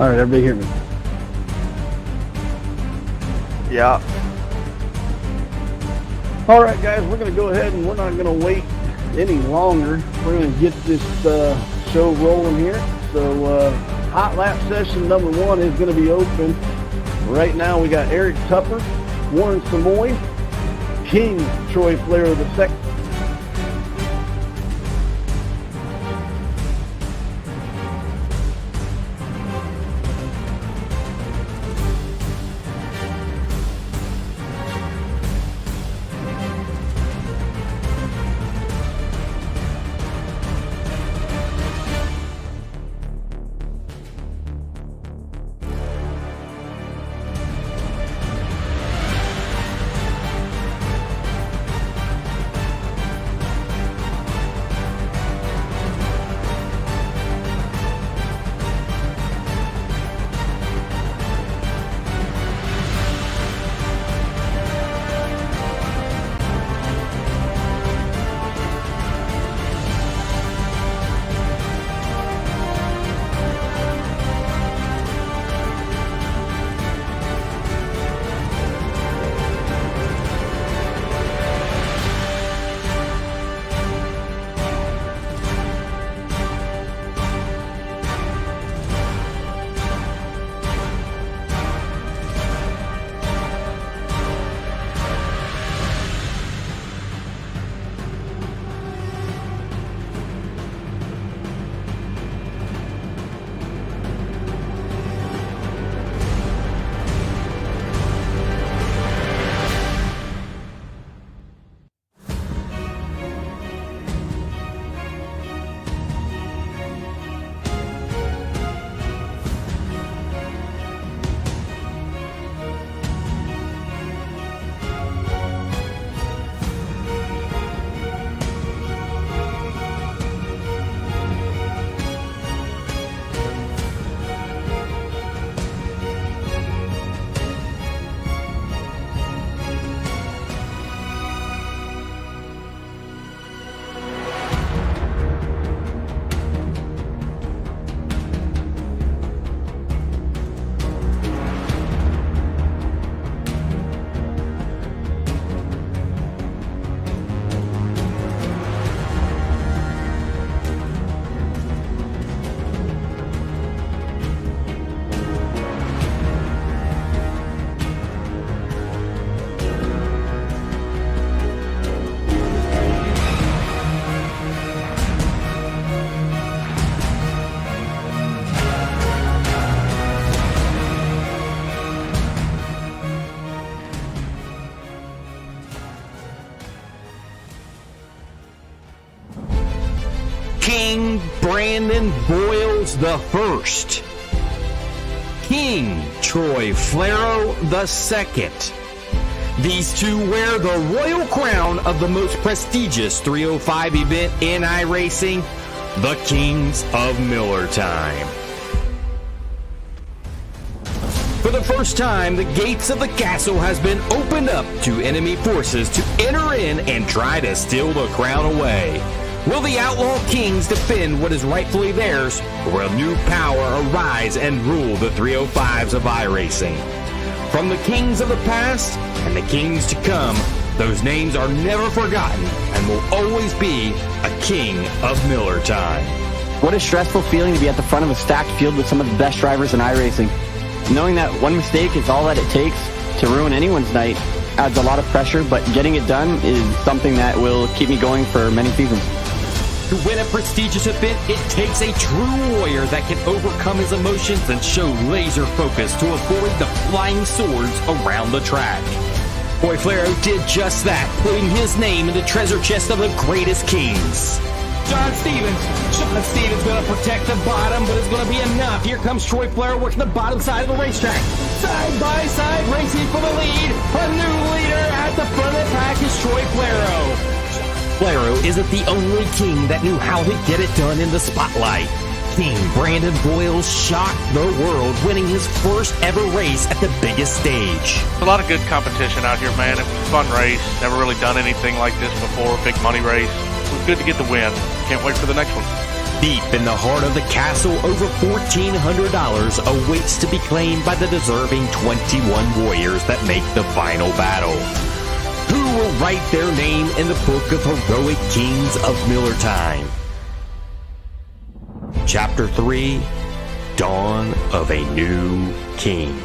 All right, everybody hear me? Yeah. All right, guys, we're going to go ahead and we're not going to wait any longer. We're going to get this show rolling here. So hot lap session number 1 is going to be open. Right now we got Eric Tupper, Warren Samoy, King Troy Flair II. King Brandon Boyles the First, King Troy Flair II. These two wear the royal crown of the most prestigious 305 event in iRacing, the Kings of Millertime. For the first time, the gates of the castle has been opened up to enemy forces to enter in and try to steal the crown away. Will the Outlaw Kings defend what is rightfully theirs, or will new power arise and rule the 305s of iRacing? From the kings of the past and the kings to come, those names are never forgotten and will always be a king of Millertime. What a stressful feeling to be at the front of a stacked field with some of the best drivers in iRacing. Knowing that one mistake is all that it takes to ruin anyone's night adds a lot of pressure, but getting it done is something that will keep me going for many seasons. To win a prestigious event, it takes a true warrior that can overcome his emotions and show laser focus to avoid the flying swords around the track. Troy Flair did just that, putting his name in the treasure chest of the greatest kings. John Stevens going to protect the bottom, but it's going to be enough. Here comes Troy Flair working the bottom side of the racetrack. Side by side, racing for the lead. A new leader at the front of the pack is Troy Flair. Flair isn't the only king that knew how to get it done in the spotlight. King Brandon Boyles shocked the world, winning his first ever race at the biggest stage. A lot of good competition out here, man. It was a fun race. Never really done anything like this before, big money race. It was good to get the win. Can't wait for the next one. Deep in the heart of the castle, over $1,400 awaits to be claimed by the deserving 21 warriors that make the final battle. Who will write their name in the book of heroic kings of Millertime? Chapter 3, Dawn of a New King.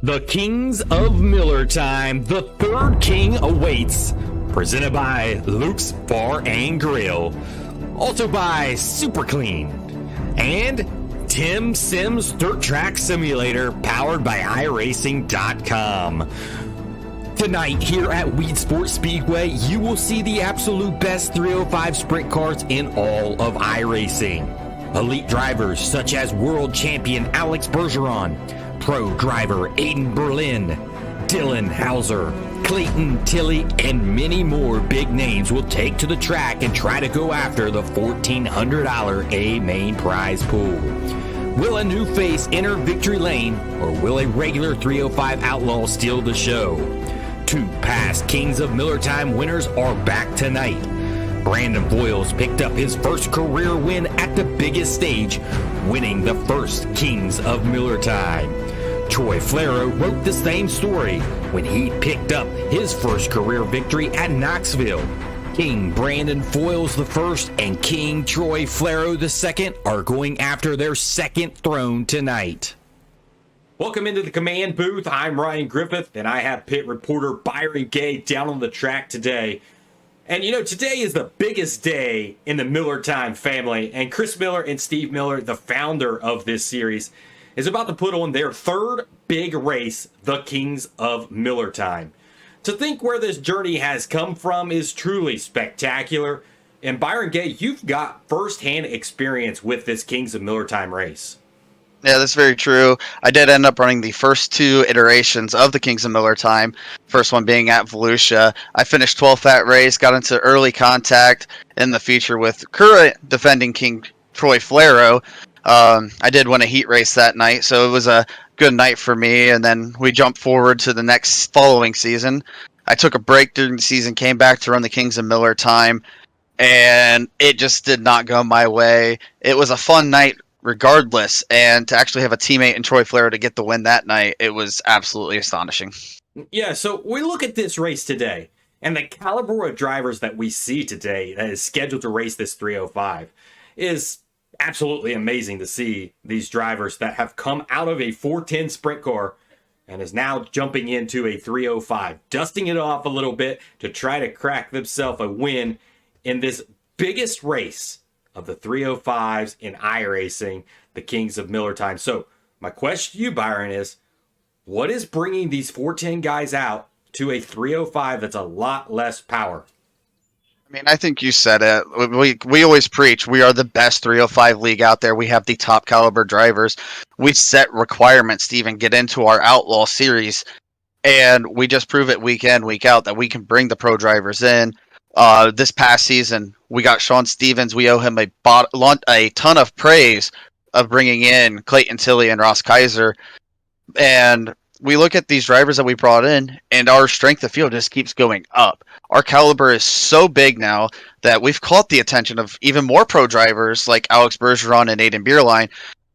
The Kings of Millertime, the third king awaits. Presented by Luke's Bar and Grill. Also by Super Clean. And TimsSims Dirt Track Simulator, powered by iRacing.com. Tonight, here at Weed Sports Speedway, you will see the absolute best 305 sprint cars in all of iRacing. Elite drivers such as world champion Alex Bergeron, pro driver Aiden Berlin, Dylan Hauser, Clayton Tilley, and many more big names will take to the track and try to go after the $1,400 A main prize pool. Will a new face enter victory lane, or will a regular 305 outlaw steal the show? Two past Kings of Millertime winners are back tonight. Brandon Boyles picked up his first career win at the biggest stage, winning the first Kings of Millertime. Troy Flero wrote the same story when he picked up his first career victory at Knoxville. King Brandon Foyles I and King Troy Flero II are going after their second throne tonight. Welcome into the command booth. I'm Ryan Griffith, and I have pit reporter Byron Gay down on the track today. And you know, today is the biggest day in the Millertime family, and Chris Miller and Steve Miller, the founder of this series, is about to put on their third big race, the Kings of Millertime. To think where this journey has come from is truly spectacular. And Byron Gay, you've got firsthand experience with this Kings of Millertime race. Yeah, that's very true. I did end up running the first two iterations of the Kings of Millertime, first one being at Volusia. I finished 12th that race, got into early contact in the feature with current defending King Troy Flero. I did win a heat race that night, so it was a good night for me, and then we jumped forward to the next following season. I took a break during the season, came back to run the Kings of Millertime, and it just did not go my way. It was a fun night regardless, and to actually have a teammate in Troy Flero to get the win that night, it was absolutely astonishing. Yeah, so we look at this race today, and the caliber of drivers that we see today that is scheduled to race this 305 is absolutely amazing to see. These drivers that have come out of a 410 sprint car and is now jumping into a 305, dusting it off a little bit to try to crack themselves a win in this biggest race of the 305s in iRacing, the Kings of Millertime. So my question to you, Byron, is what is bringing these 410 guys out to a 305 that's a lot less power? I mean, I think you said it. We always preach we are the best 305 league out there. We have the top caliber drivers. We set requirements to even get into our Outlaw series, and we just prove it week in, week out that we can bring the pro drivers in. This past season, we got Sean Stevens. We owe him a ton of praise of bringing in Clayton Tilley and Ross Kaiser. And we look at these drivers that we brought in, and our strength of field just keeps going up. Our caliber is so big now that we've caught the attention of even more pro drivers like Alex Bergeron and Aiden Bierlein.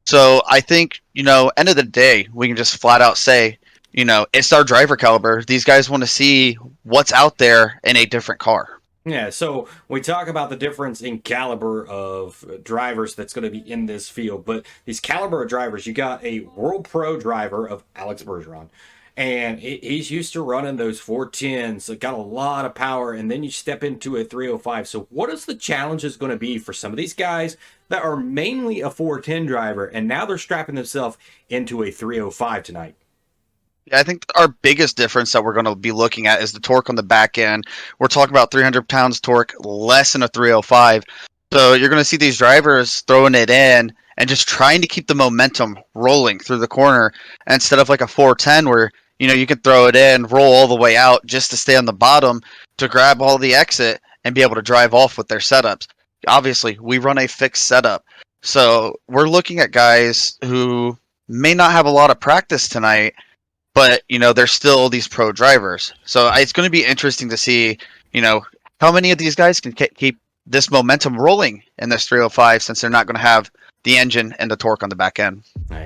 So I think, end of the day, we can just flat out say, it's our driver caliber. These guys want to see what's out there in a different car. Yeah, so we talk about the difference in caliber of drivers that's going to be in this field, but these caliber of drivers, you got a world pro driver of Alex Bergeron, and he's used to running those 410s, so got a lot of power, and then you step into a 305. So what is the challenges going to be for some of these guys that are mainly a 410 driver, and now they're strapping themselves into a 305 tonight? I think our biggest difference that we're going to be looking at is the torque on the back end. We're talking about 300 pounds torque, less than a 305. So you're going to see these drivers throwing it in and just trying to keep the momentum rolling through the corner instead of like a 410 where, you can throw it in, roll all the way out just to stay on the bottom to grab all the exit and be able to drive off with their setups. Obviously, we run a fixed setup. So we're looking at guys who may not have a lot of practice tonight, but there's still these pro drivers. So it's going to be interesting to see, how many of these guys can keep this momentum rolling in this 305, since they're not going to have the engine and the torque on the back end.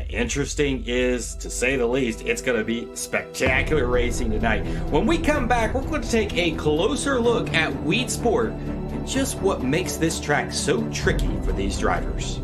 Interesting is, to say the least. It's going to be spectacular racing tonight. When we come back, we're going to take a closer look at Weed Sport and just what makes this track so tricky for these drivers.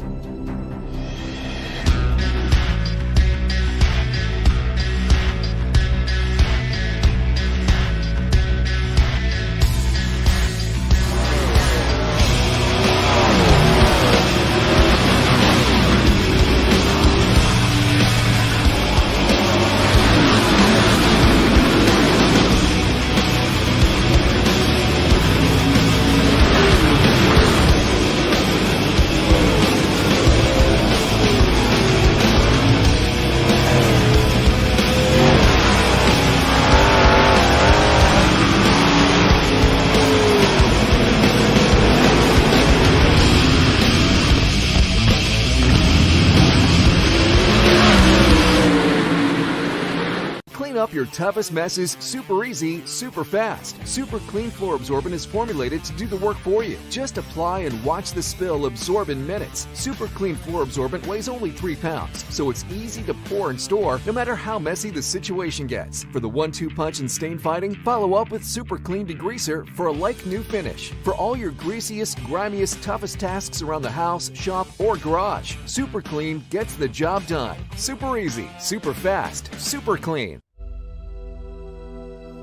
Up your toughest messes super easy, super fast. Super Clean Floor Absorbent is formulated to do the work for you. Just apply and watch the spill absorb in minutes. Super Clean Floor Absorbent weighs only 3 pounds, so it's easy to pour and store no matter how messy the situation gets. For the 1-2 punch and stain fighting, follow up with Super Clean Degreaser for a like-new finish. For all your greasiest, grimiest, toughest tasks around the house, shop, or garage, Super Clean gets the job done. Super easy, super fast, super clean.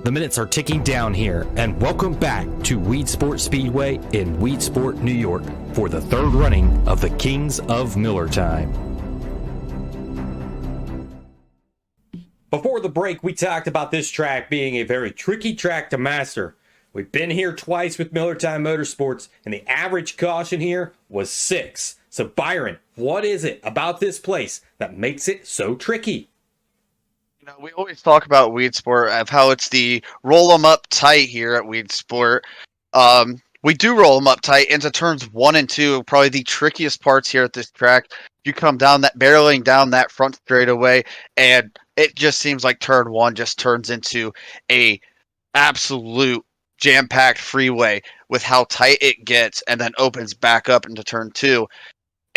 The minutes are ticking down here, and welcome back to Weed Sport Speedway in Weed Sport, New York, for the third running of the Kings of Millertime. Before the break, we talked about this track being a very tricky track to master. We've been here twice with Millertime Motorsports, and the average caution here was 6. So Byron, what is it about this place that makes it so tricky? We always talk about Weed Sport of how it's the roll them up tight here at Weed Sport. We do roll them up tight into turns 1 and 2, probably the trickiest parts here at this track. You come down barreling down that front straightaway, and it just seems like turn 1 just turns into a absolute jam-packed freeway with how tight it gets, and then opens back up into turn 2.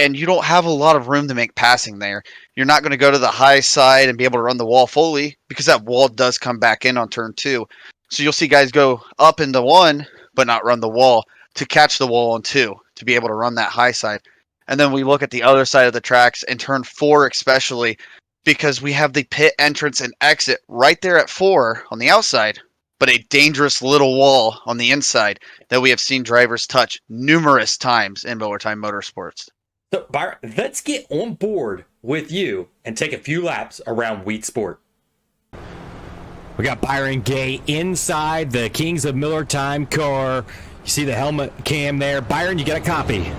And you don't have a lot of room to make passing there. You're not going to go to the high side and be able to run the wall fully, because that wall does come back in on turn 2. So you'll see guys go up into 1, but not run the wall to catch the wall on 2 to be able to run that high side. And then we look at the other side of the tracks in turn 4 especially, because we have the pit entrance and exit right there at 4 on the outside, but a dangerous little wall on the inside that we have seen drivers touch numerous times in Millertime Motorsports. So, Byron, let's get on board with you and take a few laps around Weed Sport. We got Byron Gay inside the Kings of Millertime car. You see the helmet cam there. Byron, you got a copy?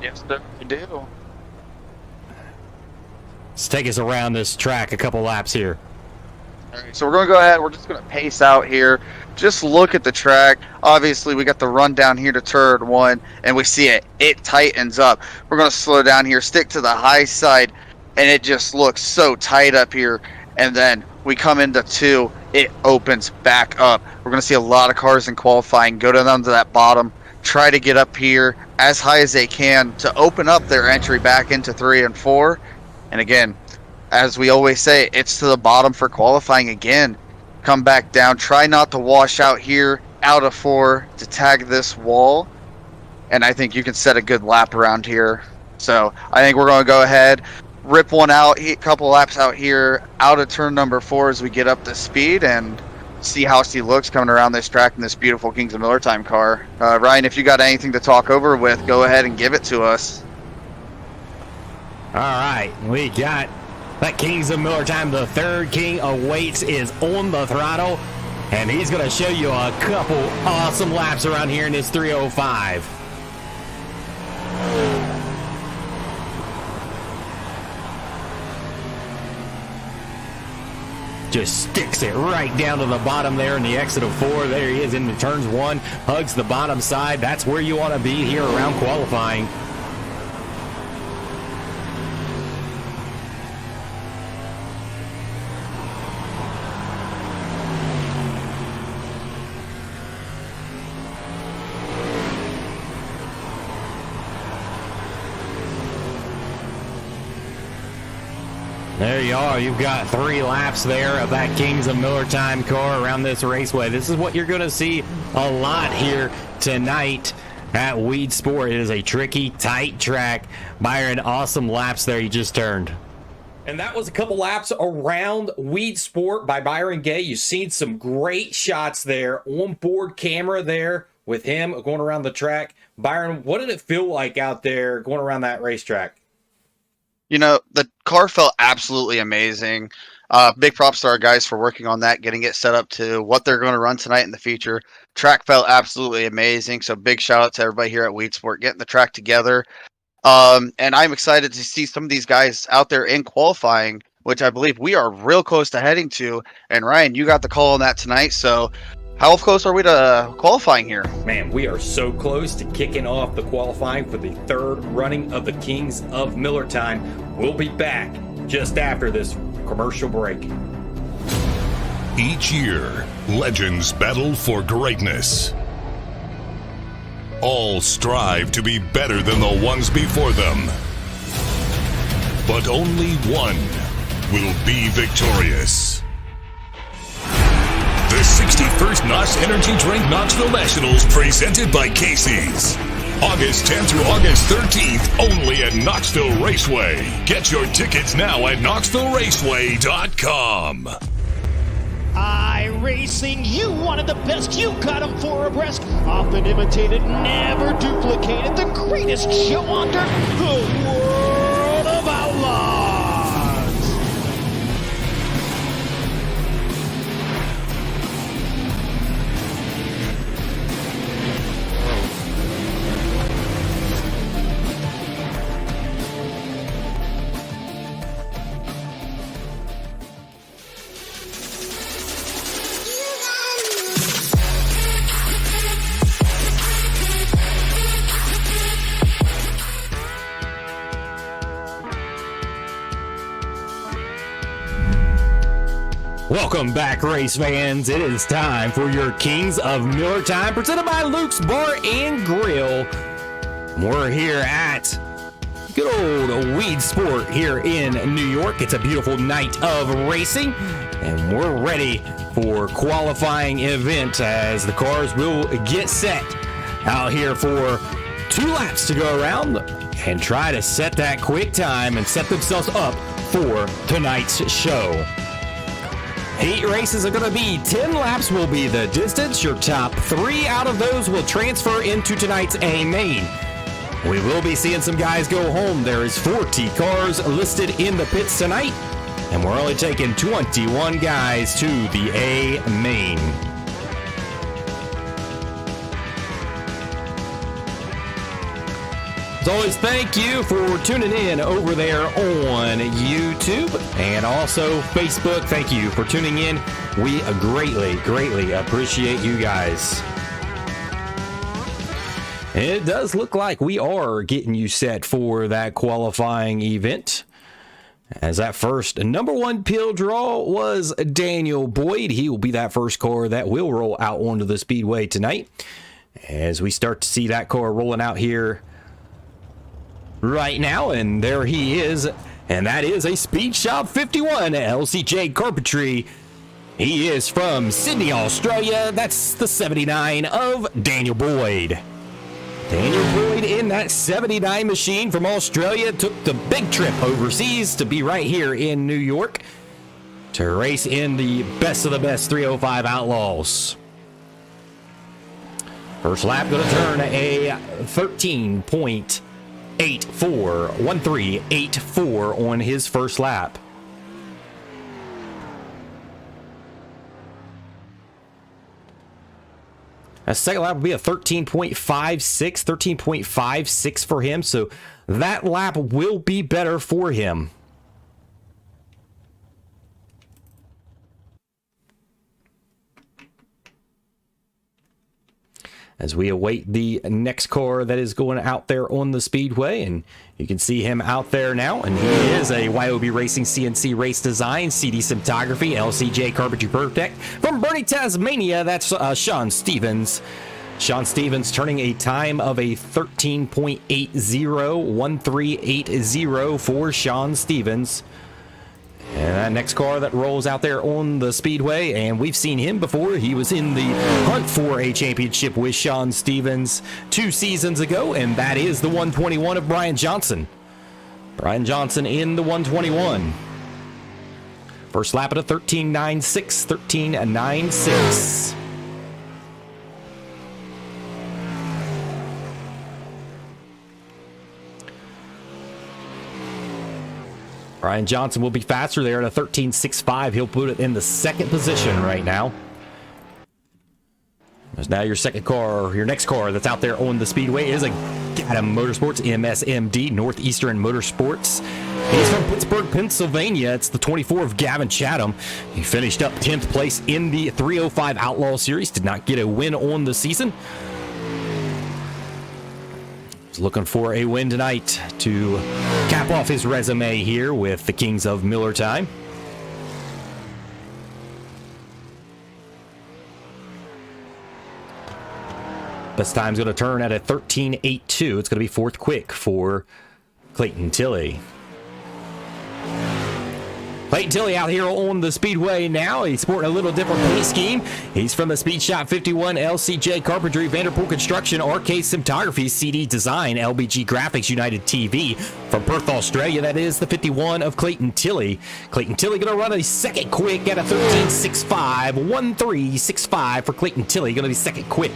Yes, sir, I do. Let's take us around this track a couple laps here. All right, so we're going to go ahead. We're just going to pace out here. Just look at the track. Obviously, we got the run down here to turn 1, and we see it. It tightens up. We're going to slow down here, stick to the high side, and it just looks so tight up here. And then we come into 2. It opens back up. We're going to see a lot of cars in qualifying go down to that bottom, try to get up here as high as they can to open up their entry back into 3 and 4. And again, as we always say, it's to the bottom for qualifying again. Come back down. Try not to wash out here, out of 4 to tag this wall. And I think you can set a good lap around here. So I think we're going to go ahead, rip one out, a couple laps out here, out of turn number 4 as we get up to speed, and see how she looks coming around this track in this beautiful Kings of Millertime car. Ryan, if you got anything to talk over with, go ahead and give it to us. All right, we got that Kings of Millertime. The third king awaits, is on the throttle, and he's going to show you a couple awesome laps around here in this 305. Just sticks it right down to the bottom there in the exit of 4. There he is into turns 1, hugs the bottom side. That's where you want to be here around qualifying. There you are. You've got 3 laps there of that Kings of Millertime car around this raceway. This is what you're going to see a lot here tonight at Weed Sport. It is a tricky, tight track. Byron, awesome laps there you just turned. And that was a couple laps around Weed Sport by Byron Gay. You've seen some great shots there. On-board camera there with him going around the track. Byron, what did it feel like out there going around that racetrack? You know, the car felt absolutely amazing. Big props to our guys for working on that, getting it set up to what they're going to run tonight in the future. Track felt absolutely amazing. So big shout out to everybody here at Weed Sport getting the track together. And I'm excited to see some of these guys out there in qualifying, which I believe we are real close to heading to. And Ryan, you got the call on that tonight. So how close are we to qualifying here? Man, we are so close to kicking off the qualifying for the 3rd running of the Kings of Millertime. We'll be back just after this commercial break. Each year, legends battle for greatness. All strive to be better than the ones before them. But only one will be victorious. The 61st Knox Energy Drink Knoxville Nationals presented by Casey's. August 10th through August 13th, only at Knoxville Raceway. Get your tickets now at knoxvilleRaceway.com. iRacing, you wanted the best, you got 'em for abreast. Often imitated, never duplicated. The greatest show on dirt, the World of Outlaws. Welcome back, race fans. It is time for your Kings of Millertime, presented by Luke's Bar and Grill. We're here at good old Weed Sport here in New York. It's a beautiful night of racing, and we're ready for qualifying event as the cars will get set out here for 2 laps to go around and try to set that quick time and set themselves up for tonight's show. 8 races are going to be 10 laps will be the distance. Your top 3 out of those will transfer into tonight's A main. We will be seeing some guys go home. There is 40 cars listed in the pits tonight, and we're only taking 21 guys to the A main. As always, thank you for tuning in over there on YouTube and also Facebook. Thank you for tuning in. We greatly appreciate you guys. It does look like we are getting you set for that qualifying event. As that first number 1 pill draw was Daniel Boyd. He will be that first car that will roll out onto the speedway tonight. As we start to see that car rolling out here right now, and there he is, and that is a Speed Shop 51 LCJ Carpentry. He is from Sydney, Australia. That's the 79 of Daniel Boyd. Daniel Boyd in that 79 machine from Australia took the big trip overseas to be right here in New York to race in the best of the best 305 Outlaws. First lap going to turn a 13.84 on his first lap. A second lap will be a 13.56 for him, so that lap will be better for him. As we await the next car that is going out there on the speedway, and you can see him out there now, and he is a YOB Racing CNC Race Design, CD Cinematography, LCJ Carpentry Protect from Bernie, Tasmania. That's Sean Stevens. Sean Stevens turning a time of a 13.80, 1380 for Sean Stevens. And that next car that rolls out there on the speedway, and we've seen him before. He was in the hunt for a championship with Sean Stevens 2 seasons ago, and that is the 121 of Brian Johnson. Brian Johnson in the 121. First lap at a 13.96, 13.96. Brian Johnson will be faster there at a 13.65. He'll put it in the second position right now. There's now your second car, your next car that's out there on the speedway is a Gatham Motorsports, MSMD, Northeastern Motorsports. He's from Pittsburgh, Pennsylvania. It's the 24 of Gavin Chatham. He finished up 10th place in the 305 Outlaw Series. Did not get a win on the season. He's looking for a win tonight to cap off his resume here with the Kings of Millertime. Best time's going to turn at a 13.82. It's going to be fourth quick for Clayton Tilley. Clayton Tilley out here on the speedway now. He's sporting a little different paint scheme. He's from the Speed Shop 51, LCJ Carpentry, Vanderpool Construction, RK Cinematography, CD Design, LBG Graphics, United TV. From Perth, Australia, that is the 51 of Clayton Tilley. Clayton Tilley going to run a second quick at a 13.65, 13.65 for Clayton Tilley. Going to be second quick.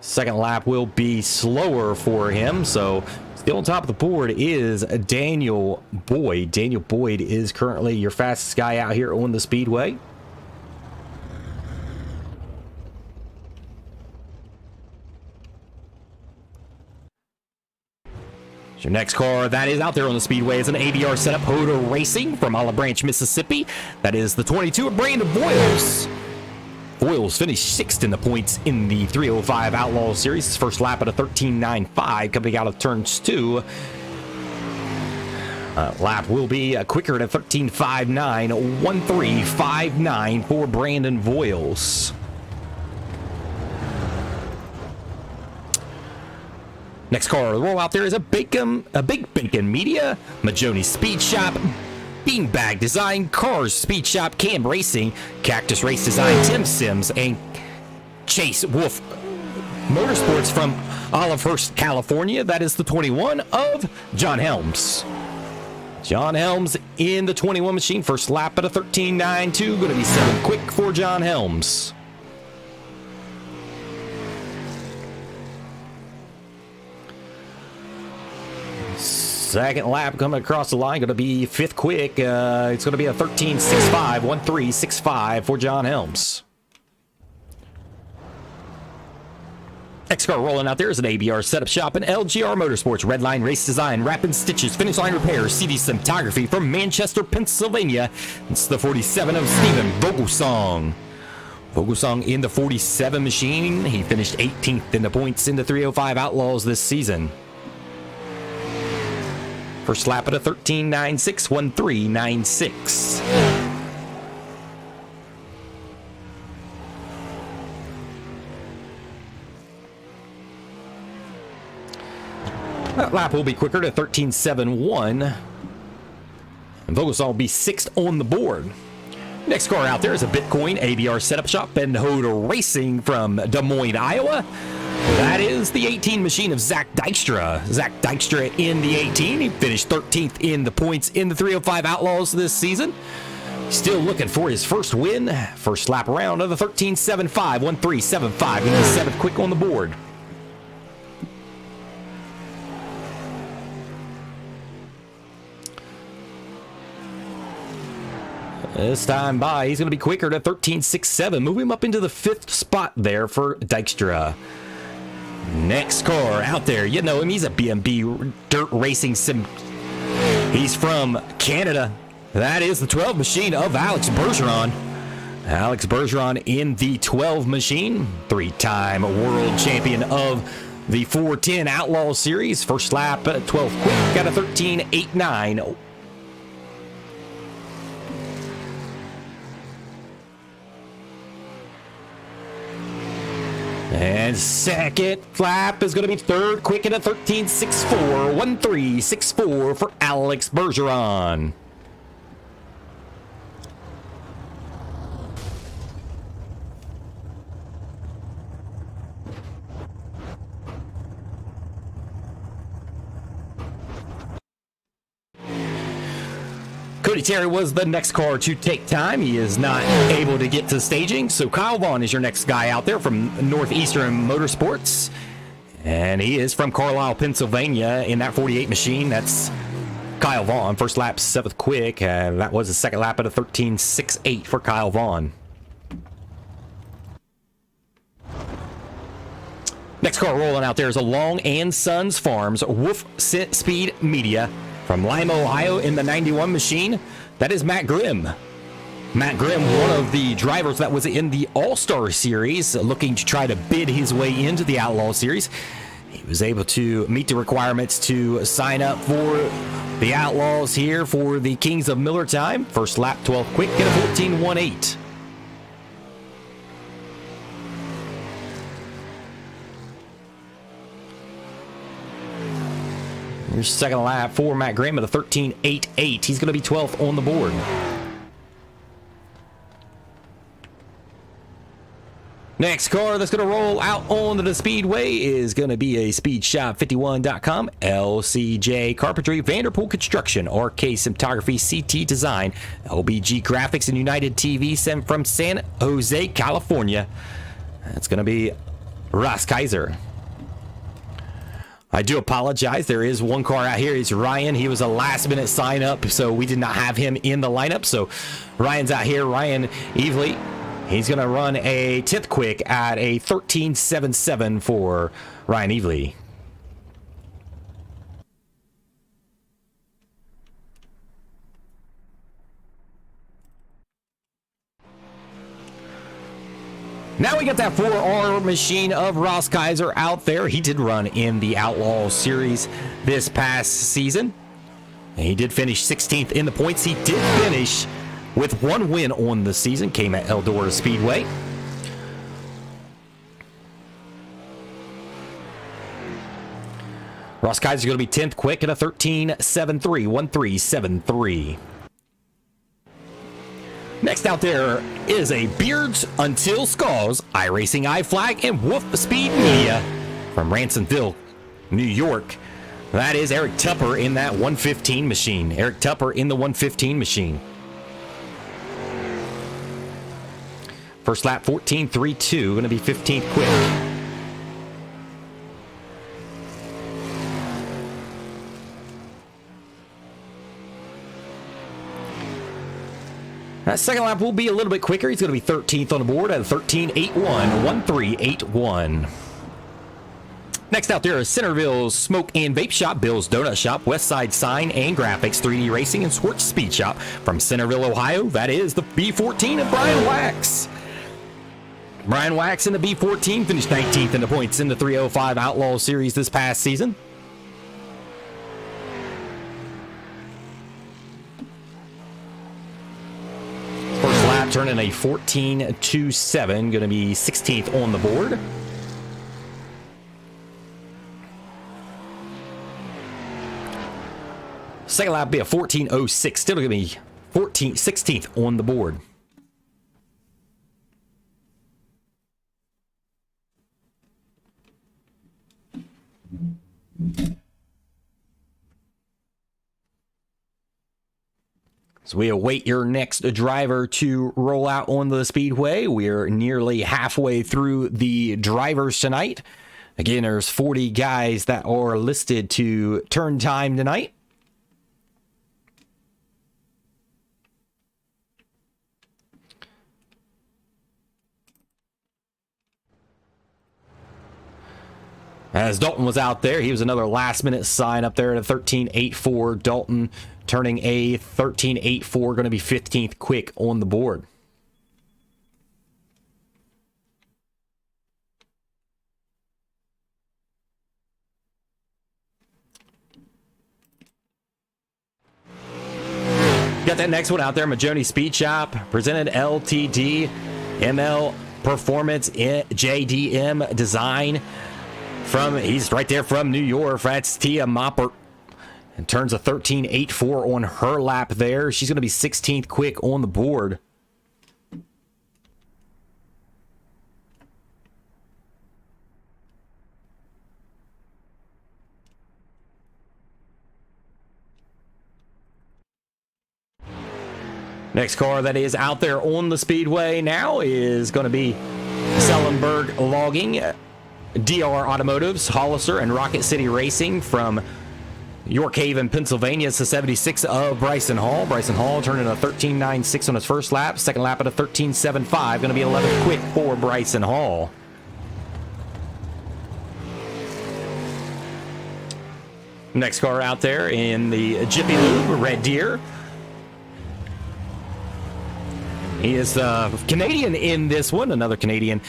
Second lap will be slower for him, so still on top of the board is Daniel Boyd. Daniel Boyd is currently your fastest guy out here on the speedway. Your next car that is out there on the speedway is an ABR setup, Hoda Racing from Olive Branch, Mississippi. That is the 22 of Brandon Boyles. Boyles finished 6th in the points in the 305 Outlaw Series. His first lap at a 13.95 coming out of turns 2. Lap will be quicker at a 13.59, 13.59 for Brandon Boyles. Next car to roll out there is a Big Bacon Media, Majoni Speed Shop, Beanbag Design, Cars Speed Shop, Cam Racing, Cactus Race Design, TimsSims, and Chase Wolf Motorsports from Olivehurst, California. That is the 21 of John Helms. John Helms in the 21 machine. First lap at a 13.92. Going to be 7 quick for John Helms. Second lap coming across the line, going to be 5th quick. It's going to be a 13.65, 13.65 for John Helms. Next car rolling out there is an ABR Setup Shop and LGR Motorsports, Redline Race Design, Wrap and Stitches, Finish Line Repair, CD Cinematography from Manchester, Pennsylvania. It's the 47 of Stephen Vogelsong. Vogelsong in the 47 machine. He finished 18th in the points in the 305 Outlaws this season. First lap at a 13.96, 13.96. That lap will be quicker to 13.71. And Vogelsong will be 6th on the board. Next car out there is a Bitcoin ABR Setup Shop and Hoda Racing from Des Moines, Iowa. That is the 18 machine of Zach Dykstra. Zach Dykstra in the 18. He finished 13th in the points in the 305 Outlaws this season. Still looking for his first win. First lap around of the 13.75, 13.75. Going to be 7th quick on the board. This time by, he's going to be quicker to 13.67. Move him up into the 5th spot there for Dykstra. Next car out there, you know him. He's a BMB dirt racing sim. He's from Canada. That is the 12 machine of Alex Bergeron. Alex Bergeron in the 12 machine. 3-time world champion of the 410 Outlaw Series. First lap at 12 quick. Got a 13.89. And second lap is going to be third quick in a 13.64. 1.364 for Alex Bergeron. Cody Terry was the next car to take time. He is not able to get to staging, so Kyle Vaughn is your next guy out there from Northeastern Motorsports. And he is from Carlisle, Pennsylvania in that 48 machine. That's Kyle Vaughn. First lap, 7th quick. That was the second lap at a 13.68 for Kyle Vaughn. Next car rolling out there is a Long and Sons Farms Wolf Speed Media from Lima, Ohio in the 91 machine. That is Matt Grimm. Matt Grimm, one of the drivers that was in the All-Star Series, looking to try to bid his way into the Outlaw Series. He was able to meet the requirements to sign up for the Outlaws here for the Kings of Millertime. First lap, 12th quick, get a 14.18. Here's second lap for Matt Graham at a 13.88. He's going to be 12th on the board. Next car that's going to roll out onto the speedway is going to be a SpeedShop51.com, LCJ Carpentry, Vanderpool Construction, RK Cinematography, CT Design, LBG Graphics, and United TV sent from San Jose, California. That's going to be Ross Kaiser. I do apologize. There is one car out here. It's Ryan. He was a last-minute sign-up, so we did not have him in the lineup. So Ryan's out here. Ryan Evely. He's going to run a 10th quick at a 13.77 for Ryan Evely. Now we got that 4R machine of Ross Kaiser out there. He did run in the Outlaw Series this past season. He did finish 16th in the points. He did finish with one win on the season. Came at Eldora Speedway. Ross Kaiser is going to be 10th quick at a 13.73, 1.373. Next out there is a Beards Until Skulls, iRacing iFlag, and Wolf Speed Media from Ransomville, New York. That is Eric Tupper in that 115 machine. Eric Tupper in the 115 machine. First lap 14.32, going to be 15th quick. That second lap will be a little bit quicker. He's going to be 13th on the board at a 13.81, 1.381. Next out there is Centerville's Smoke and Vape Shop, Bill's Donut Shop, Westside Sign and Graphics, 3D Racing, and Swartz Speed Shop from Centerville, Ohio. That is the B14 of Brian Wax. Brian Wax in the B14 finished 19th in the points in the 305 Outlaw Series this past season. Turning a 14.27, going to be 16th on the board. Second lap will be a 14.06, still going to be 16th on the board. So we await your next driver to roll out on the speedway. We're nearly halfway through the drivers tonight. Again, there's 40 guys that are listed to turn time tonight. As Dalton was out there, he was another last-minute sign up there at a 13.84. Dalton turning a 13.84, going to be 15th quick on the board. Got that next one out there, Majoni Speed Shop, presented LTD, Performance in JDM Design he's right there from New York. That's Tia Moppert. And turns a 13.84 on her lap there. She's going to be 16th quick on the board. Next car that is out there on the speedway now is going to be Sellenberg Logging, DR Automotives, Hollister, and Rocket City Racing from York Haven, Pennsylvania. It's the 76 of Bryson Hall. Bryson Hall turning a 13.96 on his first lap. Second lap at a 13.75. Going to be 11th quick for Bryson Hall. Next car out there in the Jiffy Lube, Red Deer. He is Canadian in this one, another Canadian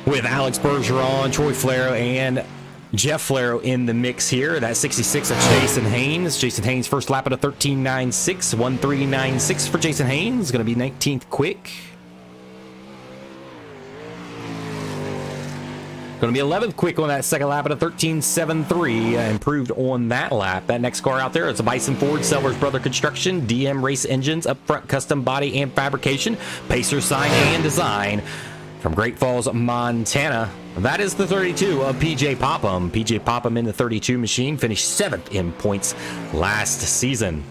with Alex Bergeron, Troy Flero, and Jeff Flero in the mix here. That 66 of Jason Haynes. Jason Haynes first lap at a 13.96, 13.96 for Jason Haynes. Going to be 19th quick. Going to be 11th quick on that second lap at a 13.73. Improved on that lap. That next car out there is a Bison Ford, Sellers Brother Construction, DM Race Engines, Upfront Custom Body and Fabrication, Pacer Sign and Design from Great Falls, Montana. That is the 32 of PJ Popham. PJ Popham in the 32 machine finished 7th in points last season.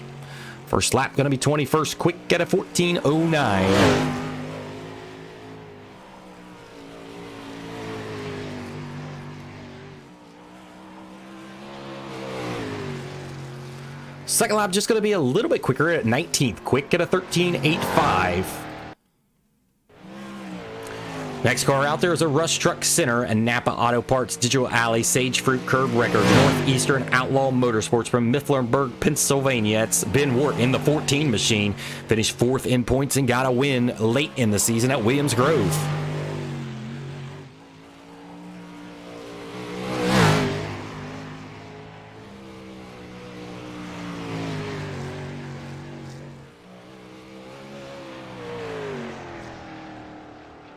First lap going to be 21st quick at a 14.09. Second lap just going to be a little bit quicker at 19th quick at a 13.85. Next car out there is a Rush Truck Center and Napa Auto Parts Digital Alley Sage Fruit Curb Record Northeastern Outlaw Motorsports from Mifflinburg, Pennsylvania. It's Ben Wart in the 14 machine. Finished 4th in points and got a win late in the season at Williams Grove.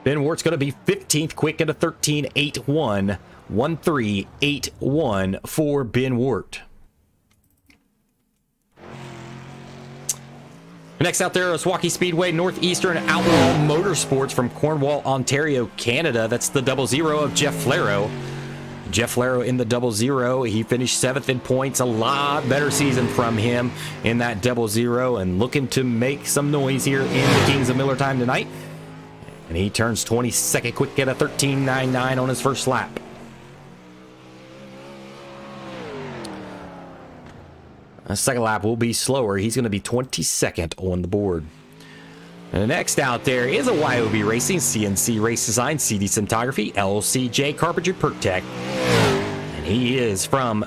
Ben Wart's going to be 15th quick at a 13.81. 13.81 for Ben Wart. Next out there is Waukee Speedway Northeastern Outlaw Motorsports from Cornwall, Ontario, Canada. That's the 00 of Jeff Flero. Jeff Flero in the 00. He finished 7th in points. A lot better season from him in that 00 and looking to make some noise here in the Kings of Millertime tonight. And he turns 22nd quick at a 13.99 on his first lap. The second lap will be slower. He's going to be 22nd on the board. And the next out there is a YOB Racing, CNC Race Design, CD Cinematography, LCJ Carpentry PerkTech. And he is from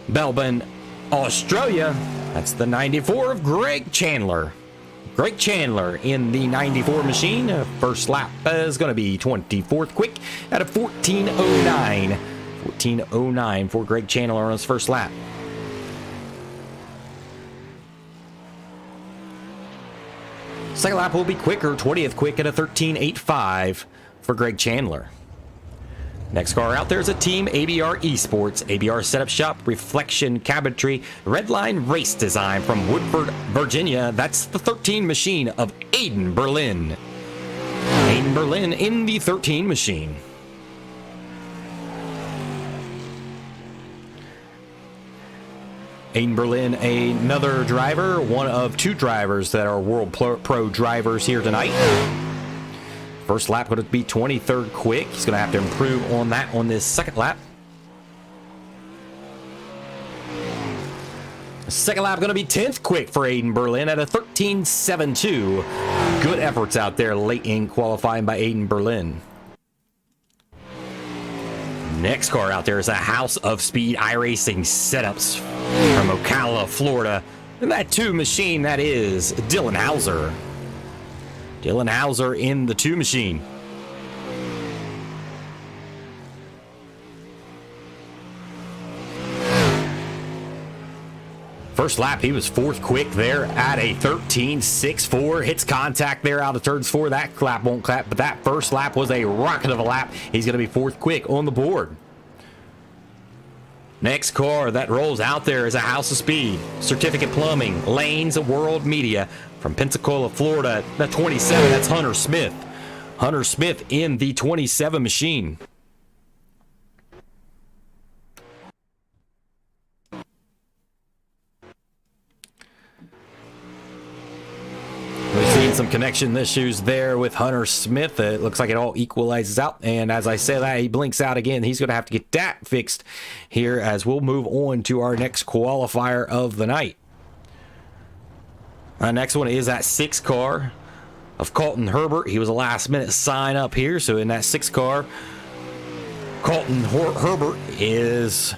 Melbourne, Australia. That's the 94 of Greg Chandler. Greg Chandler in the 94 machine. First lap is going to be 24th quick at a 14.09. 14.09 for Greg Chandler on his first lap. Second lap will be quicker, 20th quick at a 13.85 for Greg Chandler. Next car out there is a Team ABR Esports, ABR Setup Shop, Reflection Cabinetry, Redline Race Design from Woodford, Virginia. That's the 13 machine of Aiden Berlin. Aiden Berlin in the 13 machine. Aiden Berlin, another driver, one of 2 drivers that are World Pro drivers here tonight. First lap going to be 23rd quick. He's going to have to improve on that on this second lap. Second lap going to be 10th quick for Aiden Berlin at a 13.72. Good efforts out there late in qualifying by Aiden Berlin. Next car out there is a House of Speed iRacing setups from Ocala, Florida. And that 2 machine, that is Dylan Hauser. Dylan Hauser in the 2 machine. First lap, he was fourth quick there at a 13.64. Hits contact there out of turns 4. That lap won't clap, but that first lap was a rocket of a lap. He's going to be fourth quick on the board. Next car that rolls out there is a House of Speed. Certificate Plumbing, Lanes World Media from Pensacola, Florida. The 27, that's Hunter Smith. Hunter Smith in the 27 machine. We've seen some connection issues there with Hunter Smith. It looks like it all equalizes out. And as I say that, he blinks out again. He's going to have to get that fixed here as we'll move on to our next qualifier of the night. Our next one is that 6 car of Colton Herbert. He was a last-minute sign up here. So in that 6 car, Colton Herbert is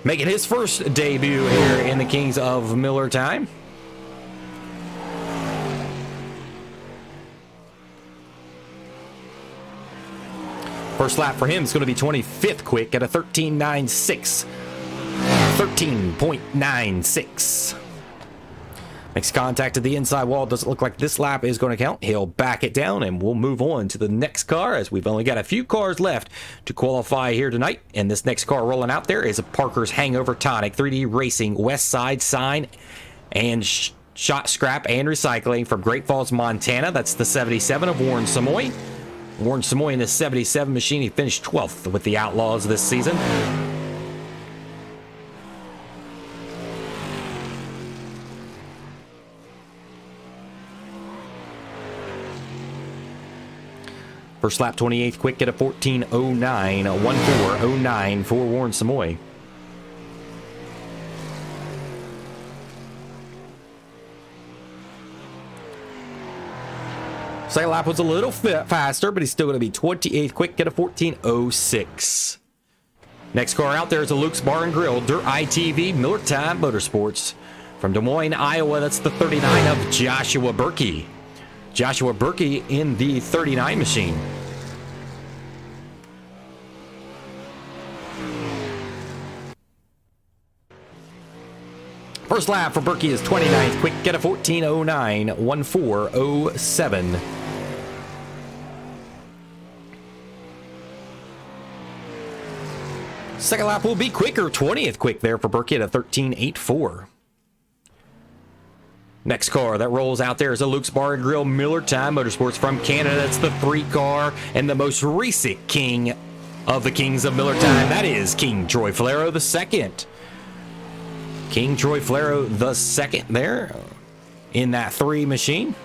making his first debut here in the Kings of Millertime. First lap for him is going to be 25th quick at a 13.96. 13.96. Makes contact to the inside wall. Doesn't look like this lap is going to count. He'll back it down, and we'll move on to the next car as we've only got a few cars left to qualify here tonight. And this next car rolling out there is a Parker's Hangover Tonic 3D Racing West Side Sign and Shot Scrap and Recycling from Great Falls, Montana. That's the 77 of Warren Samoy. Warren Samoy in the 77 machine. He finished 12th with the Outlaws this season. First lap 28th quick at a 14.09, 14.09 for Warren Samoy. Second lap was a little faster, but he's still going to be 28th quick at a 14.06. Next car out there is a Luke's Bar and Grill Dirt ITV Millertime Motorsports from Des Moines, Iowa. That's the 39 of Joshua Berkey. Joshua Berkey in the 39 machine. First lap for Berkey is 29th quick at a 14.09, 14.07. Second lap will be quicker, 20th quick there for Berkey at a 13.84. Next car that rolls out there is a Luke's Bar and Grill Millertime Motorsports from Canada. It's the 3 car and the most recent king of the Kings of Millertime. That is King Troy Falero II. King Troy Falero II there in that 3 machine.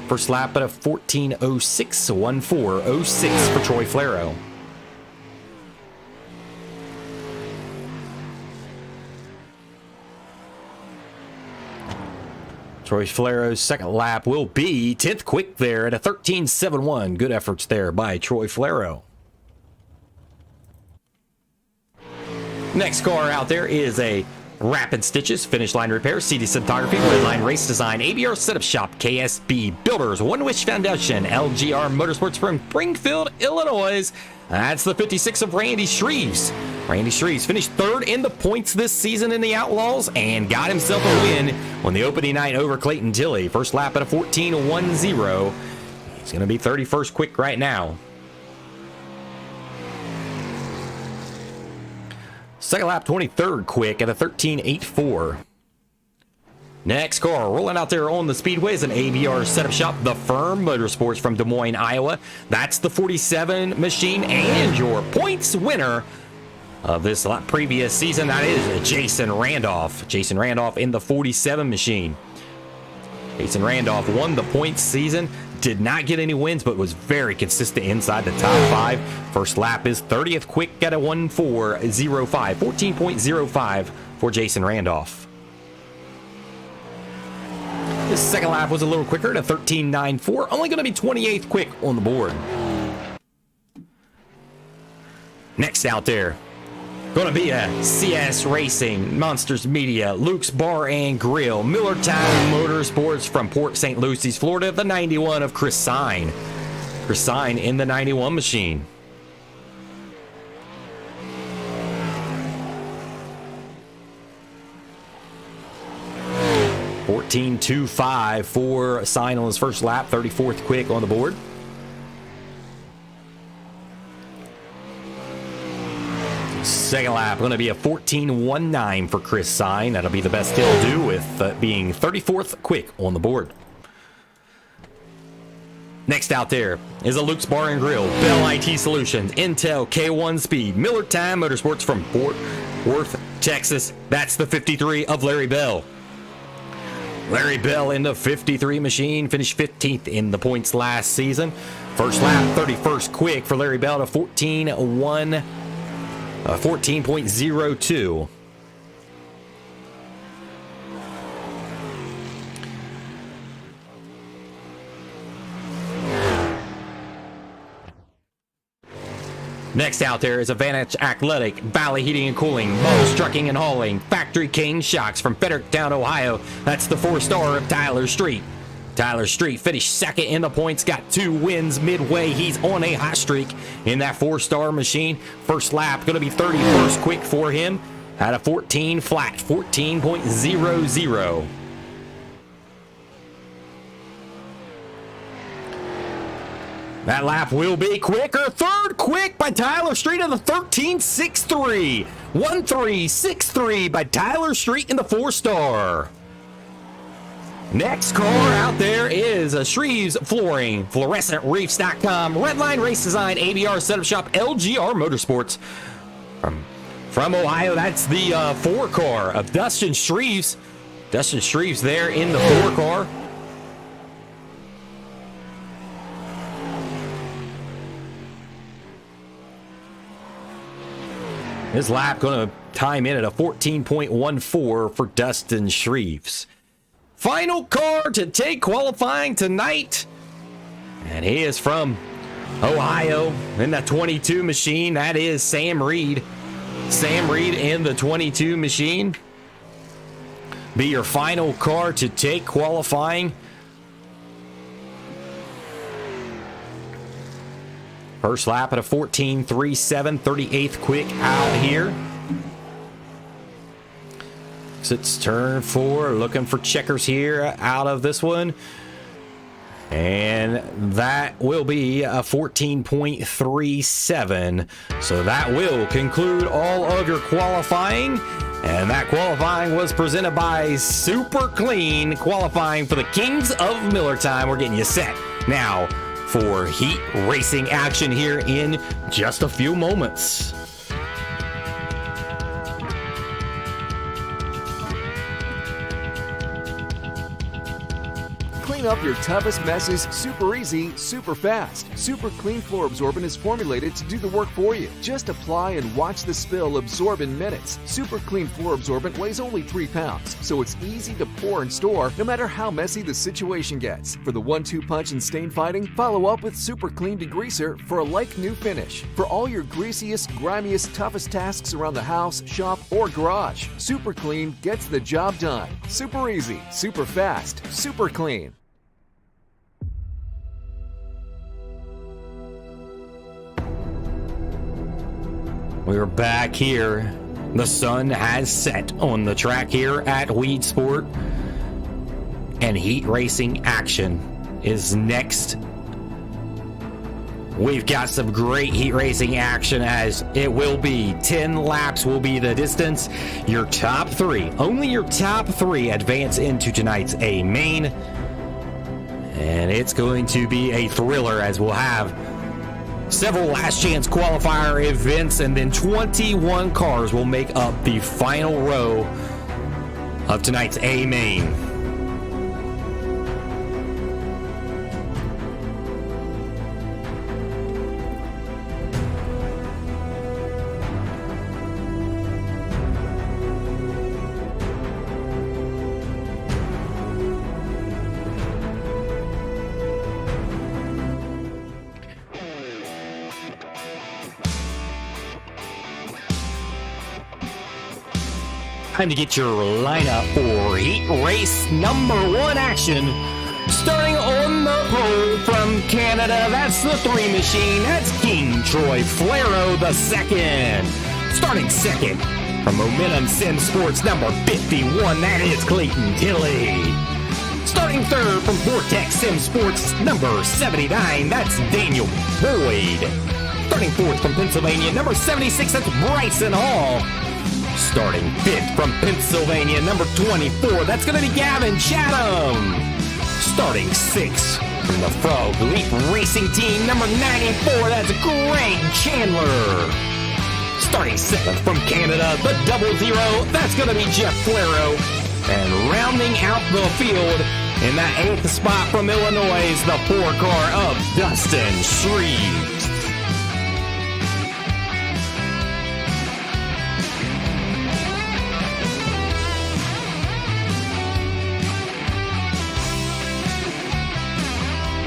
First lap at a 14.06, 14.06 for Troy Falero. Troy Falero's second lap will be 10th quick there at a 13.71. Good efforts there by Troy Falero. Next car out there is a Rapid Stitches, Finish Line Repair, CD Cinematography, Red Line Race Design, ABR Setup Shop, KSB Builders, One Wish Foundation, LGR Motorsports from Springfield, Illinois. That's the 56 of Randy Shreves. Randy Shreves finished 3rd in the points this season in the Outlaws and got himself a win on the opening night over Clayton Tilley. First lap at a 14.10. He's going to be 31st quick right now. Second lap 23rd quick at a 13.84. Next car rolling out there on the speedway is an ABR Setup Shop, The Firm Motorsports from Des Moines, Iowa. That's the 47 machine and your points winner of this previous season. That is Jason Randolph. Jason Randolph in the 47 machine. Jason Randolph won the points season. Did not get any wins, but was very consistent inside the top 5. First lap is 30th quick at a 14.05. 14.05 for Jason Randolph. This second lap was a little quicker at a 13.94. Only going to be 28th quick on the board. Next out there, going to be a CS Racing, Monsters Media, Luke's Bar and Grill, Millertime Motorsports from Port St. Lucie, Florida, the 91 of Chris Sine. Chris Sine in the 91 machine. 14.25 for Sign on his first lap, 34th quick on the board. Second lap going to be a 14.19 for Chris Sign. That'll be the best he'll do with being 34th quick on the board. Next out there is a Luke's Bar and Grill, Bell IT Solutions, Intel K1 Speed, Millertime Motorsports from Fort Worth, Texas. That's the 53 of Larry Bell. Larry Bell in the 53 machine, finished 15th in the points last season. First lap, 31st quick for Larry Bell to 14.02. Next out there is Advantage Athletic, Valley Heating and Cooling, Moe's Trucking and Hauling, Factory King Shocks from Fredericktown, Ohio. That's the 4-star of Tyler Street. Tyler Street finished second in the points, got 2 wins midway. He's on a hot streak in that 4-star machine. First lap going to be 31st quick for him at a 14 flat, 14.00. That lap will be quicker. Third quick by Tyler Street in the 13.63. 13.63 by Tyler Street in the 4-star. Next car out there is a Shreves Flooring, FluorescentReefs.com, Redline Race Design, ABR Setup Shop, LGR Motorsports. From Ohio, that's the 4-car of Dustin Shreves. Dustin Shreves there in the 4-car. His lap going to time in at a 14.14 for Dustin Shreves. Final car to take qualifying tonight. And he is from Ohio in the 22 machine. That is Sam Reed. Sam Reed in the 22 machine. Be your final car to take qualifying. First lap at a 14.37, 38th quick out here. It's turn 4, looking for checkers here out of this one. And that will be a 14.37. So that will conclude all of your qualifying. And that qualifying was presented by Super Clean, qualifying for the Kings of Millertime. We're getting you set now for heat racing action here in just a few moments. Clean up your toughest messes super easy, super fast. Super Clean Floor Absorbent is formulated to do the work for you. Just apply and watch the spill absorb in minutes. Super Clean Floor Absorbent weighs only 3 pounds, so it's easy to pour and store no matter how messy the situation gets. For the 1-2 punch and stain fighting, follow up with Super Clean Degreaser for a like-new finish. For all your greasiest, grimiest, toughest tasks around the house, shop, or garage, Super Clean gets the job done. Super easy, super fast, super clean. We're back here. The sun has set on the track here at Weed Sport. And heat racing action is next. We've got some great heat racing action, as it will be 10 laps will be the distance. Your top 3, only your top 3 advance into tonight's A main. And it's going to be a thriller, as we'll have several last chance qualifier events, and then 21 cars will make up the final row of tonight's A main. Time to get your lineup for heat race number 1 action. Starting on the pole from Canada, that's the 3 machine. That's King Troy Flero II. Starting second from Momentum Sim Sports number 51, that is Clayton Tilley. Starting third from Vortex Sim Sports, number 79, that's Daniel Boyd. Starting fourth from Pennsylvania, number 76, that's Bryson Hall. Starting fifth from Pennsylvania, number 24, that's going to be Gavin Chatham. Starting sixth from the Frog Leap Racing Team, number 94, that's Greg Chandler. Starting seventh from Canada, the 00, that's going to be Jeff Flero. And rounding out the field in that 8th spot from Illinois is the 4-car of Dustin Shreves.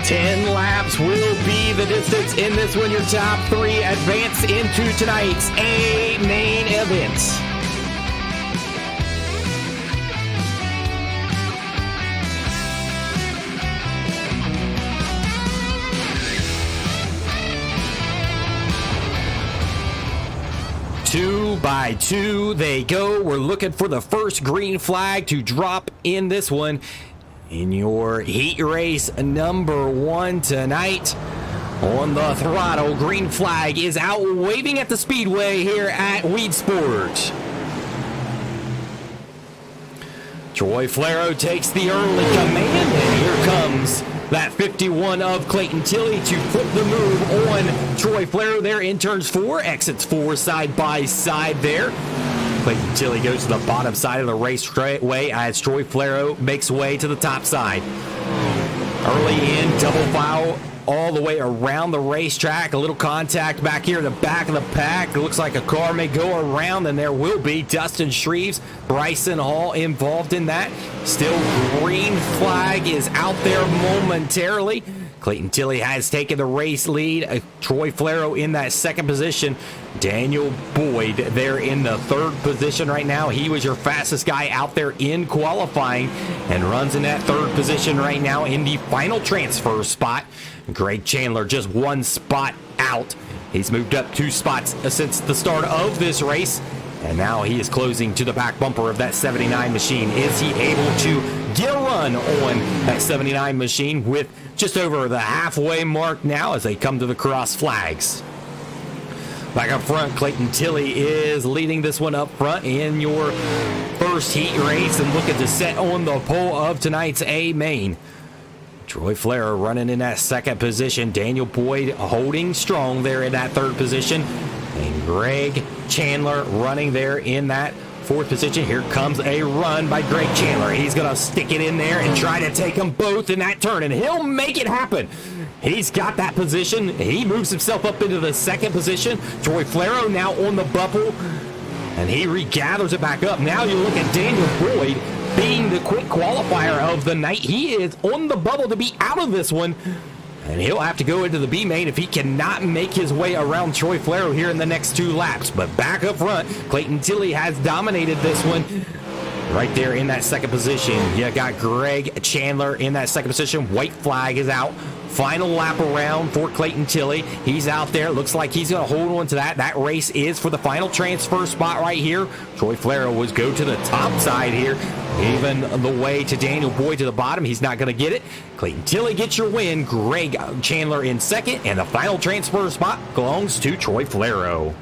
Ten laps will be the distance in this one. Your top three advance into tonight's A main event. Two by two they go. We're looking for the first green flag to drop in this one. In your heat race number 1 tonight, on the throttle, green flag is out waving at the speedway here at Weed Sport. Troy Flero takes the early command, and here comes that 51 of Clayton Tilley to put the move on Troy Flero there in turns 4, exits 4 side by side there. Clayton Tilley goes to the bottom side of the raceway as Troy Flero makes way to the top side. Early in, double file all the way around the racetrack. A little contact back here in the back of the pack. It looks like a car may go around, and there will be. Dustin Shreves, Bryson Hall involved in that. Still, green flag is out there momentarily. Clayton Tilley has taken the race lead. Troy Flero in that second position. Daniel Boyd there in the third position right now. He was your fastest guy out there in qualifying and runs in that third position right now in the final transfer spot. Greg Chandler just one spot out. He's moved up 2 spots since the start of this race, and now he is closing to the back bumper of that 79 machine. Is he able to get a run on that 79 machine with just over the halfway mark now as they come to the cross flags? Back up front, Clayton Tilley is leading this one up front in your first heat race and looking to set on the pole of tonight's A main. Troy Flero running in that second position. Daniel Boyd holding strong there in that third position. And Greg Chandler running there in that fourth position. Here comes a run by Greg Chandler. He's going to stick it in there and try to take them both in that turn, and he'll make it happen. He's got that position. He moves himself up into the second position. Troy Flero now on the bubble, and he regathers it back up. Now you look at Daniel Boyd being the quick qualifier of the night. He is on the bubble to be out of this one, and he'll have to go into the B main if he cannot make his way around Troy Flero here in the next 2 laps. But back up front, Clayton Tilley has dominated this one. Right there in that second position, you got Greg Chandler in that second position. White flag is out. Final lap around for Clayton Tilley. He's out there. Looks like he's going to hold on to that. That race is for the final transfer spot right here. Troy Flero was go to the top side here. Even the way to Daniel Boyd to the bottom. He's not going to get it. Clayton Tilley gets your win. Greg Chandler in second. And the final transfer spot belongs to Troy Flero.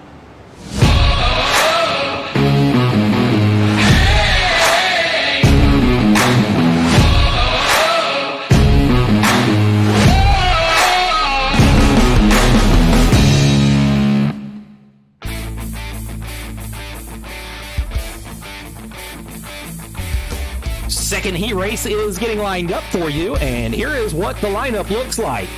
Second heat race is getting lined up for you, and here is what the lineup looks like.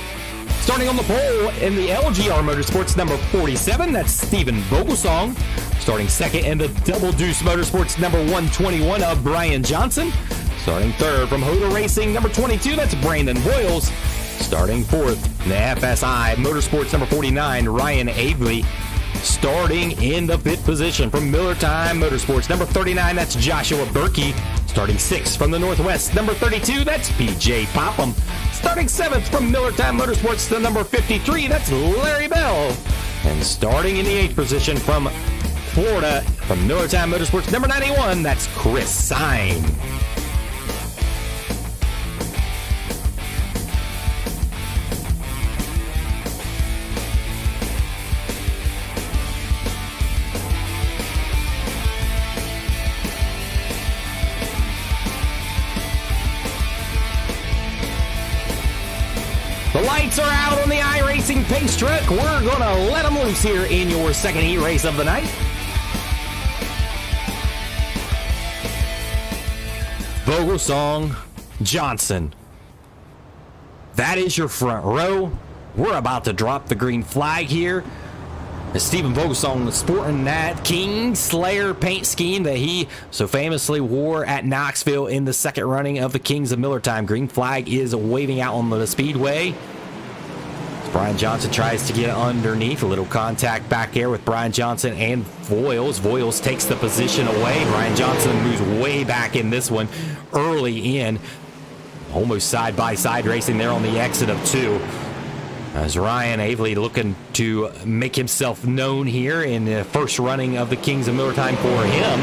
Starting on the pole in the LGR Motorsports number 47, that's Steven Vogelsong. Starting second in the Double Deuce Motorsports number 121 of Brian Johnson. Starting third from Hoda Racing number 22, that's Brandon Boyles. Starting fourth in the FSI Motorsports number 49, Ryan Avely. Starting in the fifth position from Millertime Motorsports number 39, that's Joshua Berkey. Starting sixth from the Northwest, number 32, that's PJ Popham. Starting seventh from Millertime Motorsports to number 53, that's Larry Bell. And starting in the eighth position from Florida, from Millertime Motorsports number 91, that's Chris Sine. The lights are out on the iRacing pace truck. We're going to let them loose here in your second heat race of the night. Vogelsong, Johnson. That is your front row. We're about to drop the green flag here. Stephen Vogelsong sporting that King Slayer paint scheme that he so famously wore at Knoxville in the second running of the Kings of Millertime. Green flag is waving out on the speedway. Brian Johnson tries to get underneath. A little contact back there with Brian Johnson and Voiles. Voiles takes the position away. Brian Johnson moves way back in this one early in. Almost side-by-side racing there on the exit of 2. As Ryan Avely looking to make himself known here in the first running of the Kings of Millertime for him.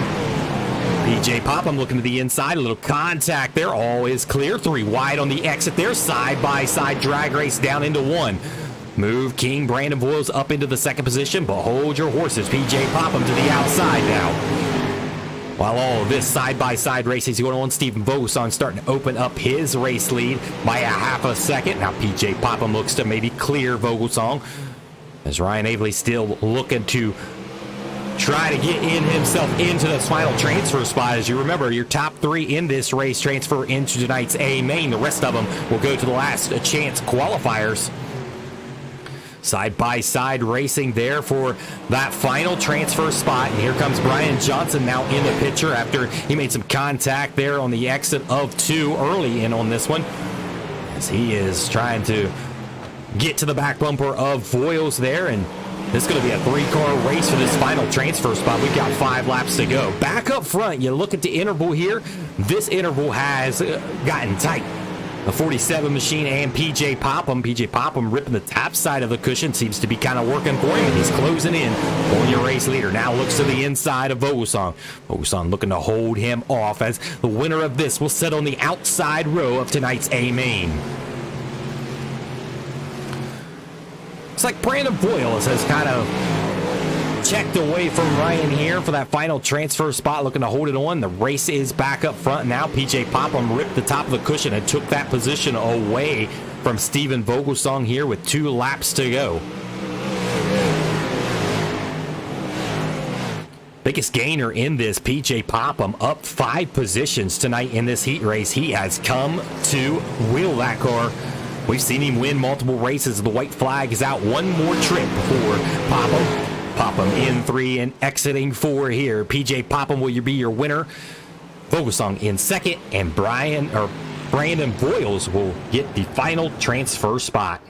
PJ Popham looking to the inside. A little contact there. All is clear. 3 wide on the exit there. Side-by-side drag race down into 1. Move King Brandon Voiles up into the second position, but hold your horses. PJ Popham to the outside now. While all of this side-by-side racing is going on, Stephen Vogelsong starting to open up his race lead by a half a second. Now PJ Popham looks to maybe clear Vogelsong, as Ryan Avely still looking to try to get in himself into the final transfer spot. As you remember, your top 3 in this race transfer into tonight's A main. The rest of them will go to the last chance qualifiers. Side-by-side racing there for that final transfer spot. And here comes Brian Johnson now in the picture after he made some contact there on the exit of 2 early in on this one, as he is trying to get to the back bumper of Voiles there. And this is going to be a 3-car race for this final transfer spot. We've got 5 laps to go. Back up front, you look at the interval here. This interval has gotten tight. The 47 machine and PJ Popham. PJ Popham ripping the top side of the cushion. Seems to be kind of working for him. He's closing in on your race leader. Now looks to the inside of Vogelsong. Vogelsong looking to hold him off, as the winner of this will sit on the outside row of tonight's A main. It's like Brandon Voiles has kind of checked away from Ryan here for that final transfer spot, looking to hold it on. The race is back up front now. PJ Popham ripped the top of the cushion and took that position away from Stephen Vogelsong here with 2 laps to go. Biggest gainer in this, PJ Popham, up 5 positions tonight in this heat race. He has come to wheel that car. We've seen him win multiple races. The white flag is out. One more trip for Popham. Popham in 3 and exiting 4 here. PJ Popham will be your winner. Vogelsong in second, and Brandon Voiles will get the final transfer spot.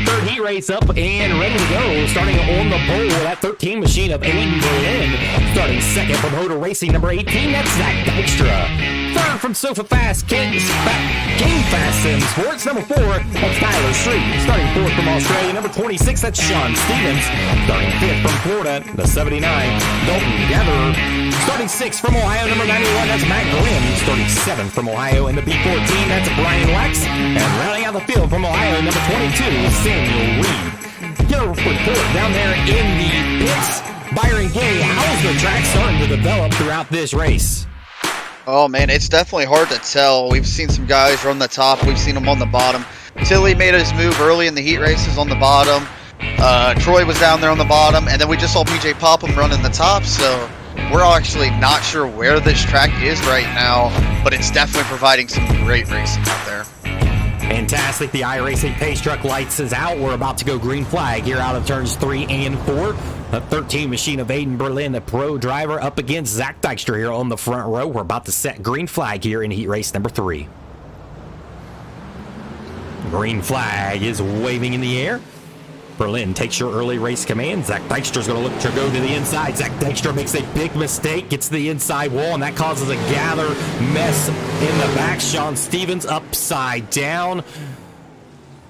Third heat race up and ready to go. Starting on the pole, that 13 machine of Aiden Berlin. Starting second from Hoda Racing, number 18, that's Zach Dykstra. Third from Sofa Fast, King Fast Sims Sports, number 4, that's Tyler Street. Starting 4th from Australia, number 26, that's Sean Stevens. Starting 5th from Florida, the 79, Dalton Gatherer. Starting 6th from Ohio, number 91, that's Matt Grimm. Starting 7th from Ohio in the B14, that's Brian Lex. And rounding out the field from Ohio, number 22, Samuel Reed. Get a report down there in the pits. Byron Gay, how's the track starting to develop throughout this race? Oh man, it's definitely hard to tell. We've seen some guys run the top, we've seen them on the bottom. Tilly made his move early in the heat races on the bottom. Troy was down there on the bottom, and then we just saw PJ Popham running the top, so we're actually not sure where this track is right now, but it's definitely providing some great racing out there. Fantastic. The iRacing pace truck lights is out. We're about to go green flag here out of turns 3 and 4. The 13 machine of Aiden Berlin, the pro driver, up against Zach Dykstra here on the front row. We're about to set green flag here in heat race number 3. Green flag is waving in the air. Berlin takes your early race command. Zach Dykstra's going to look to go to the inside. Zach Dykstra makes a big mistake, gets to the inside wall, and that causes a gather mess in the back. Sean Stevens upside down.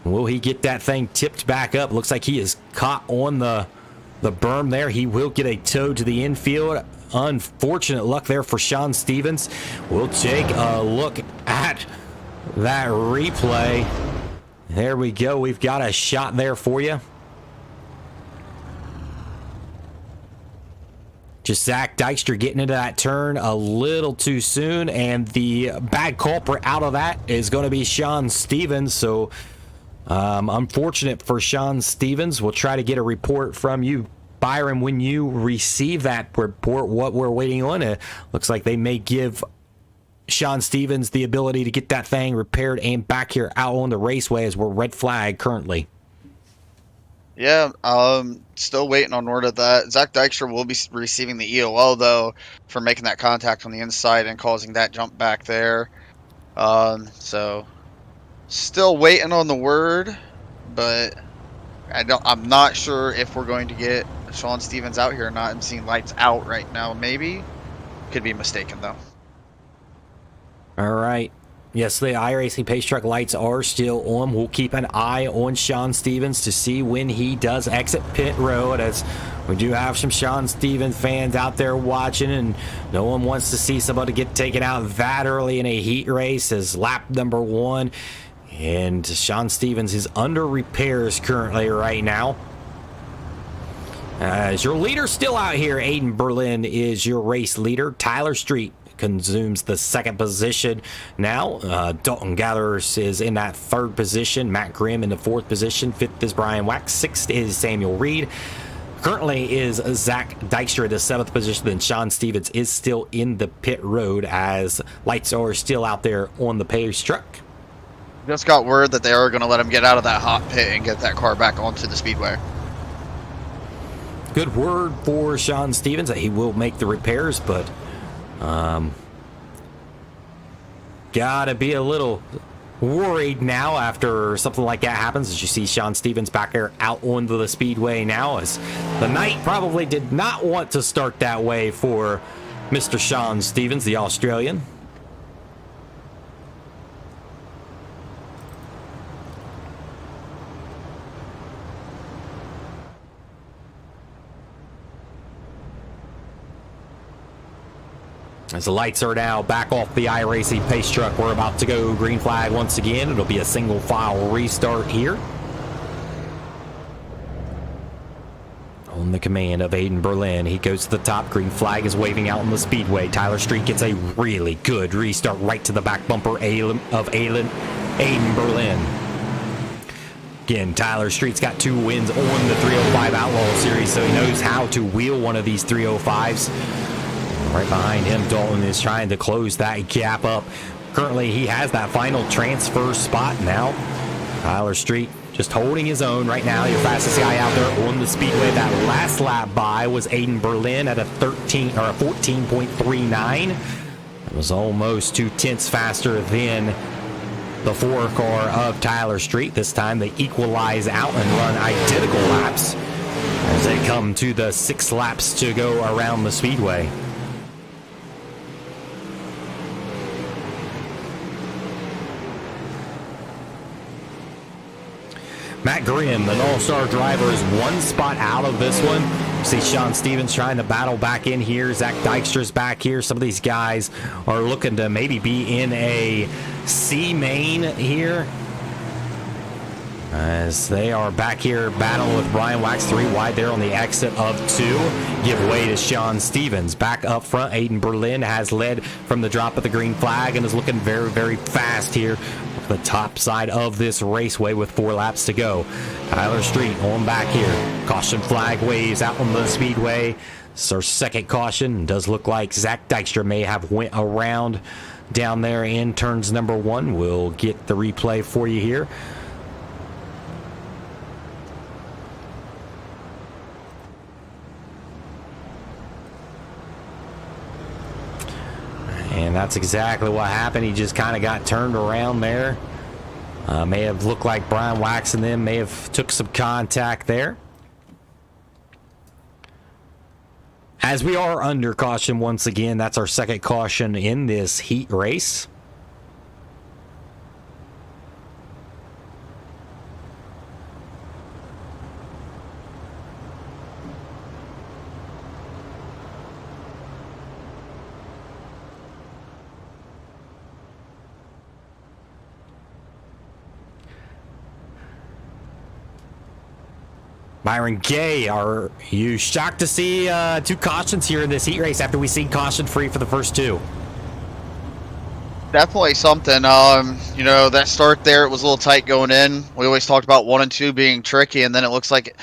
Will he get that thing tipped back up? Looks like he is caught on the berm there. He will get a tow to the infield. Unfortunate luck there for Sean Stevens. We'll take a look at that replay. There we go. We've got a shot there for you. Just Zach Dykstra getting into that turn a little too soon, and the bad culprit out of that is going to be Sean Stevens. So unfortunate for Sean Stevens. We'll try to get a report from you, Byron, when you receive that report. What we're waiting on, looks like they may give Sean Stevens the ability to get that thing repaired and back here out on the raceway, as we're red flag currently. Yeah, still waiting on word of that. Zach Dykstra will be receiving the EOL, though, for making that contact on the inside and causing that jump back there. So still waiting on the word, but I'm not sure if we're going to get Sean Stevens out here or not. I'm seeing lights out right now, maybe. Could be mistaken, though. All right. Yes, the iRacing Pace Truck lights are still on. We'll keep an eye on Sean Stevens to see when he does exit pit road, as we do have some Sean Stevens fans out there watching, and no one wants to see somebody get taken out that early in a heat race as lap number 1. And Sean Stevens is under repairs currently right now. As your leader still out here, Aiden Berlin is your race leader. Tyler Street consumes the second position now. Dalton Gatherers is in that third position. Matt Grimm in the fourth position. Fifth is Brian Wax. Sixth is Samuel Reed. Currently is Zach Dykstra in the seventh position. Then Sean Stevens is still in the pit road, as lights are still out there on the Pace Truck. Just got word that they are going to let him get out of that hot pit and get that car back onto the speedway. Good word for Sean Stevens that he will make the repairs, but gotta be a little worried now after something like that happens, as you see Sean Stevens back there out onto the speedway now, as the night probably did not want to start that way for Mr. Sean Stevens, the Australian. As the lights are now back off the iRacing Pace Truck, we're about to go green flag once again. It'll be a single file restart here. On the command of Aiden Berlin, he goes to the top. Green flag is waving out on the speedway. Tyler Street gets a really good restart right to the back bumper of Aiden Berlin. Again, Tyler Street's got 2 wins on the 305 Outlaw Series, so he knows how to wheel one of these 305s. Right behind him, Dalton is trying to close that gap up. Currently, he has that final transfer spot now. Tyler Street just holding his own right now. Your fastest guy out there on the speedway. That last lap by was Aiden Berlin at a 14.39. It was almost 2 tenths faster than the 4 car of Tyler Street. This time they equalize out and run identical laps as they come to the 6 laps to go around the speedway. Matt Grimm, the all-star driver, is 1 spot out of this one. You see Sean Stevens trying to battle back in here. Zach Dykstra's back here. Some of these guys are looking to maybe be in a C main here, as they are back here battling with Brian Wax 3 wide there on the exit of 2. Give way to Sean Stevens. Back up front, Aiden Berlin has led from the drop of the green flag and is looking very, very fast here. The top side of this raceway with 4 laps to go. Tyler Street on back here. Caution flag waves out on the speedway. It's our second caution. Does look like Zach Dykstra may have went around down there in turns number 1. We'll get the replay for you here. And that's exactly what happened. He just kind of got turned around there. May have looked like Brian Wax and them may have took some contact there. As we are under caution once again, that's our second caution in this heat race. Byron Gay, are you shocked to see 2 cautions here in this heat race after we've seen caution free for the first 2? Definitely something. You know, that start there, it was a little tight going in. We always talked about 1 and 2 being tricky, and then it looks like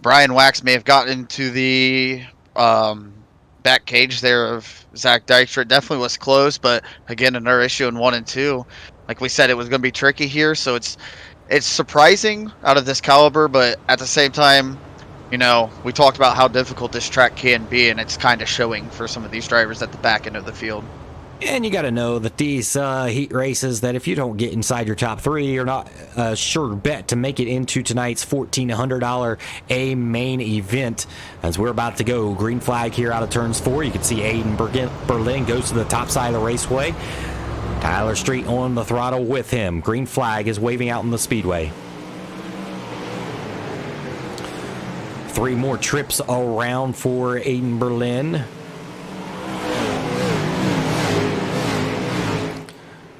Brian Wax may have gotten into the back cage there of Zach Dykstra. It definitely was close, but again, another issue in 1 and 2. Like we said, it was going to be tricky here, so it's surprising out of this caliber, but at the same time, you know, we talked about how difficult this track can be, and it's kind of showing for some of these drivers at the back end of the field. And you got to know that these heat races, that if you don't get inside your top 3, you're not a sure bet to make it into tonight's $1,400 A main event. As we're about to go green flag here out of turns 4, you can see Aiden Berlin goes to the top side of the raceway. Tyler Street on the throttle with him. Green flag is waving out in the speedway. 3 more trips around for Aiden Berlin.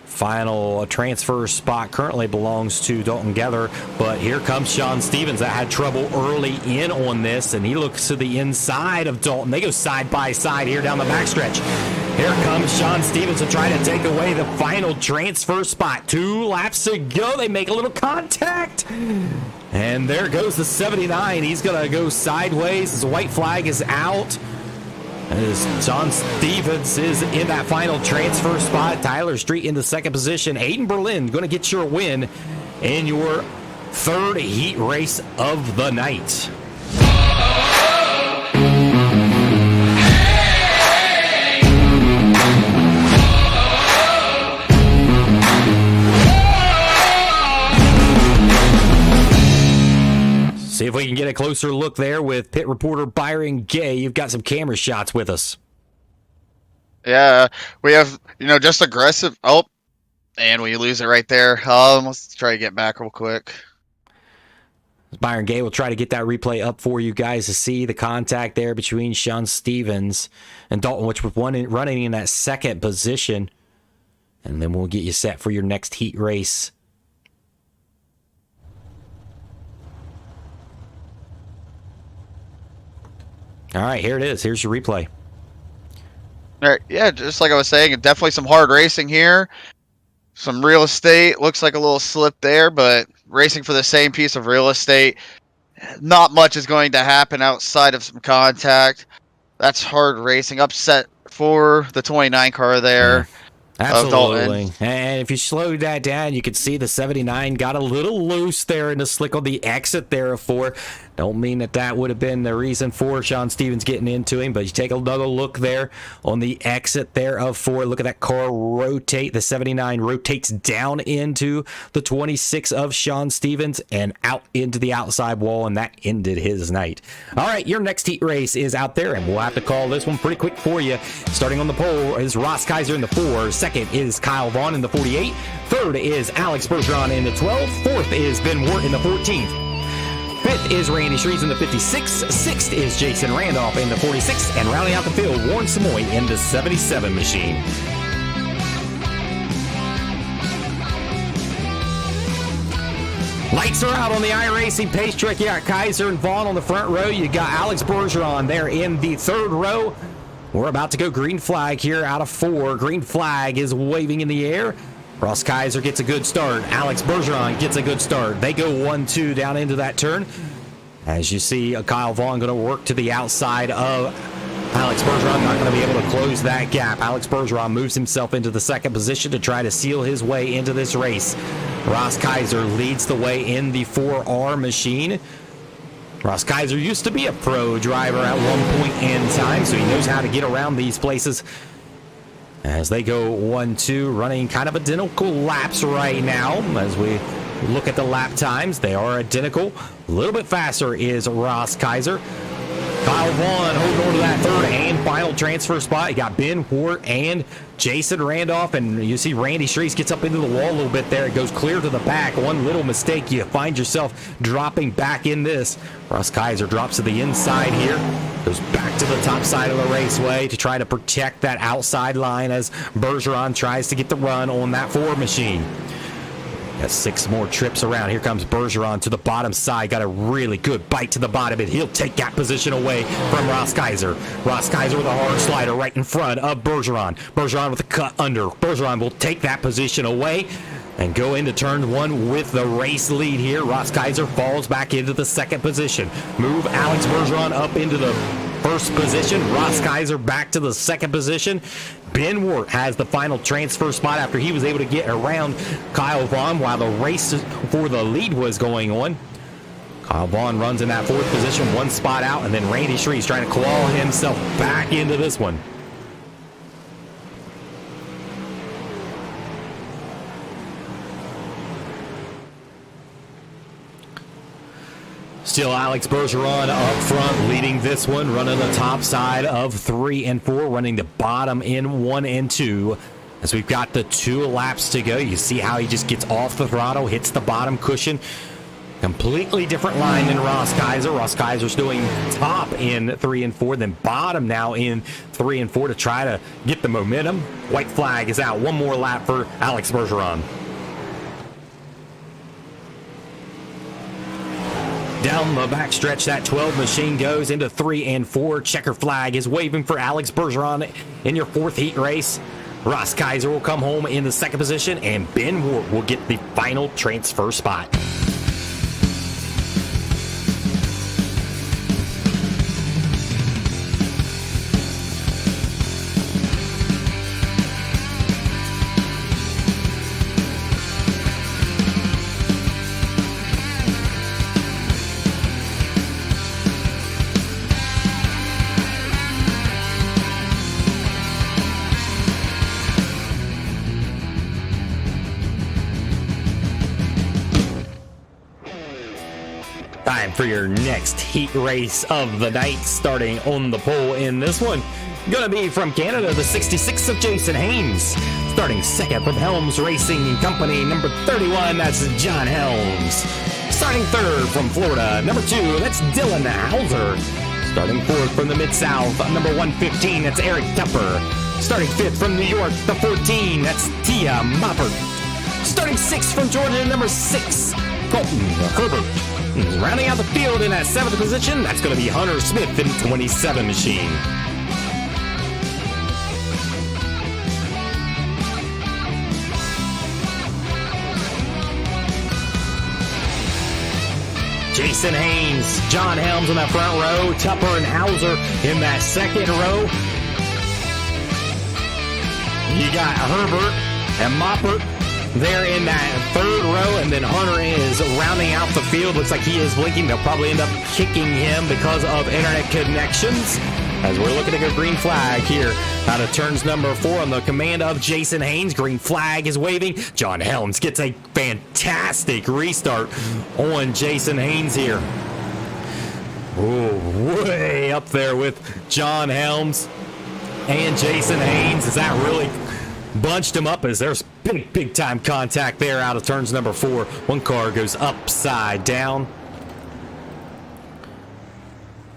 Final transfer spot currently belongs to Dalton Gether, but here comes Sean Stevens that had trouble early in on this, and he looks to the inside of Dalton. They go side by side here down the backstretch. Here comes Sean Stevens to try to take away the final transfer spot. 2 laps to go. They make a little contact, and there goes the 79. He's going to go sideways as the white flag is out. As John Stevens is in that final transfer spot. Tyler Street in the second position. Aiden Berlin going to get your win in your 3rd heat race of the night. See if we can get a closer look there with pit reporter Byron Gay. You've got some camera shots with us. Yeah, we have, you know, just aggressive. Oh, and we lose it right there. Let's try to get back real quick. Byron Gay will try to get that replay up for you guys to see the contact there between Sean Stevens and Dalton, which was running in that second position. And then we'll get you set for your next heat race. All right, here it is. Here's your replay. All right, yeah, just like I was saying, definitely some hard racing here. Some real estate. Looks like a little slip there, but racing for the same piece of real estate. Not much is going to happen outside of some contact. That's hard racing. Upset for the 29 car there. Yeah. Absolutely. And if you slow that down, you can see the 79 got a little loose there in the slick on the exit there of 4. Don't mean that would have been the reason for Sean Stevens getting into him, but you take another look there on the exit there of 4. Look at that car rotate. The 79 rotates down into the 26 of Sean Stevens and out into the outside wall, and that ended his night. All right, your next heat race is out there, and we'll have to call this one pretty quick for you. Starting on the pole is Ross Kaiser in the 4. Second is Kyle Vaughn in the 48. Third is Alex Bergeron in the 12. Fourth is Ben Wart in the 14th. Fifth is Randy Shreves in the 56. Sixth is Jason Randolph in the 46. And rounding out the field, Warren Samoy in the 77 machine. Lights are out on the iRacing pace track. You got Kaiser and Vaughn on the front row. You got Alex Bergeron there in the 3rd row. We're about to go green flag here out of 4. Green flag is waving in the air. Ross Kaiser gets a good start. Alex Bergeron gets a good start. They go 1-2 down into that turn. As you see, Kyle Vaughn going to work to the outside of Alex Bergeron. Not going to be able to close that gap. Alex Bergeron moves himself into the second position to try to seal his way into this race. Ross Kaiser leads the way in the 4R machine. Ross Kaiser used to be a pro driver at one point in time, so he knows how to get around these places. As they go 1-2, running kind of identical laps right now. As we look at the lap times, they are identical. A little bit faster is Ross Kaiser. Kyle Vaughn holding on to that 3rd and final transfer spot. You got Ben Wart and Jason Randolph, and you see Randy Shreves gets up into the wall a little bit there. It goes clear to the back. One little mistake, you find yourself dropping back in this. Ross Kaiser drops to the inside here. Goes back to the top side of the raceway to try to protect that outside line as Bergeron tries to get the run on that 4 machine. Got 6 more trips around. Here comes Bergeron to the bottom side. Got a really good bite to the bottom, and he'll take that position away from Ross Kaiser. Ross Kaiser with a hard slider right in front of Bergeron. Bergeron with a cut under. Bergeron will take that position away and go into turn 1 with the race lead here. Ross Kaiser falls back into the second position. Move Alex Bergeron up into the first position. Ross Kaiser back to the second position. Ben Wart has the final transfer spot after he was able to get around Kyle Vaughn while the race for the lead was going on. Kyle Vaughn runs in that fourth position, 1 spot out, and then Randy Shree's trying to claw himself back into this one. Still Alex Bergeron up front, leading this one, running the top side of 3 and 4, running the bottom in 1 and 2. As we've got the 2 laps to go, you see how he just gets off the throttle, hits the bottom cushion. Completely different line than Ross Kaiser. Ross Kaiser's doing top in 3 and 4, then bottom now in 3 and 4 to try to get the momentum. White flag is out. 1 more lap for Alex Bergeron. Down the backstretch, that 12 machine goes into 3 and 4. Checker flag is waving for Alex Bergeron in your 4th heat race. Ross Kaiser will come home in the second position, and Ben Wart will get the final transfer spot. Time for your next heat race of the night, starting on the pole in this one. Gonna be from Canada, the 66 of Jason Haynes. Starting second from Helms Racing Company, number 31, that's John Helms. Starting third from Florida, number 2, that's Dylan Hauser. Starting fourth from the Mid-South, number 115, that's Eric Tupper. Starting fifth from New York, the 14, that's Tia Moppert. Starting sixth from Georgia, number 6, Colton Herbert. Rounding out the field in that 7th position, that's going to be Hunter Smith in 27 machine. Jason Haynes, John Helms in that front row, Tupper and Hauser in that second row. You got Herbert and Moppert there in that third row, and then Hunter is rounding out the field. Looks like he is blinking. They'll probably end up kicking him because of internet connections. As we're looking at a green flag here out of turns number 4 on the command of Jason Haynes. Green flag is waving. John Helms gets a fantastic restart on Jason Haynes here. Oh, way up there with John Helms and Jason Haynes. Is that really bunched him up? As there's big time contact there out of turns number 4. One car goes upside down,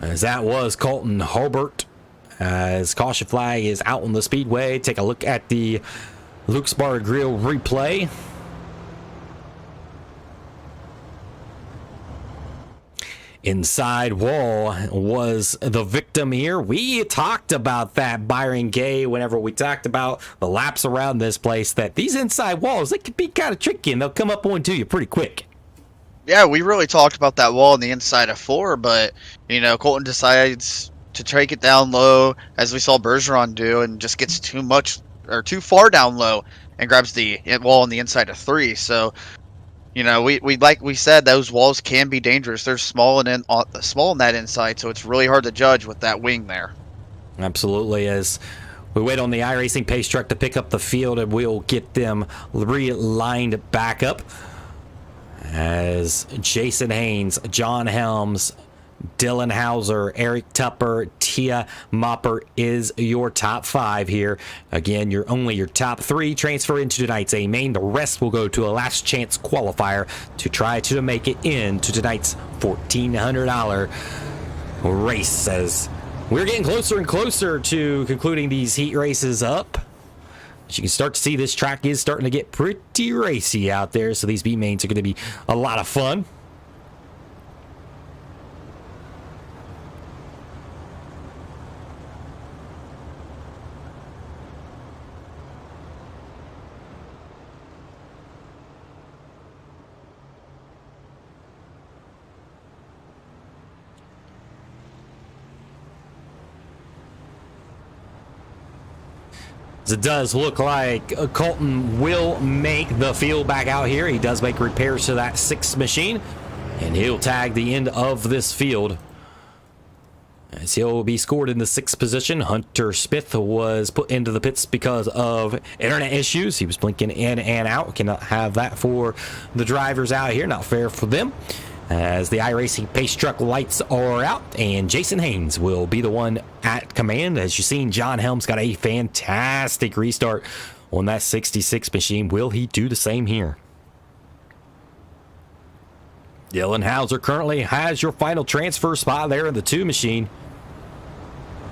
as that was Colton Herbert. As caution flag is out on the speedway. Take a look at the Luke's Bar Grill replay. Inside wall was the victim here. We talked about that, Byron Gay, whenever we talked about the laps around this place, that these inside walls, they could be kind of tricky and they'll come up onto you pretty quick. Yeah, we really talked about that wall on the inside of 4, but, you know, Colton decides to take it down low, as we saw Bergeron do, and just gets too much, or too far down low, and grabs the wall on the inside of 3. So, you know, we like we said, those walls can be dangerous. They're small and small on that inside, so it's really hard to judge with that wing there. Absolutely. As we wait on the iRacing pace truck to pick up the field, and we'll get them relined back up. As Jason Haynes, John Helms, Dylan Hauser, Eric Tupper, Tia Mopper is your top 5 here. Again, your top 3 transfer into tonight's A main. The rest will go to a last chance qualifier to try to make it into tonight's $1,400 race. As we're getting closer and closer to concluding these heat races up, As you can start to see, this track is starting to get pretty racy out there, so these B mains are going to be a lot of fun. It does look like Colton will make the field back out here. He does make repairs to that 6th machine, and he'll tag the end of this field as he'll be scored in the 6th position. Hunter Smith was put into the pits because of internet issues. He was blinking in and out. Cannot have that for the drivers out here. Not fair for them. As the iRacing pace truck lights are out, and Jason Haynes will be the one at command. As you've seen, John Helms got a fantastic restart on that 66 machine. Will he do the same here? Dylan Hauser currently has your final transfer spot there in the 2 machine.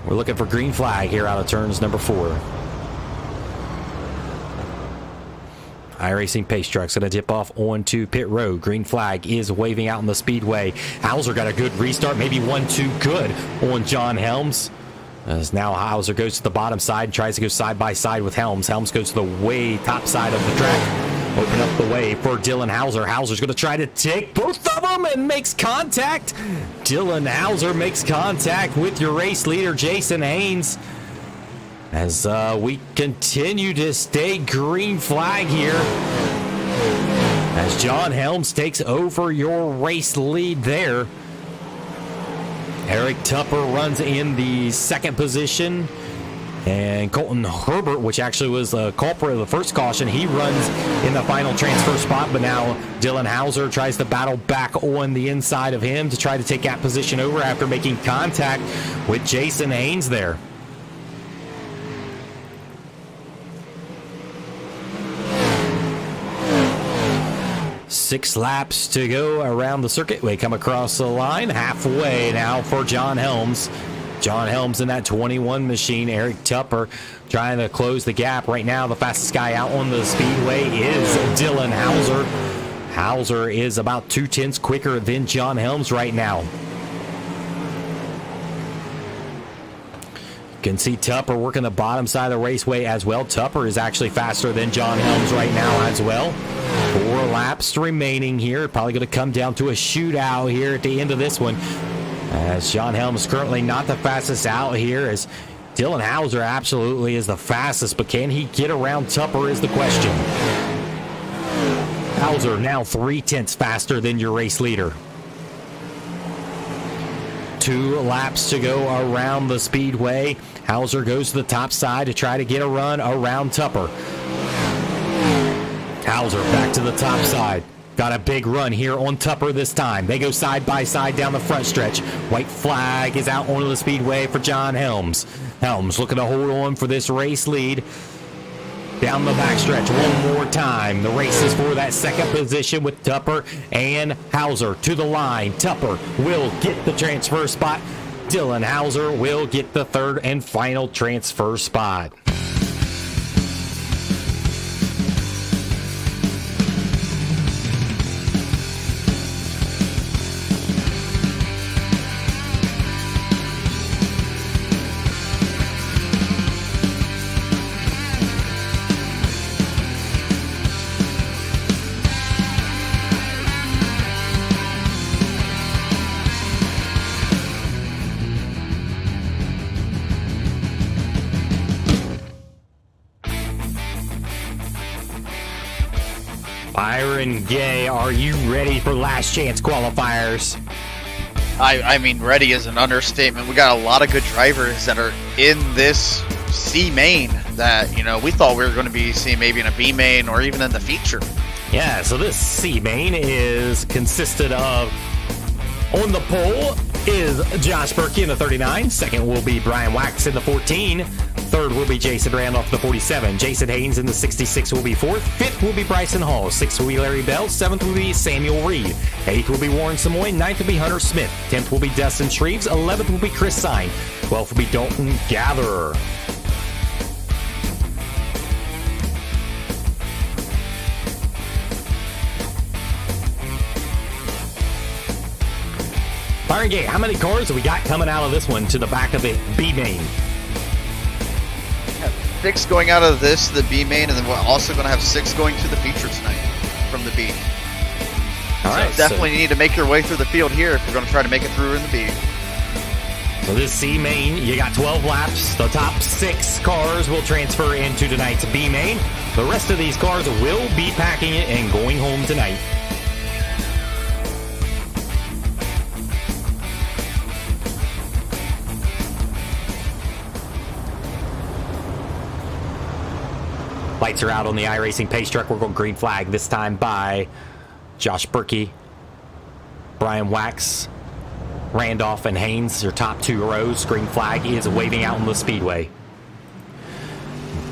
We're looking for green flag here out of turns number 4. iRacing pace truck's going to dip off onto pit road. Green flag is waving out in the speedway. Hauser got a good restart, maybe 1-2 good on John Helms. As now Hauser goes to the bottom side, tries to go side by side with Helms. Helms goes to the way top side of the track. Open up the way for Dylan Hauser. Hauser's going to try to take both of them and makes contact. Dylan Hauser makes contact with your race leader, Jason Haynes. As we continue to stay green flag here, as John Helms takes over your race lead there. Eric Tupper runs in the 2nd position, and Colton Herbert, which actually was the culprit of the first caution, he runs in the final transfer spot. But now Dylan Hauser tries to battle back on the inside of him to try to take that position over after making contact with Jason Haynes there. 6 laps to go around the circuit. We come across the line halfway now for John Helms. John Helms in that 21 machine. Eric Tupper trying to close the gap. Right now, the fastest guy out on the speedway is Dylan Hauser. Hauser is about 2/10 quicker than John Helms right now. You can see Tupper working the bottom side of the raceway as well. Tupper is actually faster than John Helms right now as well. 4 laps remaining here. Probably going to come down to a shootout here at the end of this one. As John Helms is currently not the fastest out here, as Dylan Hauser absolutely is the fastest, but can he get around Tupper is the question. Hauser now 3/10 faster than your race leader. 2 laps to go around the speedway. Hauser goes to the top side to try to get a run around Tupper. Hauser back to the top side. Got a big run here on Tupper this time. They go side by side down the front stretch. White flag is out onto the speedway for John Helms. Helms looking to hold on for this race lead. Down the backstretch one more time. The race is for that 2nd position with Tupper and Hauser to the line. Tupper will get the transfer spot. Dylan Hauser will get the 3rd and final transfer spot. Byron Gay, are you ready for last chance qualifiers? I mean, ready is an understatement. We got a lot of good drivers that are in this C main that, you know, we thought we were going to be seeing maybe in a B main or even in the feature. Yeah, so this C main is consisted of, on the pole is Josh Berkey in the 39. 2nd will be Brian Wax in the 14. 3rd will be Jason Randolph in the 47. Jason Haynes in the 66 will be 4th. 5th will be Bryson Hall. 6th will be Larry Bell. 7th will be Samuel Reed. 8th will be Warren Samoy. 9th will be Hunter Smith. 10th will be Dustin Shreves. 11th will be Chris Sine. 12th will be Dalton Gatherer. Byron Gay, how many cars have we got coming out of this one to the back of the B main? 6 going out of this, the B main, and then we're also going to have 6 going to the feature tonight from the B. All right, so definitely you need to make your way through the field here if you're going to try to make it through in the B. So this C main, you got 12 laps. The top 6 cars will transfer into tonight's B main. The rest of these cars will be packing it and going home tonight. Lights are out on the iRacing pace truck. We're going green flag this time by Josh Berkey, Brian Wax, Randolph, and Haynes. Your top 2 rows. Green flag is waving out on the speedway.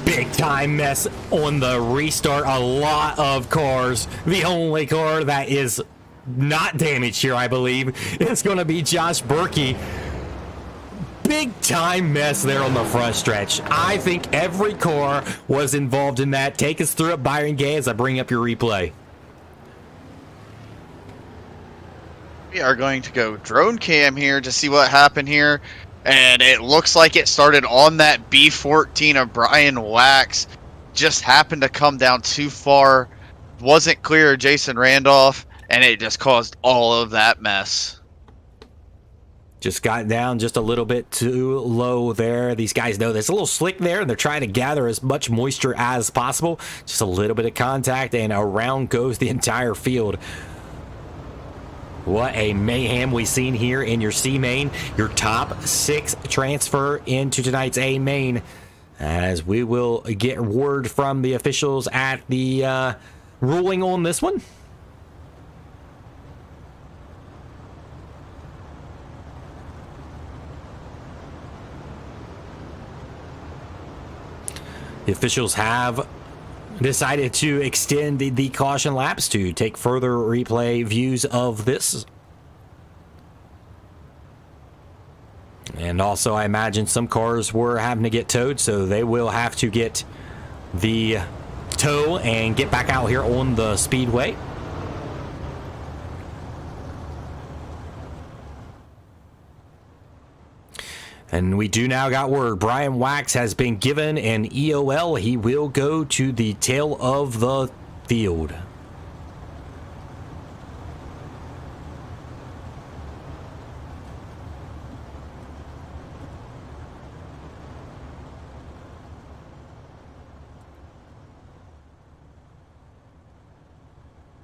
Big time mess on the restart. A lot of cars. The only car that is not damaged here, I believe, is going to be Josh Berkey. Big time mess there on the front stretch. I think every car was involved in that. Take us through it, Byron Gay, as I bring up your replay. We are going to go drone cam here to see what happened here. And it looks like it started on that B14 of Brian Wax. Just happened to come down too far. Wasn't clear of Jason Randolph. And it just caused all of that mess. Just got down just a little bit too low there. These guys know there's a little slick there, and they're trying to gather as much moisture as possible. Just a little bit of contact, and around goes the entire field. What a mayhem we've seen here in your C main. Your top 6 transfer into tonight's A main, as we will get word from the officials at the ruling on this one. The officials have decided to extend the caution laps to take further replay views of this. And also, I imagine some cars were having to get towed, so they will have to get the tow and get back out here on the speedway. And we do now got word Brian Wax has been given an EOL. He will go to the tail of the field.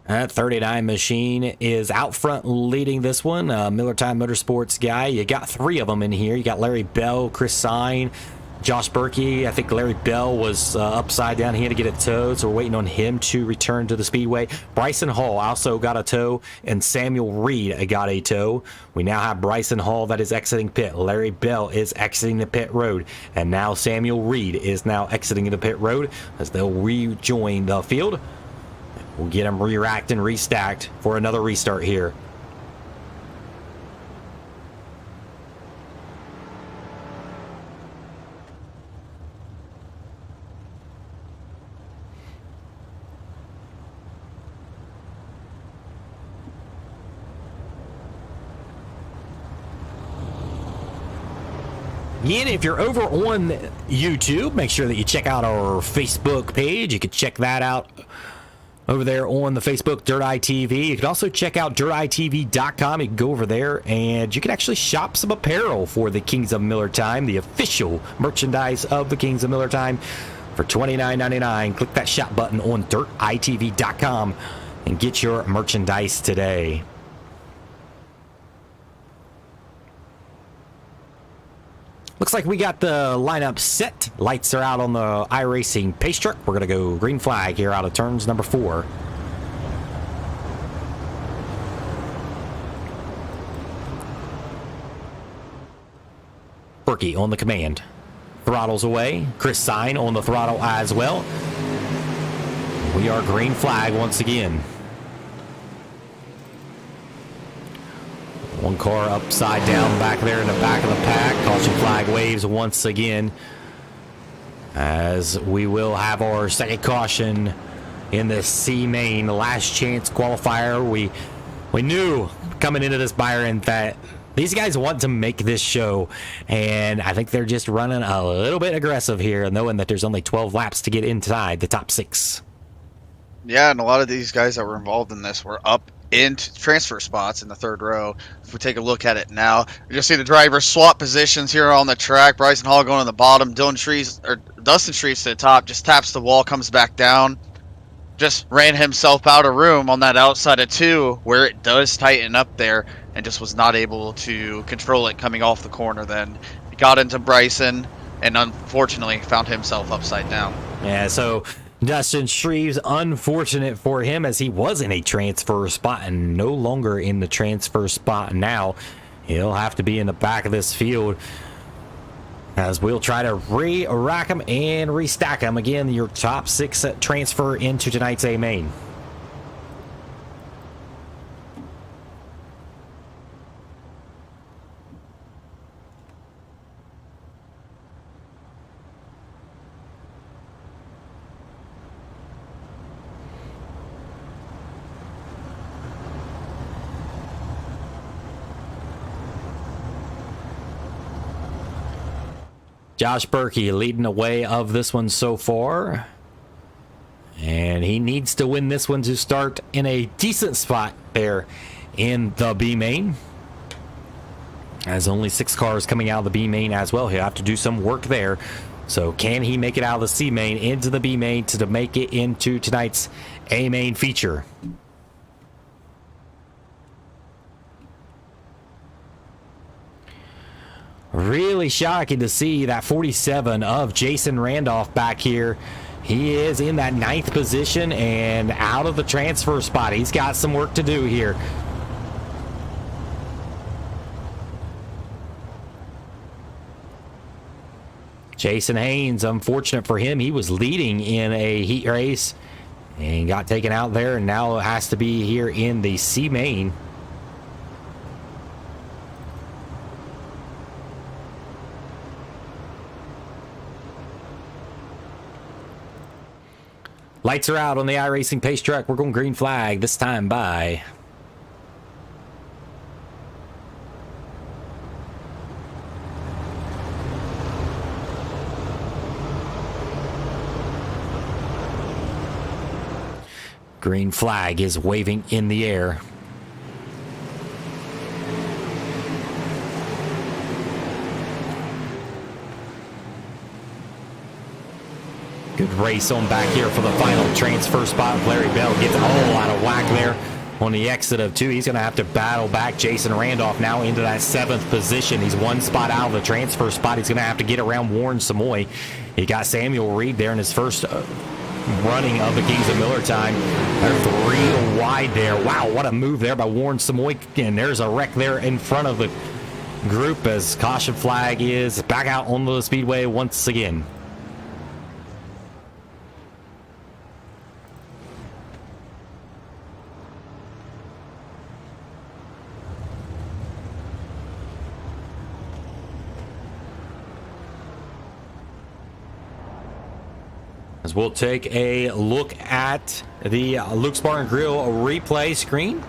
That 39 machine is out front leading this one. Millertime Motorsports guy. You got 3 of them in here. You got Larry Bell, Chris Sine, Josh Berkey. I think Larry Bell was upside down. He had to get it towed, so we're waiting on him to return to the speedway. Bryson Hall also got a tow, and Samuel Reed got a tow. We now have Bryson Hall that is exiting pit. Larry Bell is exiting the pit road, and now Samuel Reed is now exiting the pit road as they'll rejoin the field. We'll get them re-racked and restacked for another restart here. Again, if you're over on YouTube, make sure that you check out our Facebook page. You can check that out over there on the Facebook Dirt Eye TV. You can also check out dirteyetv.com. You can go over there and you can actually shop some apparel for the Kings of Millertime, the official merchandise of the Kings of Millertime, for $29.99. Click that shop button on dirteyetv.com and get your merchandise today. Looks like we got the lineup set. Lights are out on the iRacing pace truck. We're going to go green flag here out of turns number 4. Berkey on the command. Throttles away. Chris Sine on the throttle as well. We are green flag once again. One car upside down back there in the back of the pack. Caution flag waves once again, as we will have our second caution in the C main last chance qualifier. We knew coming into this, Byron, that These guys want to make this show, and I think they're just running a little bit aggressive here, knowing that there's only 12 laps to get inside the top 6. Yeah, and a lot of these guys that were involved in this were up into transfer spots in the 3rd row. If we take a look at it now, you just see the drivers swap positions here on the track. Bryson Hall going on the bottom, Dustin Streets to the top, just taps the wall, comes back down. Just ran himself out of room on that outside of 2 where it does tighten up there, and just was not able to control it coming off the corner. Then he got into Bryson and unfortunately found himself upside down. Yeah, so Dustin Shreves, unfortunate for him, as he was in a transfer spot and no longer in the transfer spot now. He'll have to be in the back of this field, as we'll try to re-rack them and restack them. Again, your top 6 transfer into tonight's A main. Josh Berkey leading the way of this one so far. And he needs to win this one to start in a decent spot there in the B main. As only 6 cars coming out of the B main as well. He'll have to do some work there. So can he make it out of the C main into the B main to make it into tonight's A main feature? Really shocking to see that 47 of Jason Randolph back here. He is in that 9th position and out of the transfer spot. He's got some work to do here. Jason Haynes, unfortunate for him, he was leading in a heat race and got taken out there, and now has to be here in the C main. Lights are out on the iRacing pace track. We're going green flag, this time by green flag is waving in the air. Good race on back here for the final transfer spot. Larry Bell gets a whole lot of whack there on the exit of 2. He's going to have to battle back. Jason Randolph now into that 7th position. He's 1 spot out of the transfer spot. He's going to have to get around Warren Samoy. He got Samuel Reed there in his first running of the Kings of Millertime. They're 3 wide there. Wow, what a move there by Warren Samoy. And there's a wreck there in front of the group as caution flag is back out on the speedway once again. As we'll take a look at the Luke's Bar and Grill replay screen.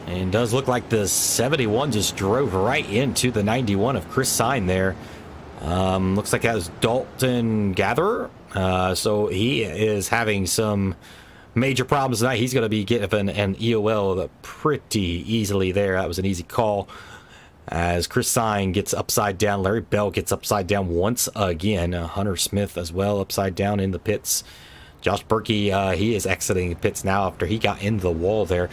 And it does look like the 71 just drove right into the 91 of Chris Sine there. Looks like that was Dalton Gatherer. So he is having some major problems tonight. He's going to be getting an EOL pretty easily there. That was an easy call. As Chris Sine gets upside down, Larry Bell gets upside down once again. Hunter Smith as well upside down in the pits. Josh Berkey, he is exiting the pits now after he got into the wall there.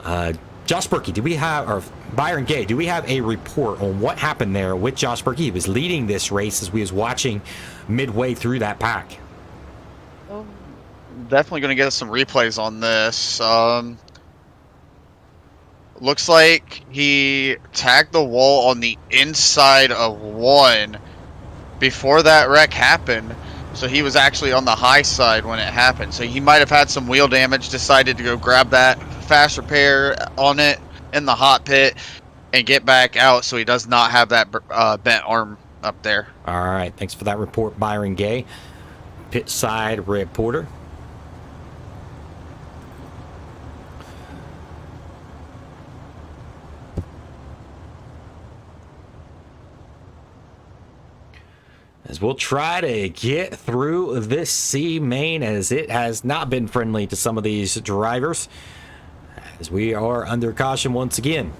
Josh Berkey, do we have, or Byron Gay, do we have a report on what happened there with Josh Berkey? He was leading this race as we was watching midway through that pack. Definitely going to get some replays on this. Looks like he tagged the wall on the inside of 1 before that wreck happened. So he was actually on the high side when it happened. So he might have had some wheel damage, decided to go grab that fast repair on it in the hot pit and get back out, so he does not have that bent arm up there. All right, thanks for that report, Byron Gay. pit side reporter. As we'll try to get through this C main, as it has not been friendly to some of these drivers, as we are under caution once again.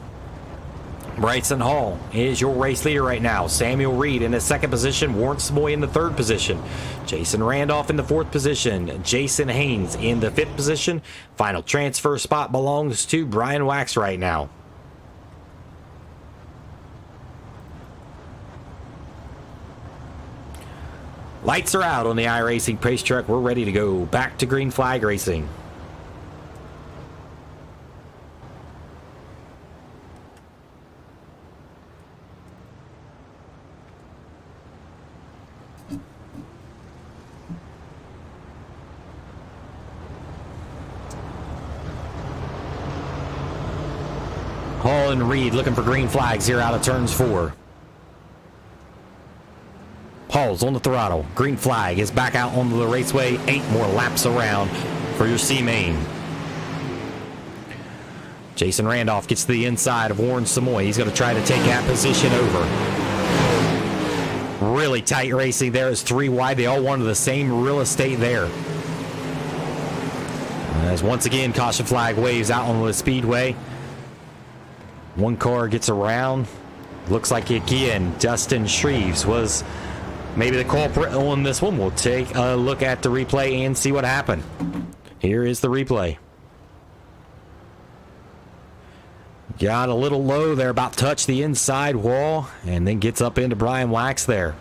Bryson Hall is your race leader right now. Samuel Reed in the second position. Warren Samoy in the third position. Jason Randolph in the fourth position. Jason Haynes in the fifth position. Final transfer spot belongs to Brian Wax right now. Lights are out on the iRacing pace truck. We're ready to go back to green flag racing. Hall and Reed looking for green flags here out of turns 4. Hall's on the throttle. Green flag is back out onto the raceway. 8 more laps around for your C main. Jason Randolph gets to the inside of Warren Samoy. He's going to try to take that position over. Really tight racing there. It's 3 wide. They all wanted the same real estate there. As once again, caution flag waves out on the speedway. One car gets around. Looks like again, Dustin Shreves was maybe the culprit on this one. We'll take a look at the replay and see what happened. Here is the replay. Got a little low there, about touched the inside wall, and then gets up into Brian Wax there.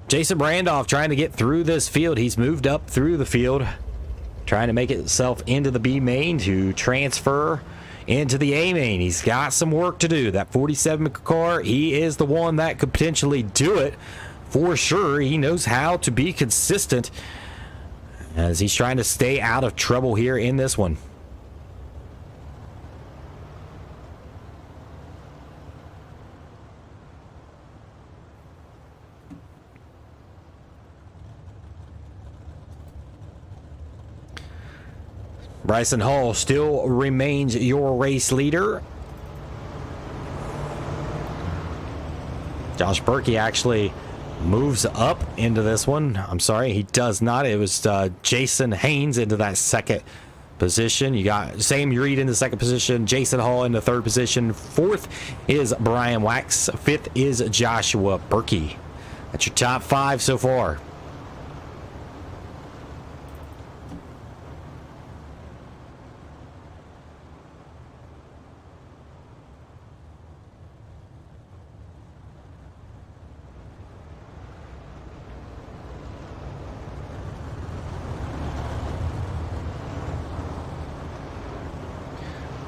Jason Randolph trying to get through this field. He's moved up through the field, trying to make itself into the B main to transfer into the A main. He's got some work to do. That 47 car, he is the one that could potentially do it for sure. He knows how to be consistent as he's trying to stay out of trouble here in this one. Bryson Hall still remains your race leader. Josh Berkey actually moves up into this one. I'm sorry, he does not. It was Jason Haynes into that second position. You got Sam Reed in the second position, Jason Hall in the third position. Fourth is Brian Wax. Fifth is Joshua Berkey. That's your top 5 so far.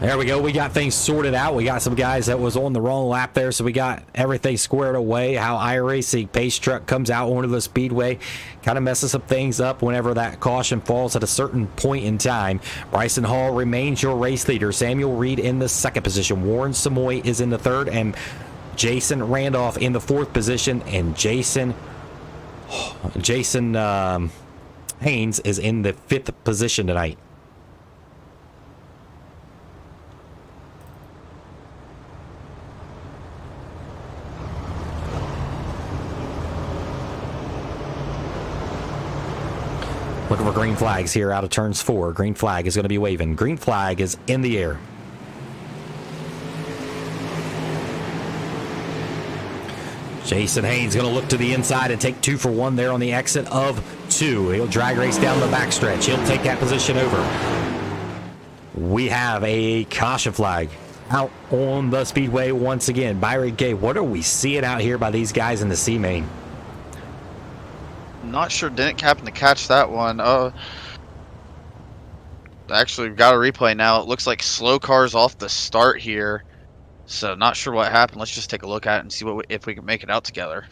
There we go. We got things sorted out. We got some guys that was on the wrong lap there, so we got everything squared away. How iRacing pace truck comes out onto the speedway kind of messes some things up whenever that caution falls at a certain point in time. Bryson Hall remains your race leader. Samuel Reed in the second position. Warren Samoy is in the third, and Jason Randolph in the fourth position. And Jason Haynes is in the fifth position tonight. Looking for green flags here out of turns 4. Green flag is going to be waving. Green flag is in the air. Jason Haynes going to look to the inside and take 2 for 1 there on the exit of 2. He'll drag race down the backstretch. He'll take that position over. We have a caution flag out on the speedway once again. Byron Gay, what are we seeing out here by these guys in the C main? Not sure, didn't happen to catch that one. Actually, we've got a replay now. It looks like slow cars off the start here. So not sure what happened. Let's just take a look at it and see if we can make it out together.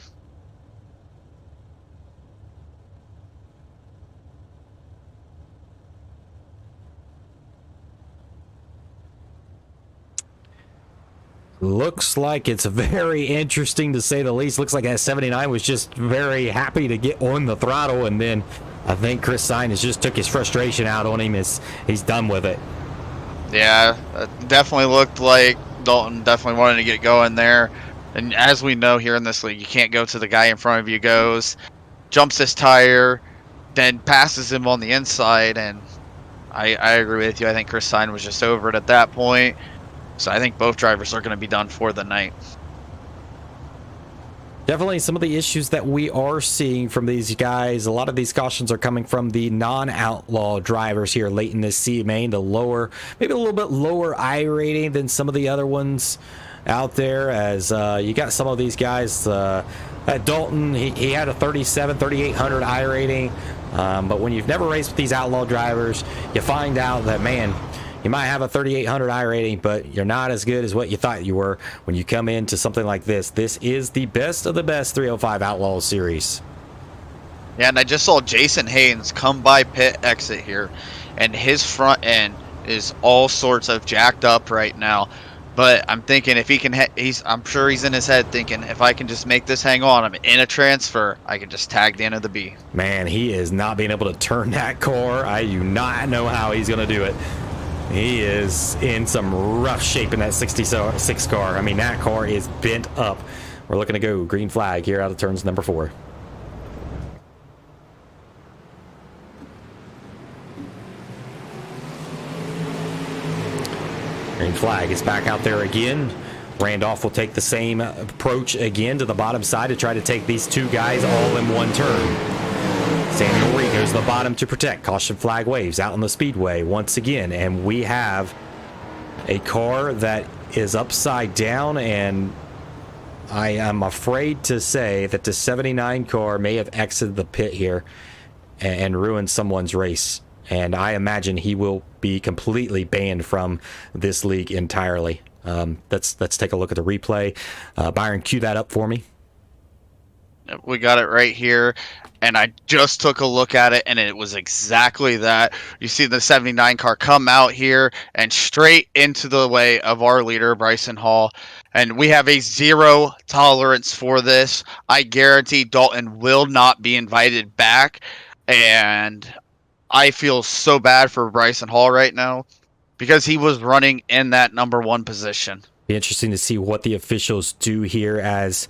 Looks like it's very interesting to say the least. Looks like that 79 was just very happy to get on the throttle, and then I think Chris Sainz just took his frustration out on him as he's done with it. Yeah, definitely looked like Dalton definitely wanted to get going there. And as we know here in this league, you can't go to the guy in front of you, jumps his tire, then passes him on the inside. And I agree with you. I think Chris Sainz was just over it at that point. So I think both drivers are going to be done for the night. Definitely some of the issues that we are seeing from these guys. A lot of these cautions are coming from the non-outlaw drivers here late in this CMA, the lower, maybe a little bit lower I rating than some of the other ones out there, as you got some of these guys. At Dalton, he had a 3,800 I rating, but when you've never raced with these outlaw drivers, you find out that, man, you might have a 3,800 I rating, but you're not as good as what you thought you were when you come into something like this. This is the best of the best 305 Outlaws series. Yeah, and I just saw Jason Haynes come by pit exit here, and his front end is all sorts of jacked up right now. But I'm thinking if he can, I'm sure he's in his head thinking, if I can just make this hang on, I'm in a transfer, I can just tag the end of the B. Man, he is not being able to turn that car. I do not know how he's going to do it. He is in some rough shape in that 66 car. I mean, that car is bent up. We're looking to go green flag here out of turns number 4. Green flag is back out there again. Randolph will take the same approach again to the bottom side to try to take these two guys all in one turn. Samuel Ree goes to the bottom to protect. Caution flag waves out on the speedway once again. And we have a car that is upside down, and I am afraid to say that the 79 car may have exited the pit here and ruined someone's race. And I imagine he will be completely banned from this league entirely. Let's take a look at the replay. Byron, cue that up for me. We got it right here, and I just took a look at it, and it was exactly that. You see the 79 car come out here and straight into the way of our leader, Bryson Hall, and we have a 0 tolerance for this. I guarantee Dalton will not be invited back, and I feel so bad for Bryson Hall right now because he was running in that number 1 position. Be interesting to see what the officials do here, as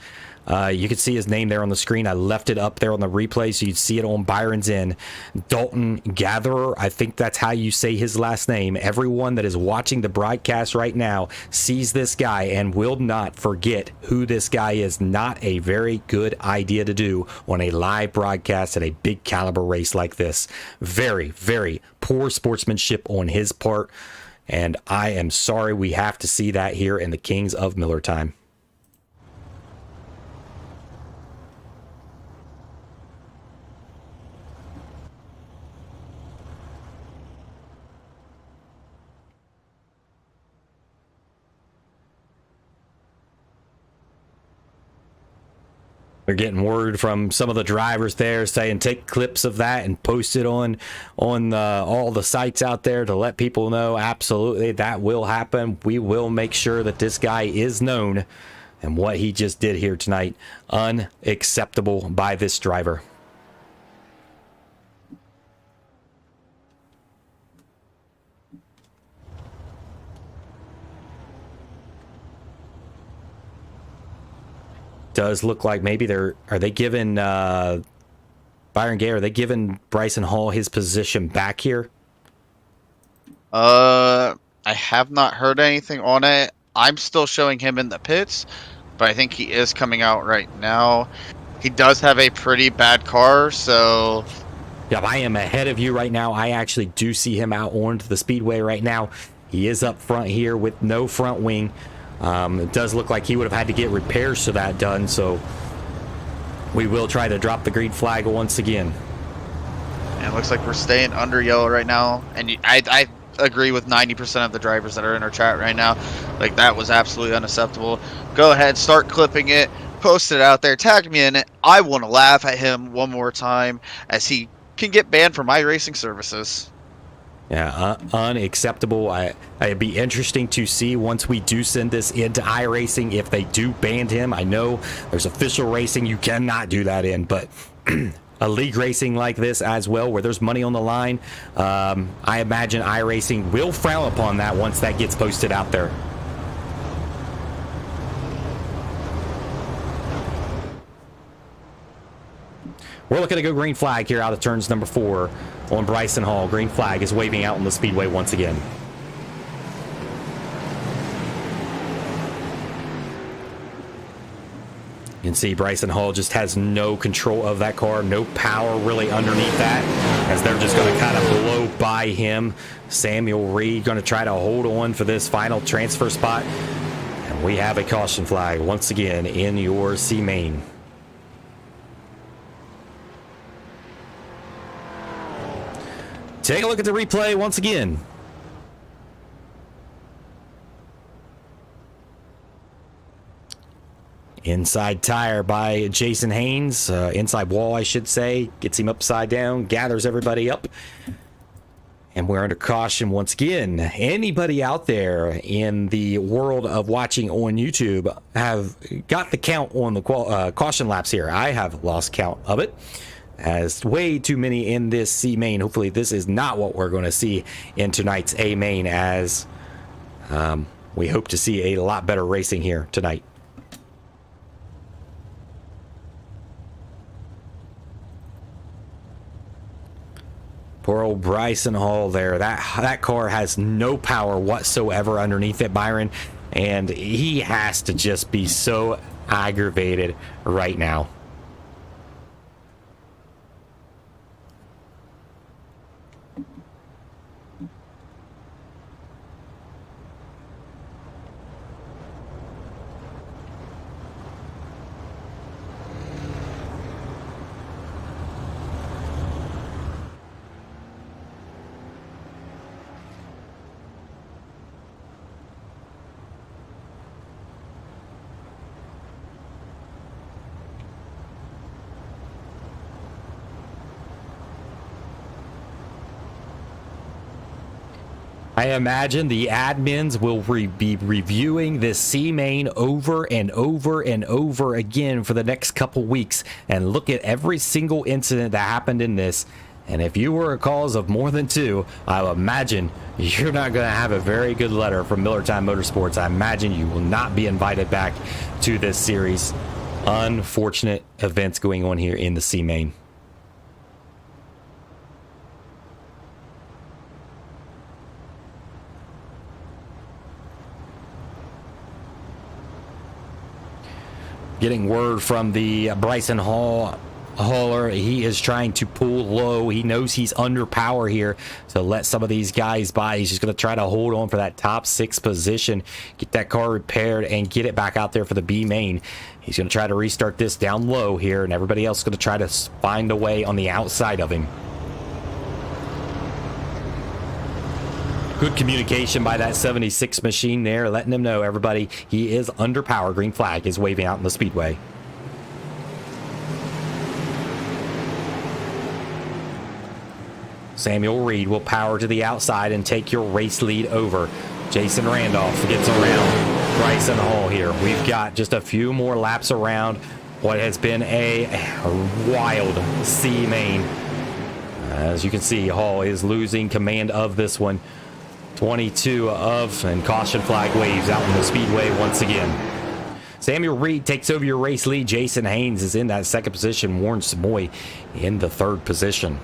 you can see his name there on the screen. I left it up there on the replay so you'd see it on Byron's end. Dalton Gatherer, I think that's how you say his last name. Everyone that is watching the broadcast right now sees this guy and will not forget who this guy is. Not a very good idea to do on a live broadcast at a big caliber race like this. Very, very poor sportsmanship on his part, and I am sorry we have to see that here in the Kings of Millertime. They're getting word from some of the drivers there saying take clips of that and post it on all the sites out there to let people know. Absolutely, that will happen. We will make sure that this guy is known, and what he just did here tonight, unacceptable by this driver. Does look like maybe are they giving Byron Gay, are they giving Bryson Hall his position back here? I have not heard anything on it. I'm still showing him in the pits, but I think he is coming out right now. He does have a pretty bad car, so yeah, I am ahead of you right now. I actually do see him out onto the speedway right now. He is up front here with no front wing. It does look like he would have had to get repairs to that done, so we will try to drop the green flag once again. And it looks like we're staying under yellow right now, and I agree with 90% of the drivers that are in our chat right now. Like, that was absolutely unacceptable. Go ahead, start clipping it, post it out there, tag me in it. I want to laugh at him one more time as he can get banned from iRacing services. Yeah, unacceptable. It'd be interesting to see once we do send this into iRacing if they do ban him. I know there's official racing you cannot do that in, but a league racing like this as well, where there's money on the line, I imagine iRacing will frown upon that once that gets posted out there. We're looking to go green flag here out of turns number 4 on Bryson Hall. Green flag is waving out on the speedway once again. You can see Bryson Hall just has no control of that car, no power really underneath that, as they're just going to kind of blow by him. Samuel Reed going to try to hold on for this final transfer spot. And we have a caution flag once again in your C main. Take a look at the replay once again. Inside tire by Jason Haynes. Inside wall, I should say. Gets him upside down. Gathers everybody up. And we're under caution once again. Anybody out there in the world of watching on YouTube have got the count on the caution laps here? I have lost count of it, as way too many in this C main. Hopefully this is not what we're going to see in tonight's A main, as we hope to see a lot better racing here tonight. Poor old Bryson Hall there. That car has no power whatsoever underneath it, Byron, and he has to just be so aggravated right now. I imagine the admins will be reviewing this C main over and over and over again for the next couple weeks and look at every single incident that happened in this. And if you were a cause of more than 2, I imagine you're not going to have a very good letter from Millertime Motorsports. I imagine you will not be invited back to this series. Unfortunate events going on here in the C main. Getting word from the Bryson hauler, he is trying to pull low. He knows he's under power here to let some of these guys by. He's just going to try to hold on for that top 6 position, get that car repaired, and get it back out there for the B main. He's going to try to restart this down low here, and everybody else is going to try to find a way on the outside of him. Good communication by that 76 machine there, letting them know, everybody, he is under power. Green flag is waving out in the speedway. Samuel Reed will power to the outside and take your race lead over. Jason Randolph gets around Bryson Hall here. We've got just a few more laps around what has been a wild C main. As you can see, Hall is losing command of this one. 22 of, and caution flag waves out in the speedway once again. Samuel Reed takes over your race lead. Jason Haynes is in that second position. Warren Samoy in the third position.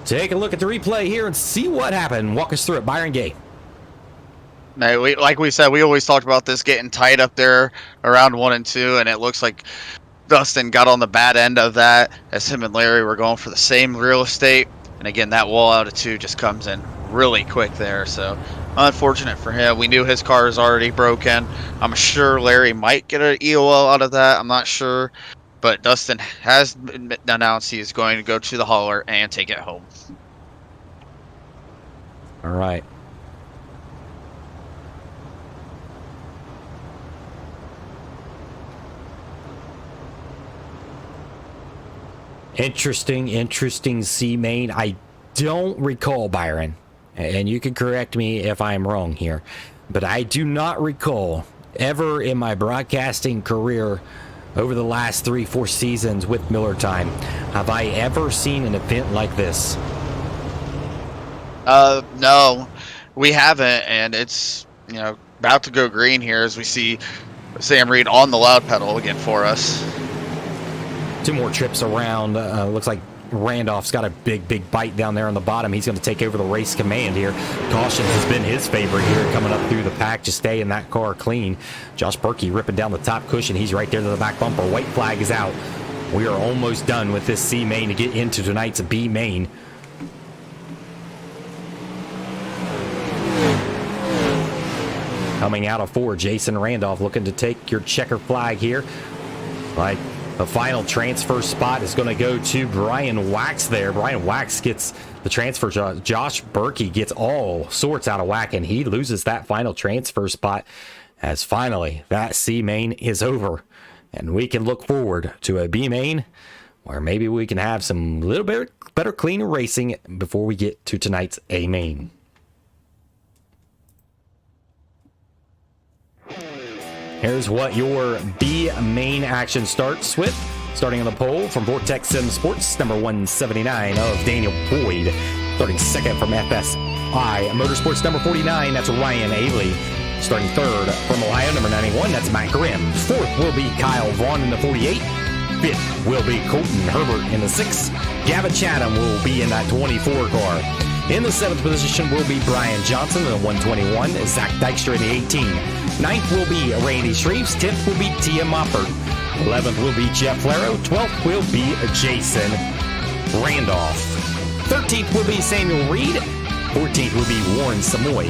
Take a look at the replay here and see what happened. Walk us through it, Byron Gay. No, like we said, we always talked about this getting tight up there around 1 and 2, and it looks like Dustin got on the bad end of that, as him and Larry were going for the same real estate. And again, that wall out of 2 just comes in really quick there. So unfortunate for him. We knew his car is already broken. I'm sure Larry might get an EOL out of that. I'm not sure. But Dustin has announced he is going to go to the hauler and take it home. All right. Interesting C main. I don't recall, Byron, and you can correct me if I'm wrong here, but I do not recall ever in my broadcasting career over the last 3-4 seasons with Millertime have I ever seen an event like this. No, we haven't, and it's, about to go green here as we see Sam Reed on the loud pedal again for us. 2 more trips around. Looks like Randolph's got a big bite down there on the bottom. He's going to take over the race command here. Cautions has been his favorite here, coming up through the pack to stay in that car clean. Josh Berkey ripping down the top cushion. He's right there to the back bumper. White flag is out. We are almost done with this C main to get into tonight's B main. Coming out of 4, Jason Randolph looking to take your checker flag here. Like, the final transfer spot is going to go to Brian Wax there. Brian Wax gets the transfer. Josh Berkey gets all sorts out of whack, and he loses that final transfer spot as finally that C main is over. And we can look forward to a B main where maybe we can have some little bit better, cleaner racing before we get to tonight's A main. Here's what your B main action starts with. Starting on the pole from Vortex Sim Sports, number 179 of Daniel Boyd. Starting second from FSI Motorsports, number 49, that's Ryan Ailey. Starting third from Ohio, number 91, that's Matt Grimm. Fourth will be Kyle Vaughn in the 48. Fifth will be Colton Herbert in the 6. Gavin Chatham will be in that 24 car. In the 7th position will be Brian Johnson in the 121. Zach Dykstra in the 18. 9th will be Randy Shreves. 10th will be Tia Moppert. 11th will be Jeff Flaro. 12th will be Jason Randolph. 13th will be Samuel Reed. 14th will be Warren Samoy.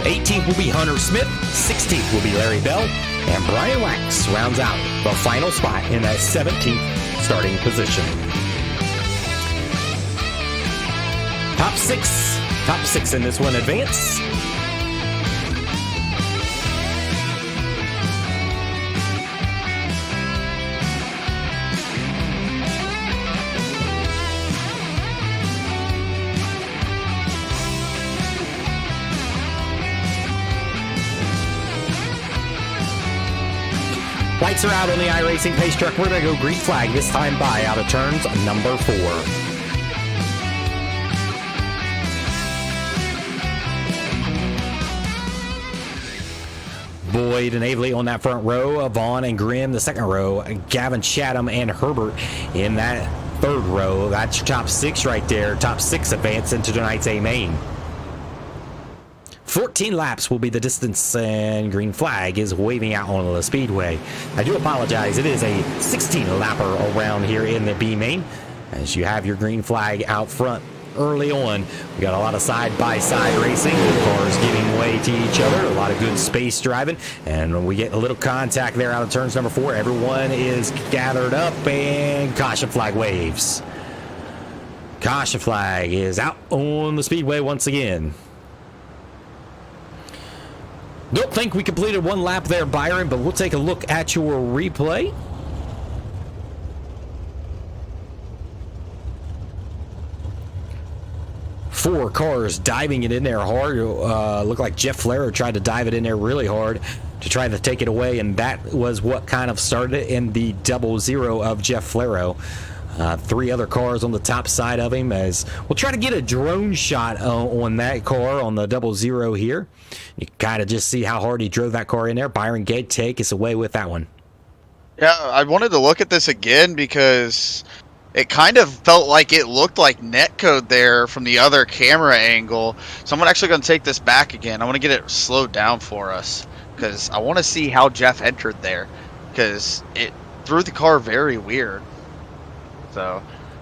18th will be Hunter Smith. 16th will be Larry Bell. And Brian Wax rounds out the final spot in that 17th starting position. Top six in this one advance. Lights are out on the iRacing pace truck. We're going to go green flag this time by out of turns number 4. Boyd and Avely on that front row, Vaughn and Grimm the second row, Gavin Chatham and Herbert in that third row. That's your top 6 right there. Top 6 advance into tonight's A main. 14 laps will be the distance, and green flag is waving out on the speedway. I do apologize. It is a 16-lapper around here in the B main, as you have your green flag out front early on. We got a lot of side-by-side racing, cars giving way to each other, a lot of good space driving, and when we get a little contact there out of turns number 4, everyone is gathered up, and caution flag waves. Caution flag is out on the speedway once again. Don't think we completed one lap there, Byron, but we'll take a look at your replay. Four cars diving it in there hard. Looked like Jeff Flaro tried to dive it in there really hard to try to take it away, and that was what kind of started in the 0-0 of Jeff Flaro. 3 other cars on the top side of him, as we'll try to get a drone shot on that car on the 0-0 here. You kind of just see how hard he drove that car in there. Byron Gate, take us away with that one. Yeah, I wanted to look at this again because it kind of felt like it looked like netcode there from the other camera angle. So I'm actually going to take this back again. I want to get it slowed down for us because I want to see how Jeff entered there, because it threw the car very weird. So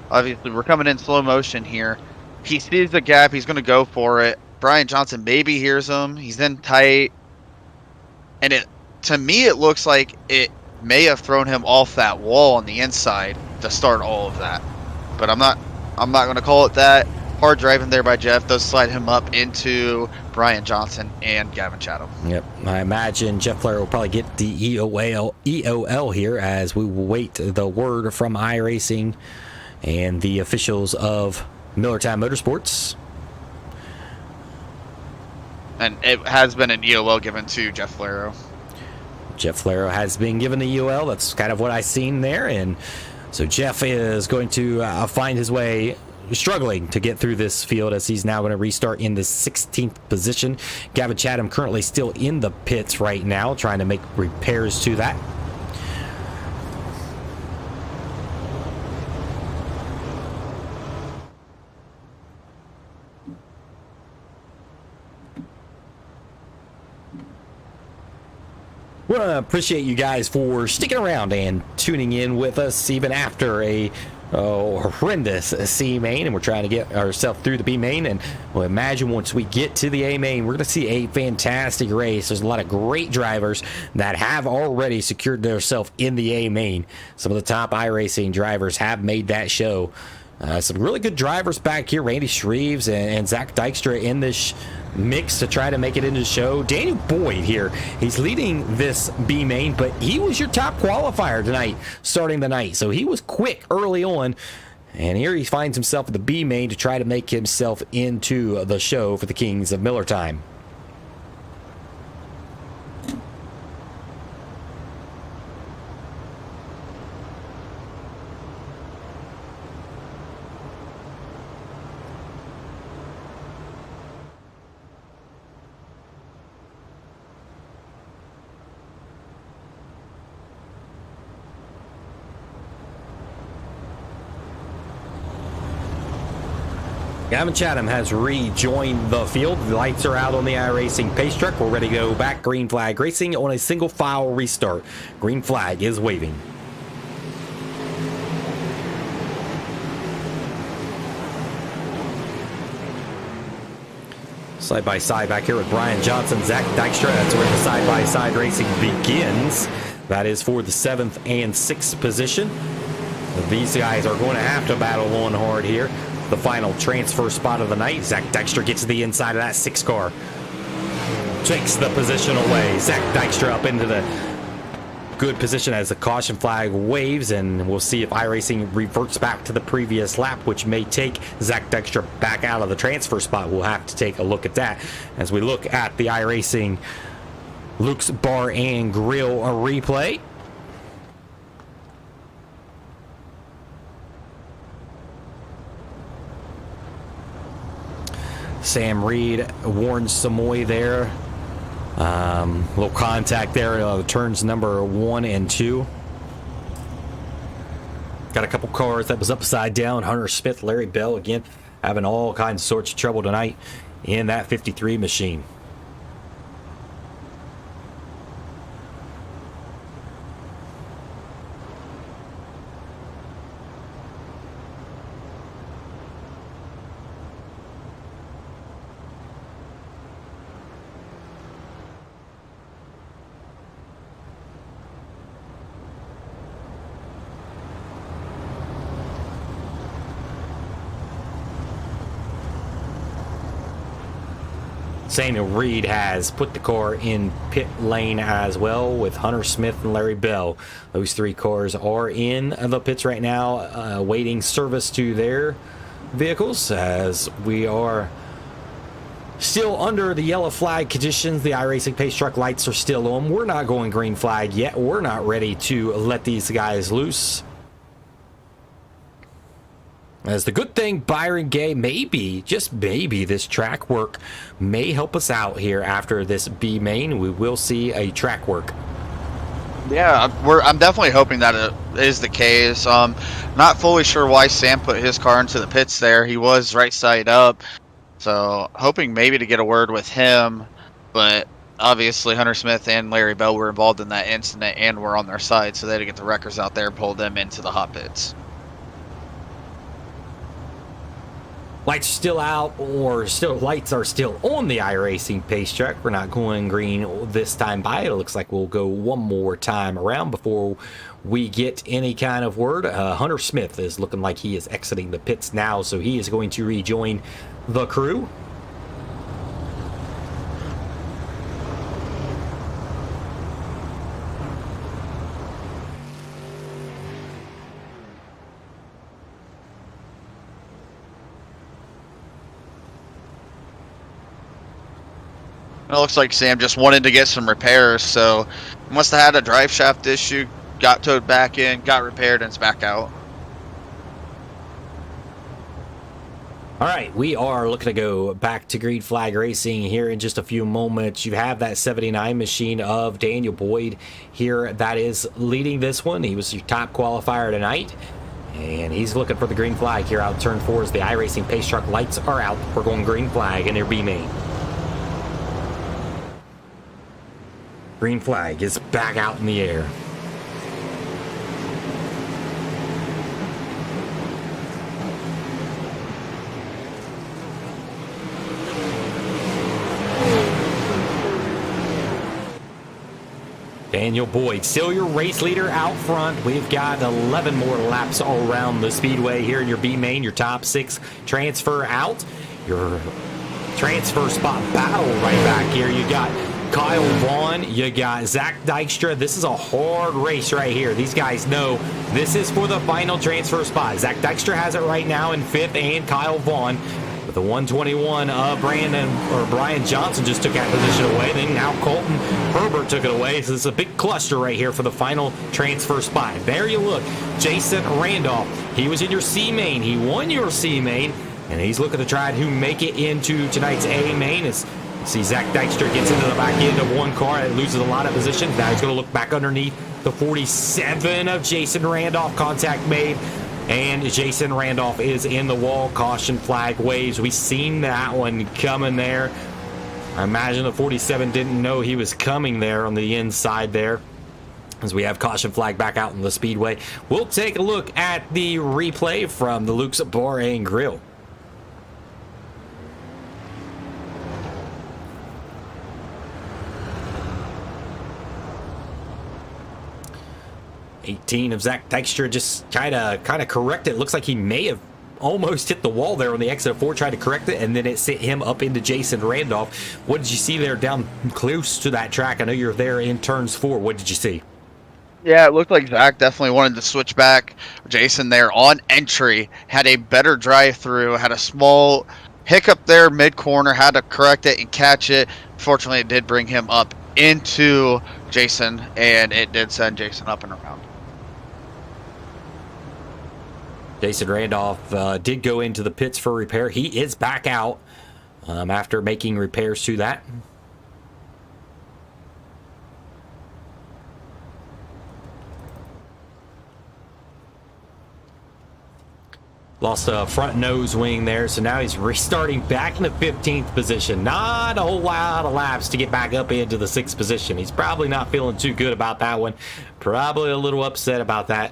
obviously we're coming in slow motion here. He sees the gap. He's going to go for it. Brian Johnson maybe hears him. He's in tight. And to me, it looks like it may have thrown him off that wall on the inside to start all of that. But I'm not going to call it that. Hard driving there by Jeff does slide him up into Brian Johnson and Gavin Chatham. Yep, I imagine Jeff Flaro will probably get the EOL here as we wait the word from iRacing and the officials of Millertime Motorsports. And it has been an EOL given to Jeff Flaro. Jeff Flaro has been given the EOL. That's kind of what I seen there. And so Jeff is going to find his way, struggling to get through this field, as he's now going to restart in the 16th position. Gavin Chatham currently still in the pits right now, trying to make repairs to that. We want to appreciate you guys for sticking around and tuning in with us even after a horrendous C main, and we're trying to get ourselves through the B main. And we'll imagine once we get to the A main, we're going to see a fantastic race. There's a lot of great drivers that have already secured themselves in the A main. Some of the top iRacing drivers have made that show. Some really good drivers back here. Randy Shreves and Zach Dykstra in this mix to try to make it into the show. Daniel Boyd here, he's leading this B main, but he was your top qualifier tonight, starting the night. So he was quick early on, and here he finds himself at the B main to try to make himself into the show for the Kings of Millertime. Gavin Chatham has rejoined the field. The lights are out on the iRacing pace truck. We're ready to go back. Green flag racing on a single file restart. Green flag is waving. Side by side back here with Brian Johnson, Zach Dykstra. That's where the side by side racing begins. That is for the 7th and 6th position. These guys are going to have to battle on hard here. The final transfer spot of the night. Zach Dykstra gets to the inside of that 6 car. Takes the position away. Zach Dykstra up into the good position as the caution flag waves, and we'll see if iRacing reverts back to the previous lap, which may take Zach Dykstra back out of the transfer spot. We'll have to take a look at that as we look at the iRacing Luke's Bar and Grill replay. Sam Reed warns Samoy there. Little contact there. Turns number 1 and 2. Got a couple cars that was upside down. Hunter Smith, Larry Bell again having all kinds of sorts of trouble tonight in that 53 machine. Samuel Reed has put the car in pit lane as well with Hunter Smith and Larry Bell. Those 3 cars are in the pits right now, waiting service to their vehicles, as we are still under the yellow flag conditions. The iRacing pace truck lights are still on. We're not going green flag yet. We're not ready to let these guys loose. As the good thing, Byron Gay, maybe, just maybe, this track work may help us out here after this B main. We will see a track work. Yeah, I'm definitely hoping that it is the case. Not fully sure why Sam put his car into the pits there. He was right side up, so hoping maybe to get a word with him. But obviously, Hunter Smith and Larry Bell were involved in that incident and were on their side, so they had to get the wreckers out there and pull them into the hot pits. Lights still out, or still lights are still on the iRacing pace track. We're not going green this time by. It looks like we'll go one more time around before we get any kind of word. Hunter Smith is looking like he is exiting the pits now, so he is going to rejoin the crew. It looks like Sam just wanted to get some repairs, so must have had a drive shaft issue, got towed back in, got repaired, and it's back out. All right, we are looking to go back to Green Flag Racing here in just a few moments. You have that 79 machine of Daniel Boyd here that is leading this one. He was your top qualifier tonight, and he's looking for the green flag here out turn 4 as the iRacing pace truck lights are out. We're going green flag in their B main. Green flag is back out in the air. Daniel Boyd, still your race leader out front. We've got 11 more laps all around the speedway here in your B main. Your top 6 transfer out. Your transfer spot battle right back here. You got Kyle Vaughn. You got Zach Dykstra. This is a hard race right here. These guys know this is for the final transfer spot. Zach Dykstra has it right now in 5th, and Kyle Vaughn. The 121 Brian Johnson just took that position away. Then now Colton Herbert took it away. So it's a big cluster right here for the final transfer spot. There you look. Jason Randolph. He was in your C main. He won your C main. And he's looking to try to make it into tonight's A main. As you see Zach Dykstra gets into the back end of one car. It loses a lot of position. Now he's going to look back underneath the 47 of Jason Randolph. Contact made. And Jason Randolph is in the wall. Caution flag waves. We seen that one coming there. I imagine the 47 didn't know he was coming there on the inside there. As we have caution flag back out in the speedway. We'll take a look at the replay from the Luke's Bar and Grill. 18 of Zach Dykstra just kind of corrected. It looks like he may have almost hit the wall there on the exit of 4, tried to correct it, and then it sent him up into Jason Randolph. What did you see there down close to that track? I know you're there in turns 4. What did you see? Yeah, it looked like Zach definitely wanted to switch back. Jason there on entry had a better drive through, had a small hiccup there mid corner, had to correct it and catch it. Fortunately, it did bring him up into Jason, and it did send Jason up and around. Jason Randolph did go into the pits for repair. He is back out after making repairs to that. Lost a front nose wing there, so now he's restarting back in the 15th position. Not a whole lot of laps to get back up into the 6th position. He's probably not feeling too good about that one. Probably a little upset about that,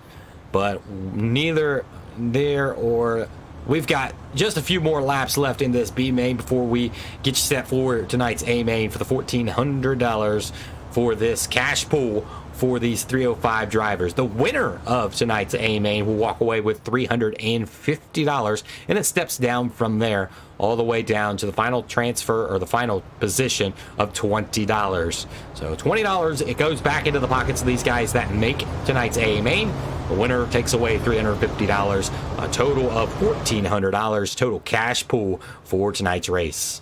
but neither there or we've got just a few more laps left in this B main before we get you set for tonight's A main for the $1,400 for this cash pool for these 305 drivers. The winner of tonight's A main will walk away with $350, and it steps down from there all the way down to the final transfer or the final position of $20. So $20, it goes back into the pockets of these guys that make tonight's A main. The winner takes away $350, a total of $1,400 total cash pool for tonight's race.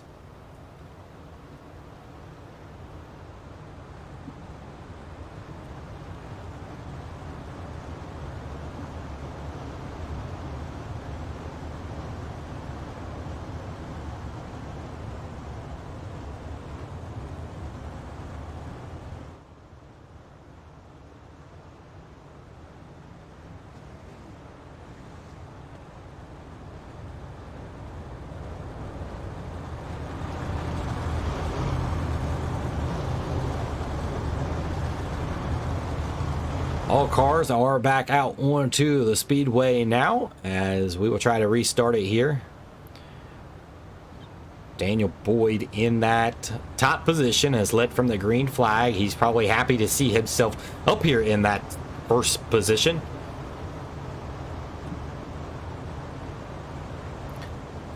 All cars are back out onto the speedway now, as we will try to restart it here. Daniel Boyd in that top position has led from the green flag. He's probably happy to see himself up here in that first position.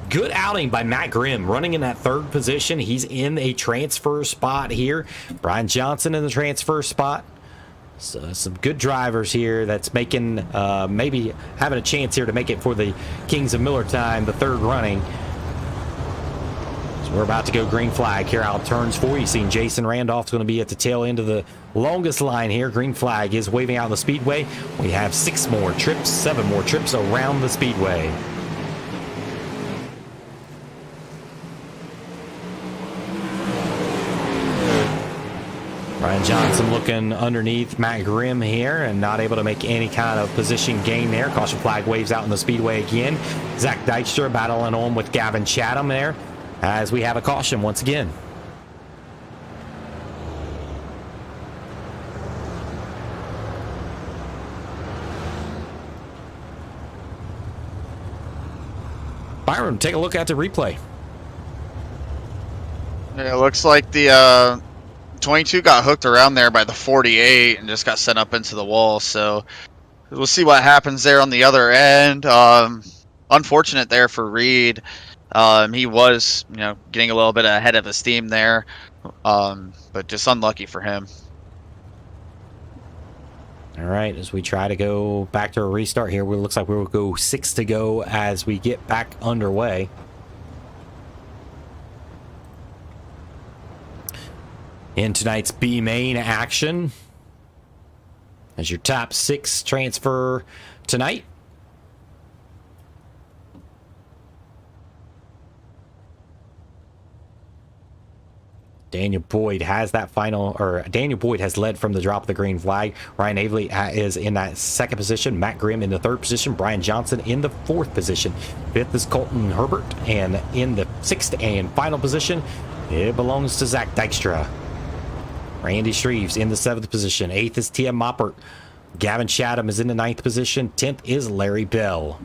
Good outing by Matt Grimm, running in that 3rd position. He's in a transfer spot here. Brian Johnson in the transfer spot. So some good drivers here that's making, maybe having a chance here to make it for the Kings of Millertime, the 3rd running. So We're about to go green flag here out turns 4. You've seen Jason Randolph's going to be at the tail end of the longest line here. Green flag is waving out the speedway. We have 7 more trips around the speedway. Brian Johnson looking underneath Matt Grimm here and not able to make any kind of position gain there. Caution flag waves out in the speedway again. Zach Dykstra battling on with Gavin Chatham there as we have a caution once again. Byron, take a look at the replay. Yeah, it looks like the 22 got hooked around there by the 48 and just got sent up into the wall. So we'll see what happens there on the other end. Unfortunate there for Reed. He was, getting a little bit ahead of his steam there, but just unlucky for him. All right, as we try to go back to a restart here, it looks like we'll go 6 to go as we get back underway. In tonight's B main action, as your top 6 transfer tonight. Daniel Boyd has led from the drop of the green flag. Ryan Avely is in that 2nd position. Matt Grimm in the 3rd position. Brian Johnson in the 4th position. 5th is Colton Herbert, and in the 6th and final position, it belongs to Zach Dykstra. Randy Shreves in the 7th position. 8th is Tia Moppert. Gavin Chatham is in the 9th position. 10th is Larry Bell.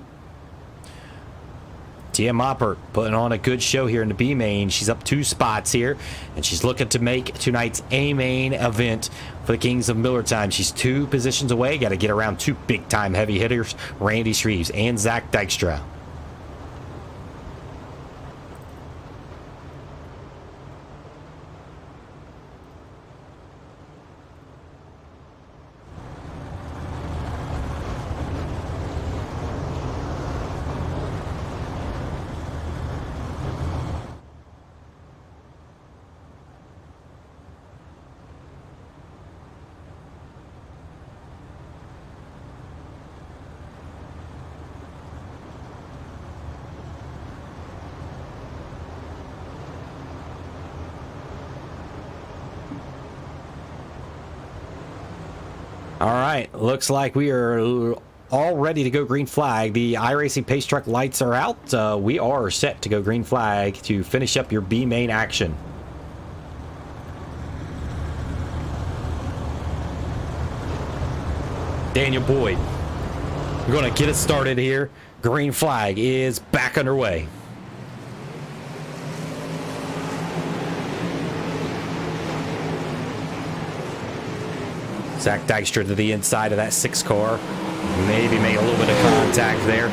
Tia Moppert putting on a good show here in the B main. She's up 2 spots here, and she's looking to make tonight's A main event for the Kings of Millertime. She's 2 positions away. Got to get around 2 big time heavy hitters, Randy Shreves and Zach Dykstra. All right, looks like we are all ready to go green flag. The iRacing Pace Truck lights are out. We are set to go green flag to finish up your B main action. Daniel Boyd, we're going to get it started here. Green flag is back underway. Zach Dykstra to the inside of that 6 car. Maybe make a little bit of contact there.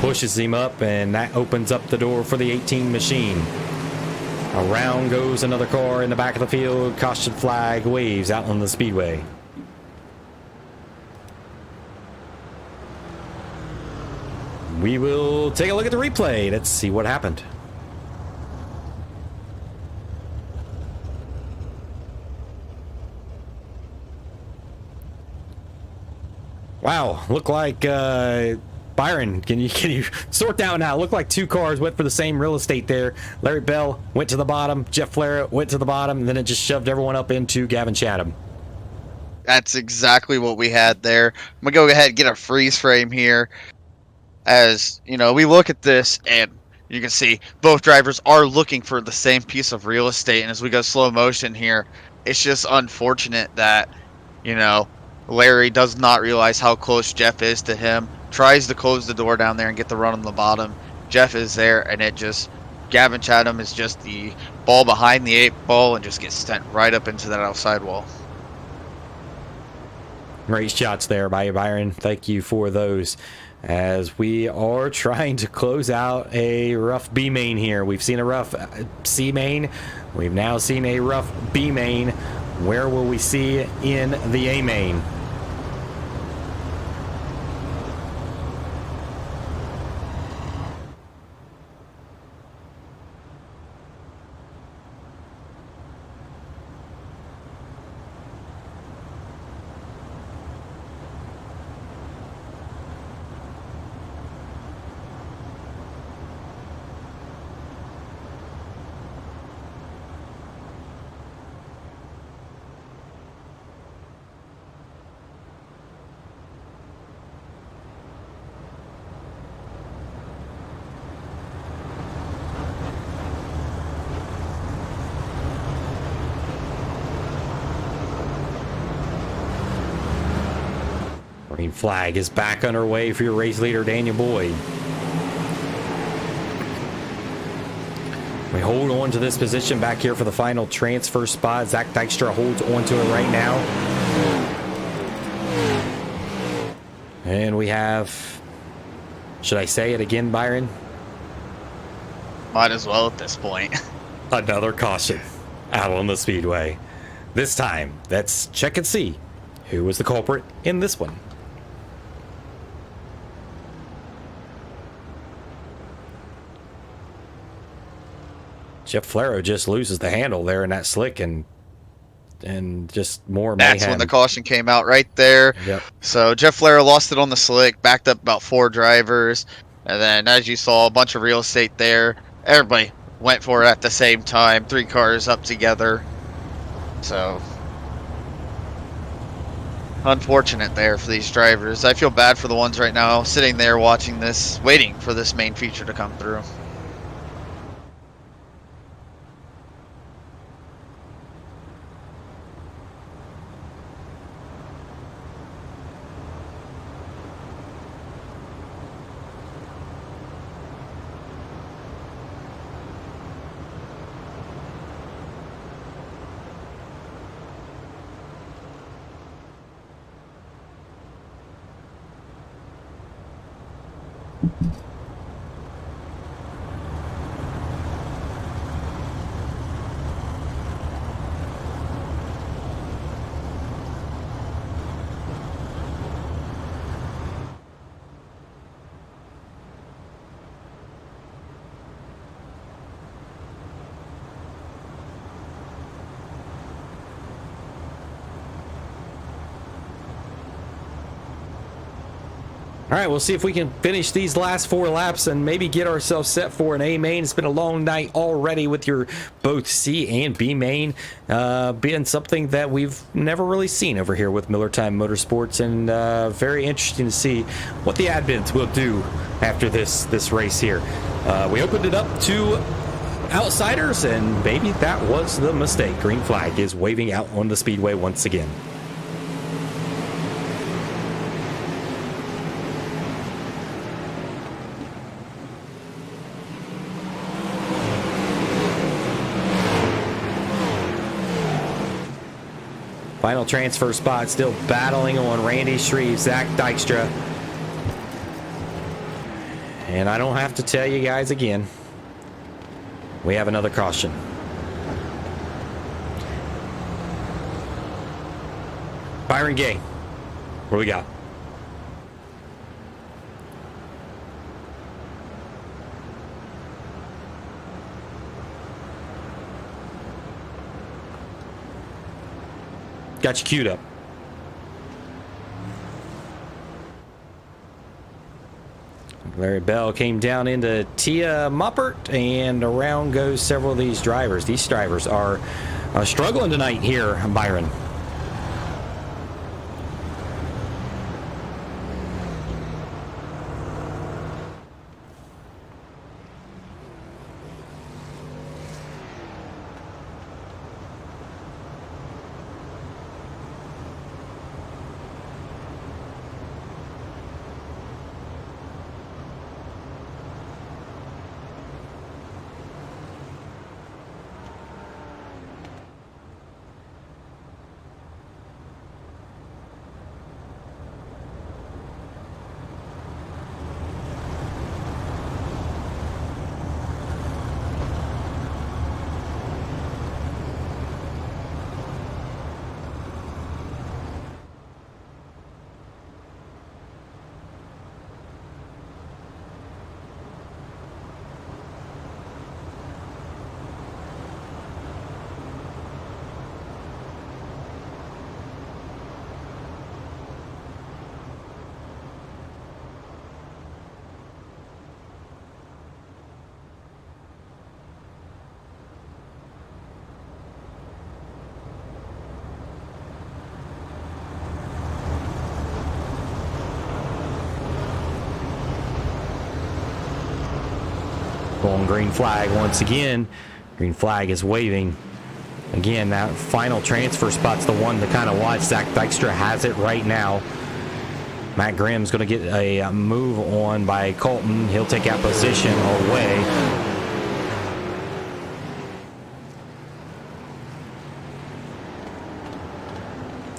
Pushes him up, and that opens up the door for the 18 machine. Around goes another car in the back of the field. Caution flag waves out on the speedway. We will take a look at the replay. Let's see what happened. Wow, look like Byron, can you sort that one out? Look like 2 cars went for the same real estate there. Larry Bell went to the bottom, Jeff Flair went to the bottom, and then it just shoved everyone up into Gavin Chatham. That's exactly what we had there. I'm gonna go ahead and get a freeze frame here. As we look at this, and you can see both drivers are looking for the same piece of real estate. And as we go slow motion here, it's just unfortunate that Larry does not realize how close Jeff is to him. Tries to close the door down there and get the run on the bottom. Jeff is there, and Gavin Chatham is just the ball behind the 8 ball and just gets sent right up into that outside wall. Great shots there by Byron. Thank you for those. As we are trying to close out a rough B main here. We've seen a rough C main. We've now seen a rough B main. Where will we see in the A main? Green flag is back underway for your race leader, Daniel Boyd. We hold on to this position back here for the final transfer spot. Zach Dykstra holds on to it right now. And we have, should I say it again, Byron? Might as well at this point. Another caution out on the speedway. This time, let's check and see who was the culprit in this one. Jeff Flero just loses the handle there in that slick, and just more mayhem. That's when the caution came out right there. Yep. So Jeff Flero lost it on the slick, backed up about 4 drivers, and then as you saw, a bunch of real estate there. Everybody went for it at the same time. 3 cars up together. So unfortunate there for these drivers. I feel bad for the ones right now sitting there watching this, waiting for this main feature to come through. All right, we'll see if we can finish these last 4 laps and maybe get ourselves set for an A main. It's been a long night already with your both C and B main being something that we've never really seen over here with Millertime Motorsports, and very interesting to see what the advents will do after this race here. We opened it up to outsiders, and maybe that was the mistake. Green flag is waving out on the speedway once again. Final transfer spot, still battling on Randy Shreve, Zach Dykstra. And I don't have to tell you guys again, we have another caution. Byron Gay, what do we got? Got you queued up. Larry Bell came down into Tia Moppert, and around goes several of these drivers. These drivers are struggling tonight here, Byron. On green flag once again. Green flag is waving. Again, that final transfer spot's the one to kind of watch. Zach Dykstra has it right now. Matt Grimm's going to get a move on by Colton. He'll take out position away.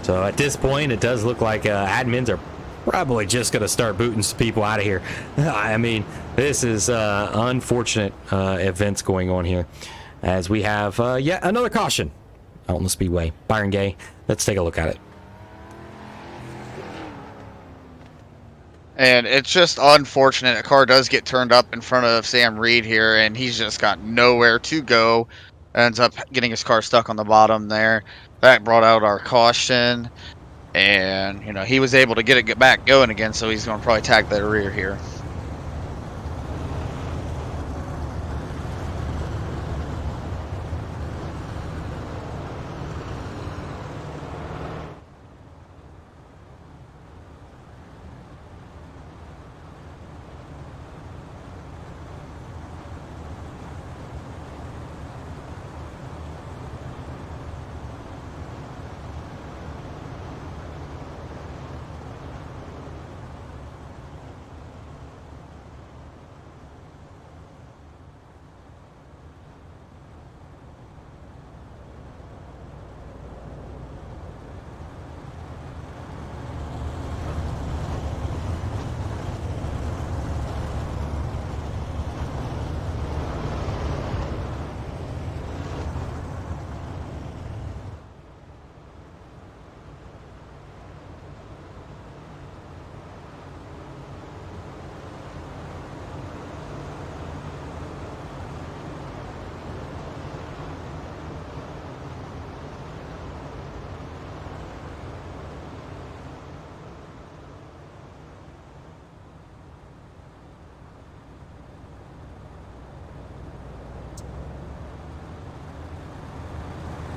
So at this point, it does look like admins are probably just going to start booting some people out of here. I mean, this is unfortunate events going on here, as we have yet another caution out on the speedway. Byron Gay, let's take a look at it. And it's just unfortunate. A car does get turned up in front of Sam Reed here, and he's just got nowhere to go. Ends up getting his car stuck on the bottom there. That brought out our caution. And, you know, he was able to get it back going again, so he's going to probably tag the rear here.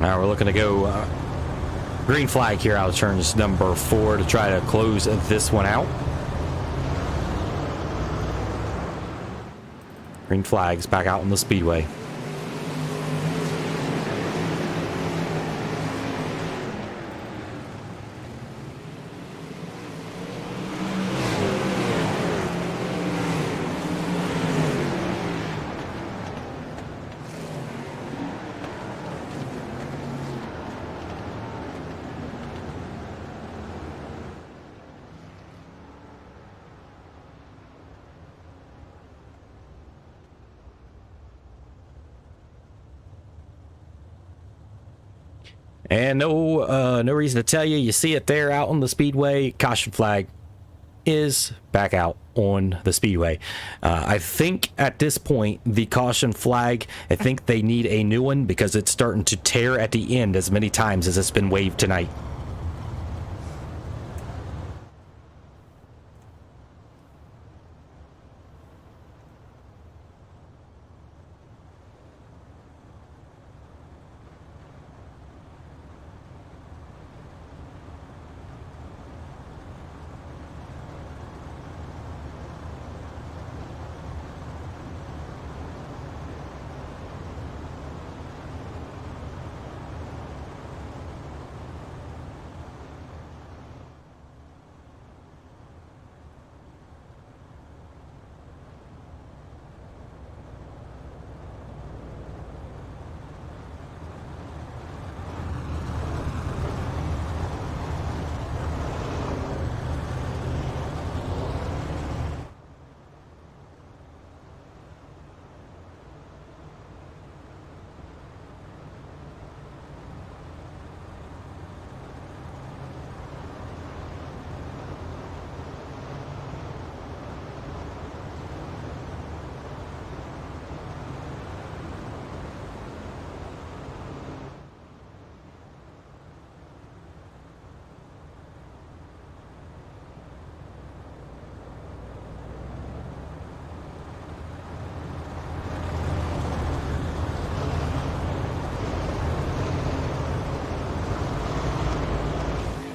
Now we're looking to go green flag here out of turns number 4 to try to close this one out. Green flags back out on the speedway. And no reason to tell you. You see it there out on the speedway. Caution flag is back out on the speedway. I think at this point, the caution flag, I think they need a new one because it's starting to tear at the end as many times as it's been waved tonight.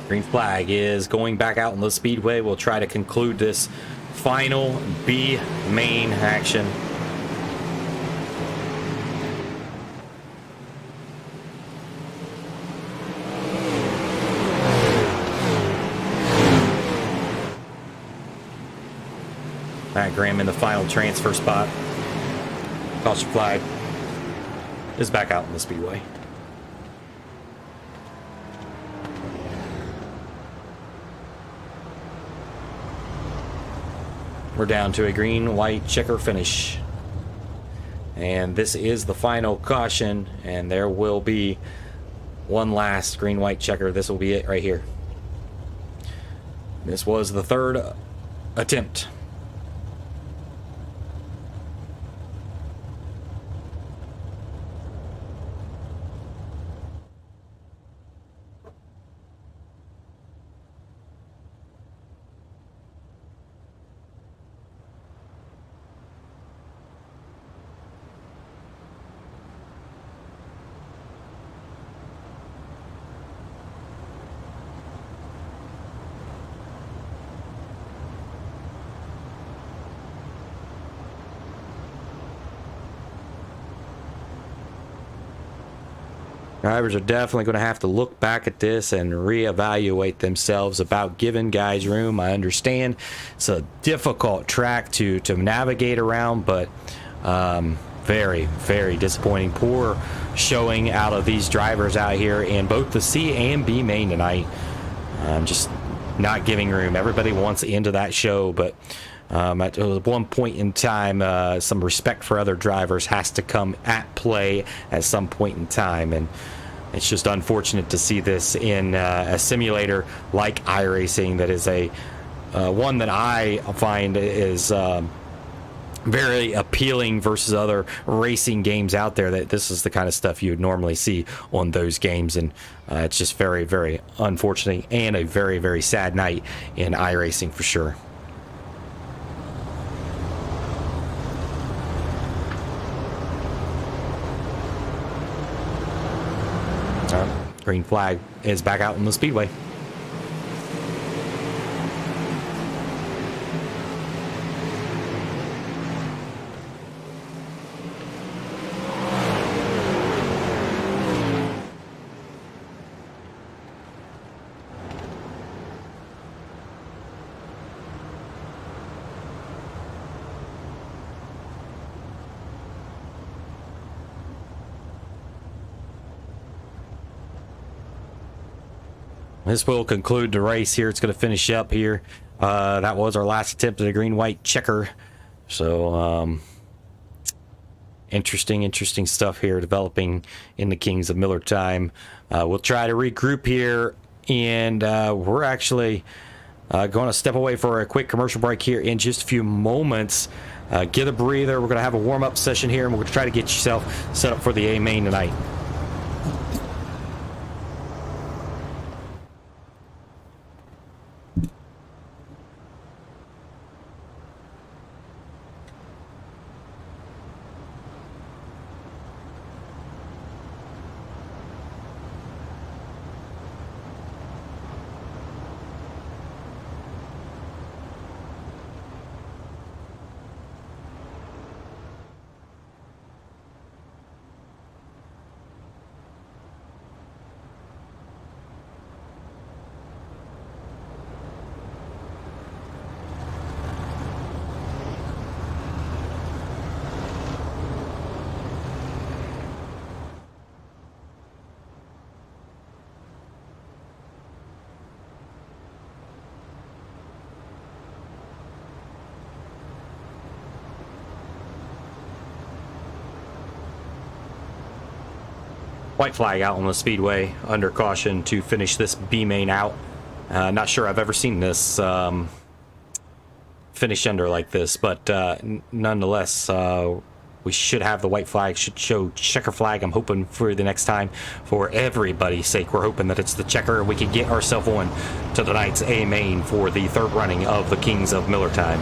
Green flag is going back out on the speedway. We'll try to conclude this final B main action. All right, Graham in the final transfer spot. Caution flag is back out in the speedway. We're down to a green, white checker finish. And this is the final caution, and there will be one last green, white checker. This will be it right here. This was the third attempt. Drivers are definitely going to have to look back at this and reevaluate themselves about giving guys room. I understand it's a difficult track to navigate around, but very, very disappointing. Poor showing out of these drivers out here in both the C and B main tonight. Just not giving room. Everybody wants into that show, but at one point in time, some respect for other drivers has to come at play at some point in time, and it's just unfortunate to see this in a simulator like iRacing that is a one that I find is very appealing versus other racing games out there. That this is the kind of stuff you would normally see on those games, and it's just very, very unfortunate and a very, very sad night in iRacing for sure. Green flag is back out in the speedway. This will conclude the race here. It's going to finish up here. That was our last attempt at a green-white checker. So, interesting stuff here developing in the Kings of Millertime. We'll try to regroup here, and we're actually going to step away for a quick commercial break here in just a few moments. Get a breather. We're going to have a warm-up session here, and we're going to try to get yourself set up for the A main tonight. White flag out on the speedway under caution to finish this B main out. Not sure I've ever seen this finish under like this, but nonetheless, we should have the white flag, should show checker flag. I'm hoping for the next time, for everybody's sake, we're hoping that it's the checker and we can get ourselves on to tonight's A main for the third running of the Kings of Millertime.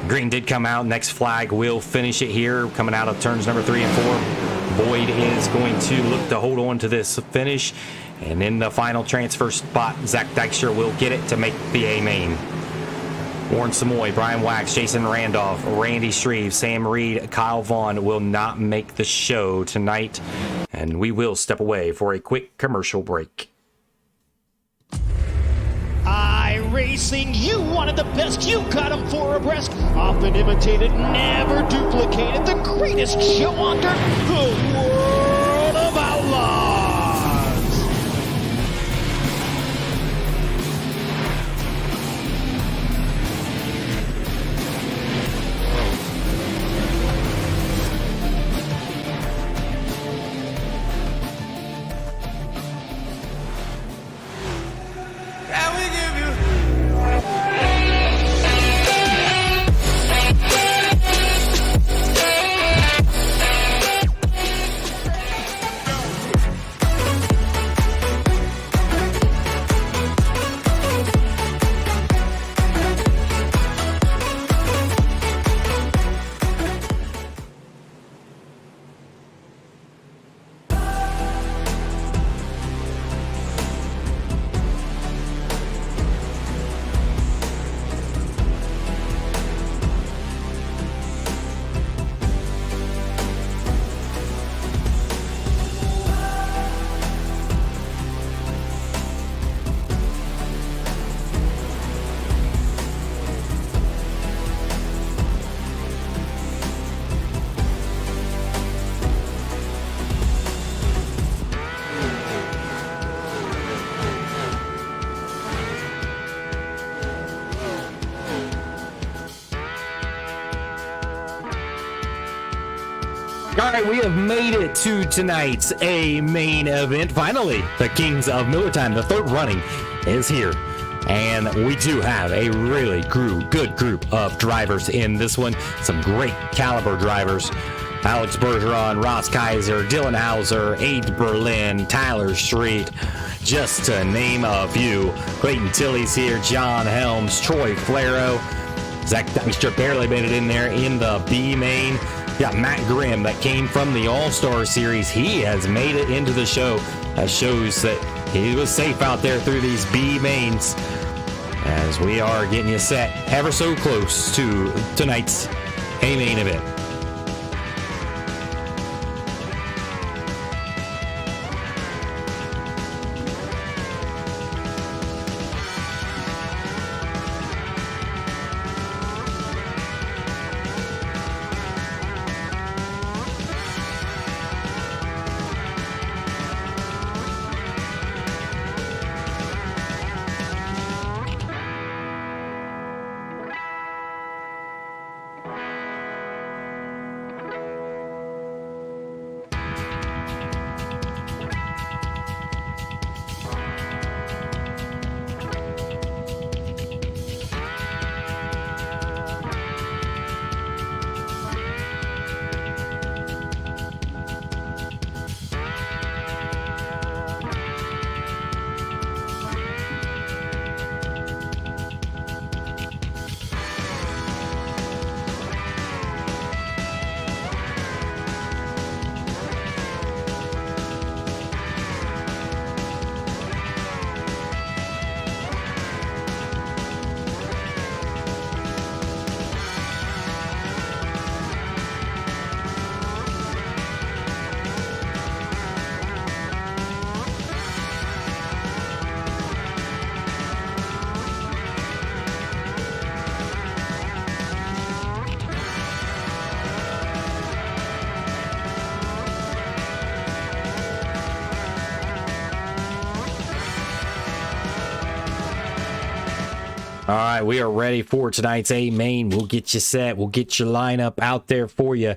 Green did come out. Next flag will finish it here, coming out of turns number 3 and 4. Boyd is going to look to hold on to this finish. And in the final transfer spot, Zach Dykstra will get it to make the A main. Warren Samoy, Brian Wax, Jason Randolph, Randy Shreve, Sam Reed, Kyle Vaughn will not make the show tonight, and we will step away for a quick commercial break. iRacing, you wanted the best, you got them four abreast, often imitated, never duplicated, the greatest show on dirt, the World of Outlaws. All right, we have made it to tonight's main event. Finally, the Kings of Millertime, the third running, is here. And we do have a really good group of drivers in this one. Some great caliber drivers. Alex Bergeron, Ross Kaiser, Dylan Hauser, Aid Berlin, Tyler Street, just to name a few. Clayton Tilley's here, John Helms, Troy Flaro. Zach Dykstra barely made it in there in the B main. Got Matt Grimm that came from the All-Star Series. He has made it into the show. That shows that he was safe out there through these B mains. As we are getting you set ever so close to tonight's A main event. All right, we are ready for tonight's A main. We'll get you set. We'll get your lineup out there for you.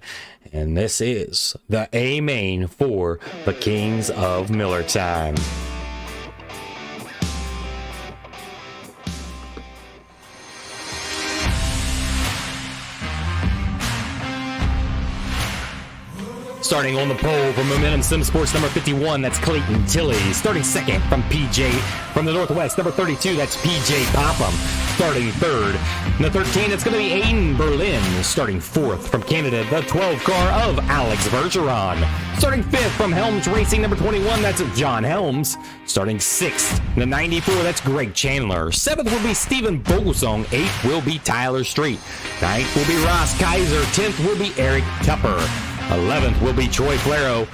And this is the A main for the Kings of Millertime. Starting on the pole from Momentum Sim Sports number 51, that's Clayton Tilley. Starting second from PJ from the Northwest, number 32, that's PJ Popham. starting third. In the 13, it's going to be Aiden Berlin starting fourth. From Canada, the 12 car of Alex Bergeron. Starting fifth from Helms Racing, number 21, that's John Helms. Starting sixth. In the 94, that's Greg Chandler. Seventh will be Stephen Vogelsong. Eighth will be Tyler Street. Ninth will be Ross Kaiser. 10th will be Eric Tupper. 11th will be Troy Flero.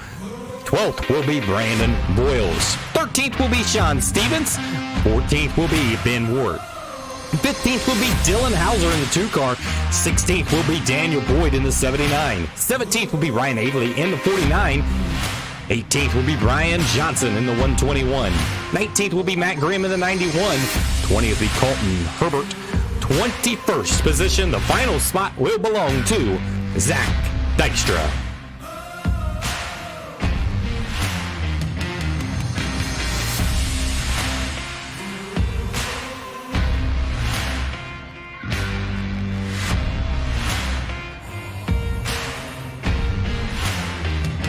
12th will be Brandon Boyles. 13th will be Sean Stevens. 14th will be Ben Ward. 15th will be Dylan Hauser in the 2 car. 16th will be Daniel Boyd in the 79. 17th will be Ryan Aveley in the 49. 18th will be Brian Johnson in the 121. 19th will be Matt Grimm in the 91. 20th will be Colton Herbert. 21st position, the final spot will belong to Zach Dykstra.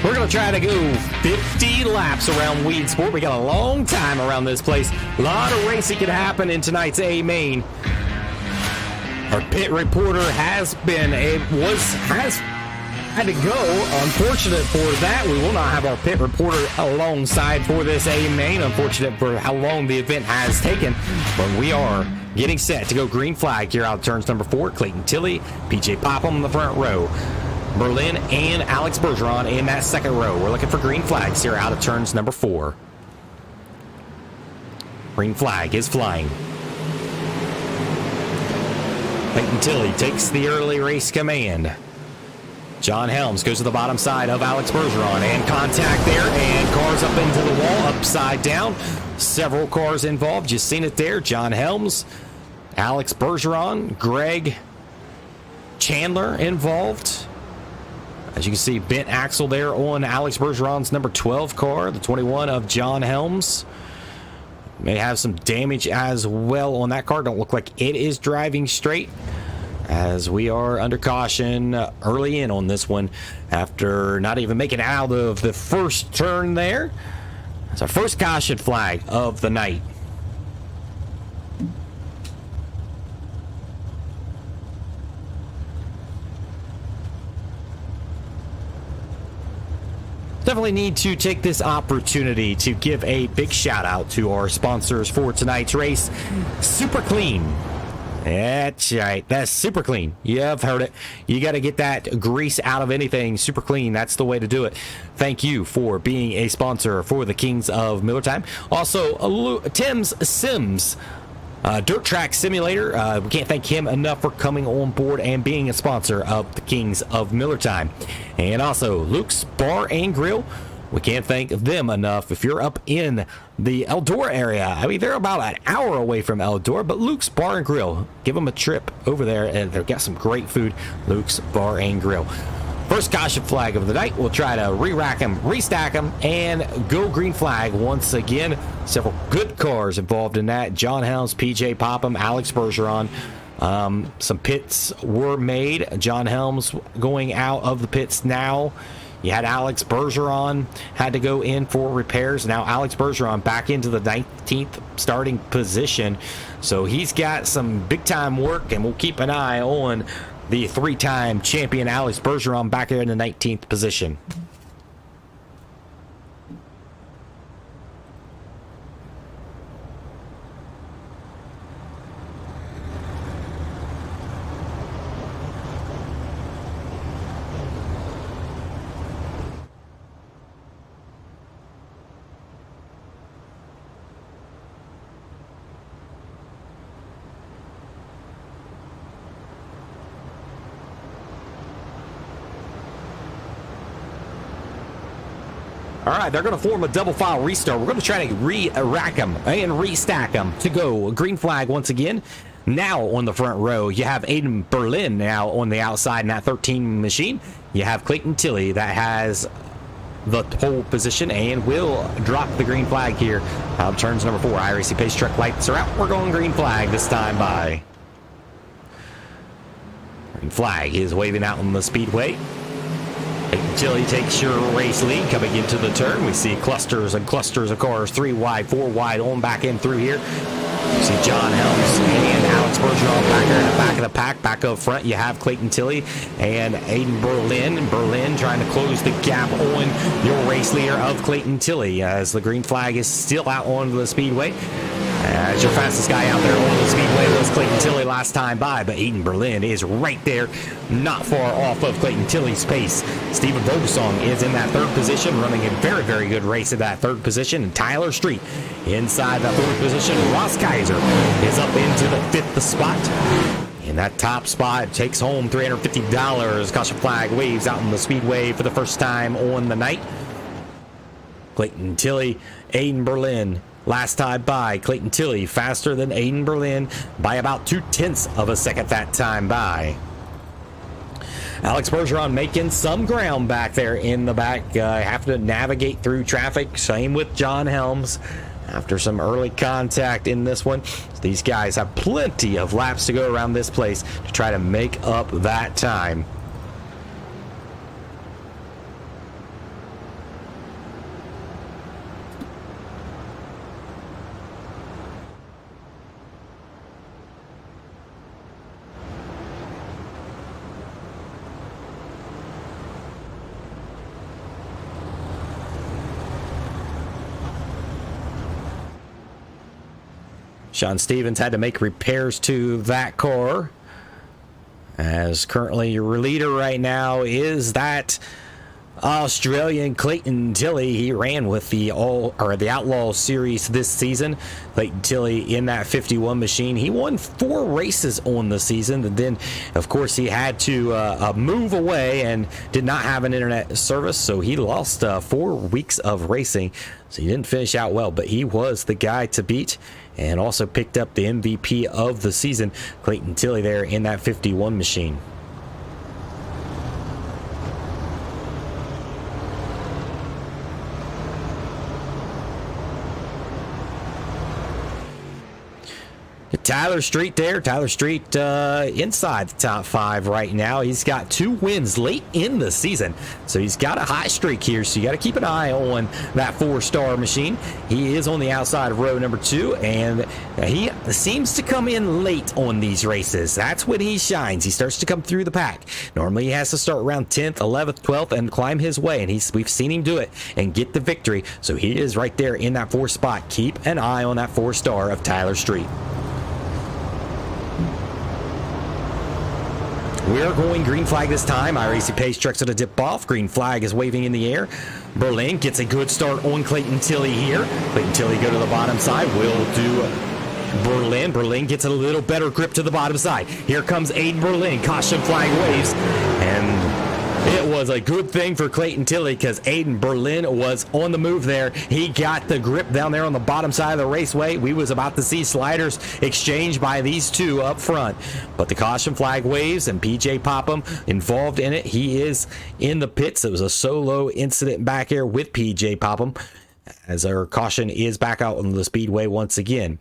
We're going to try to go 50 laps around Weed Sport. We got a long time around this place. A lot of racing can happen in tonight's A main. Our pit reporter has had to go. Unfortunate for that. We will not have our pit reporter alongside for this A main. Unfortunate for how long the event has taken. But we are getting set to go green flag here out of turns number 4. Clayton Tilley, PJ Popham in the front row. Berlin and Alex Bergeron in that second row. We're looking for green flags here out of turns number 4. Green flag is flying. Clayton Tilley takes the early race command. John Helms goes to the bottom side of Alex Bergeron, and contact there, and cars up into the wall, upside down. Several cars involved. You've seen it there. John Helms, Alex Bergeron, Greg Chandler involved. As you can see, bent axle there on Alex Bergeron's number 12 car, the 21 of John Helms. May have some damage as well on that car. Don't look like it is driving straight, as we are under caution early in on this one after not even making it out of the first turn there. It's our first caution flag of the night. Definitely need to take this opportunity to give a big shout out to our sponsors for tonight's race. Super Clean. That's right. That's Super Clean. You've heard it. You got to get that grease out of anything. Super Clean. That's the way to do it. Thank you for being a sponsor for the Kings of Millertime. Also, TimsSims. Dirt Track Simulator. We can't thank him enough for coming on board and being a sponsor of the Kings of Millertime. And also, Luke's Bar and Grill. We can't thank them enough. If you're up in the Eldora area, I mean, they're about an hour away from Eldora, but Luke's Bar and Grill, give them a trip over there, and they've got some great food. Luke's Bar and Grill. First caution flag of the night. We'll try to re-rack them, restack them, and go green flag once again. Several good cars involved in that. John Helms, PJ Popham, Alex Bergeron. Some pits were made. John Helms going out of the pits now. You had Alex Bergeron had to go in for repairs. Now Alex Bergeron back into the 19th starting position. So he's got some big-time work, and we'll keep an eye on the 3-time champion Alex Bergeron back there in the 19th position. All right, they're going to form a double file restart. We're going to try to re-rack them and restack them to go green flag once again. Now on the front row, you have Aiden Berlin now on the outside in that 13 machine. You have Clayton Tilley that has the pole position and will drop the green flag here. Turns number 4, IRC Pace Truck lights are out. We're going green flag this time by. Green flag is waving out on the speedway. Tilly takes your race lead coming into the turn. We see clusters and clusters of cars, 3 wide, 4 wide, on back in through here. You see John Helms and Alex Bergeron back there in the back of the pack. Back up front, you have Clayton Tilley and Aiden Berlin. Berlin trying to close the gap on your race leader of Clayton Tilley as the green flag is still out on the speedway. As your fastest guy out there on the speedway was Clayton Tilley last time by, but Aiden Berlin is right there, not far off of Clayton Tilley's pace. Steven Vogelsong is in that third position, running a very, very good race at that third position. And Tyler Street inside that fourth position. Ross Kaiser is up into the fifth spot. In that top spot, takes home $350. Caution flag waves out in the speedway for the first time on the night. Clayton Tilley, Aiden Berlin. Last time by, Clayton Tilley faster than Aiden Berlin by about 0.2 of a second that time by. Alex Bergeron making some ground back there in the back. Having to navigate through traffic. Same with John Helms after some early contact in this one. These guys have plenty of laps to go around this place to try to make up that time. Sean Stevens had to make repairs to that car, as currently your leader right now is that Australian Clayton Tilley. He ran with the Outlaw Series this season. Clayton Tilley in that 51 machine. He won 4 races on the season, and then of course he had to move away and did not have an internet service, so he lost 4 weeks of racing. So he didn't finish out well, but he was the guy to beat, and also picked up the MVP of the season. Clayton Tilley there in that 51 machine. Tyler Street there. Tyler Street inside the top 5 right now. He's got 2 wins late in the season, so he's got a high streak here, so you got to keep an eye on that 4-star machine. He is on the outside of row number 2, and he seems to come in late on these races. That's when he shines. He starts to come through the pack. Normally he has to start around 10th, 11th, 12th and climb his way, and we've seen him do it and get the victory. So he is right there in that 4th spot. Keep an eye on that 4-star of Tyler Street. We're going green flag this time. iRacing Pace trucks to dip off. Green flag is waving in the air. Berlin gets a good start on Clayton Tilley here. Clayton Tilley go to the bottom side. Will do Berlin. Berlin gets a little better grip to the bottom side. Here comes Aiden Berlin. Caution flag waves. And it was a good thing for Clayton Tilley because Aiden Berlin was on the move there. He got the grip down there on the bottom side of the raceway. We was about to see sliders exchanged by these two up front. But the caution flag waves and PJ Popham involved in it. He is in the pits. It was a solo incident back here with PJ Popham as our caution is back out on the speedway once again.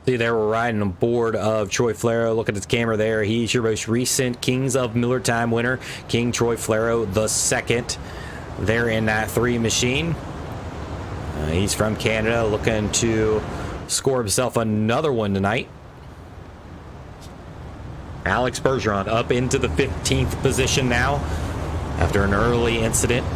See there, we're riding on board of Troy Flero. Look at his camera there. He's your most recent Kings of Millertime winner, King Troy Flero the second. There in that 3 machine. He's from Canada, looking to score himself another one tonight. Alex Bergeron up into the 15th position now after an early incident.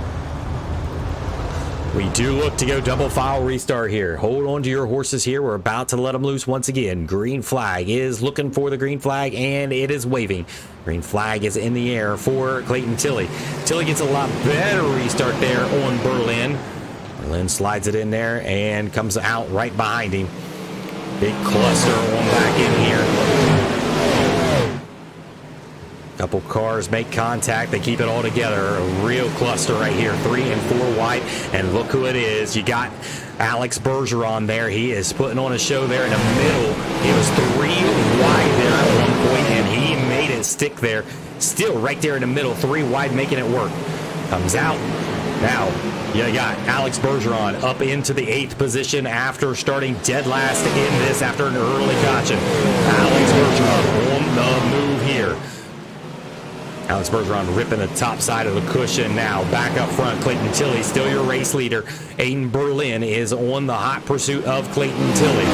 We do look to go double file restart here. Hold on to your horses here. We're about to let them loose once again. Green flag is looking for the green flag, and it is waving. Green flag is in the air for Clayton Tilley. Tilley gets a lot better restart there on Berlin. Berlin slides it in there and comes out right behind him. Big cluster on back in here. Couple cars make contact. They keep it all together. A real cluster right here. 3 and 4 wide. And look who it is. You got Alex Bergeron there. He is putting on a show there in the middle. He was 3 wide there at one point, and he made it stick there. Still right there in the middle. 3 wide, making it work. Comes out. Now, you got Alex Bergeron up into the 8th position after starting dead last in this after an early caution. Alex Bergeron on the move here. Alex Bergeron ripping the top side of the cushion now. Back up front, Clayton Tilley, still your race leader. Aiden Berlin is on the hot pursuit of Clayton Tilley.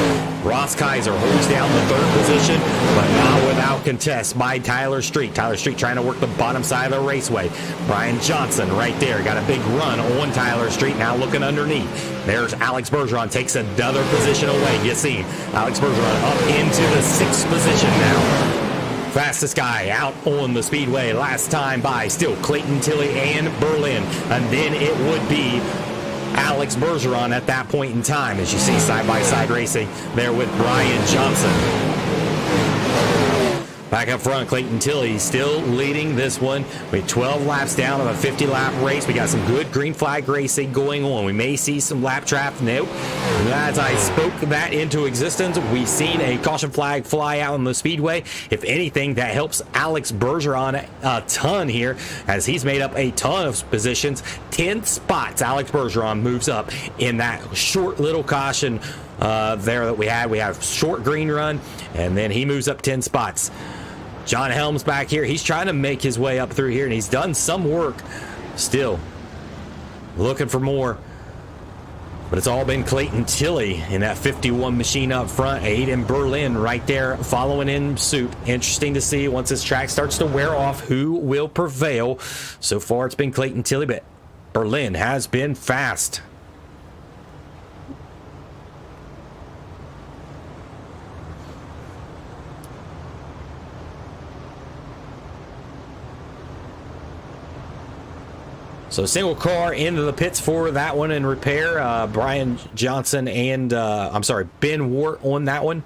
Ross Kaiser holds down the 3rd position, but not without contest by Tyler Street. Tyler Street trying to work the bottom side of the raceway. Brian Johnson right there. Got a big run on Tyler Street, now looking underneath. There's Alex Bergeron, takes another position away. You see Alex Bergeron up into the 6th position now. Fastest guy out on the speedway last time by, still Clayton Tilley and Berlin. And then it would be Alex Bergeron at that point in time, as you see side-by-side racing there with Brian Johnson. Back up front, Clayton Tilley still leading this one with 12 laps down of a 50-lap race. We got some good green flag racing going on. We may see some lap trap. Nope. As I spoke that into existence, we've seen a caution flag fly out on the speedway. If anything, that helps Alex Bergeron a ton here, as he's made up a ton of positions. 10 spots Alex Bergeron moves up in that short little caution there that we had. We have short green run, and then he moves up 10 spots. John Helms back here. He's trying to make his way up through here, and he's done some work. Still looking for more. But it's all been Clayton Tilley in that 51 machine up front. Aiden Berlin right there following in suit. Interesting to see once this track starts to wear off who will prevail. So far it's been Clayton Tilley, but Berlin has been fast. So single car into the pits for that one in repair. Brian Johnson and, Ben Wart on that one.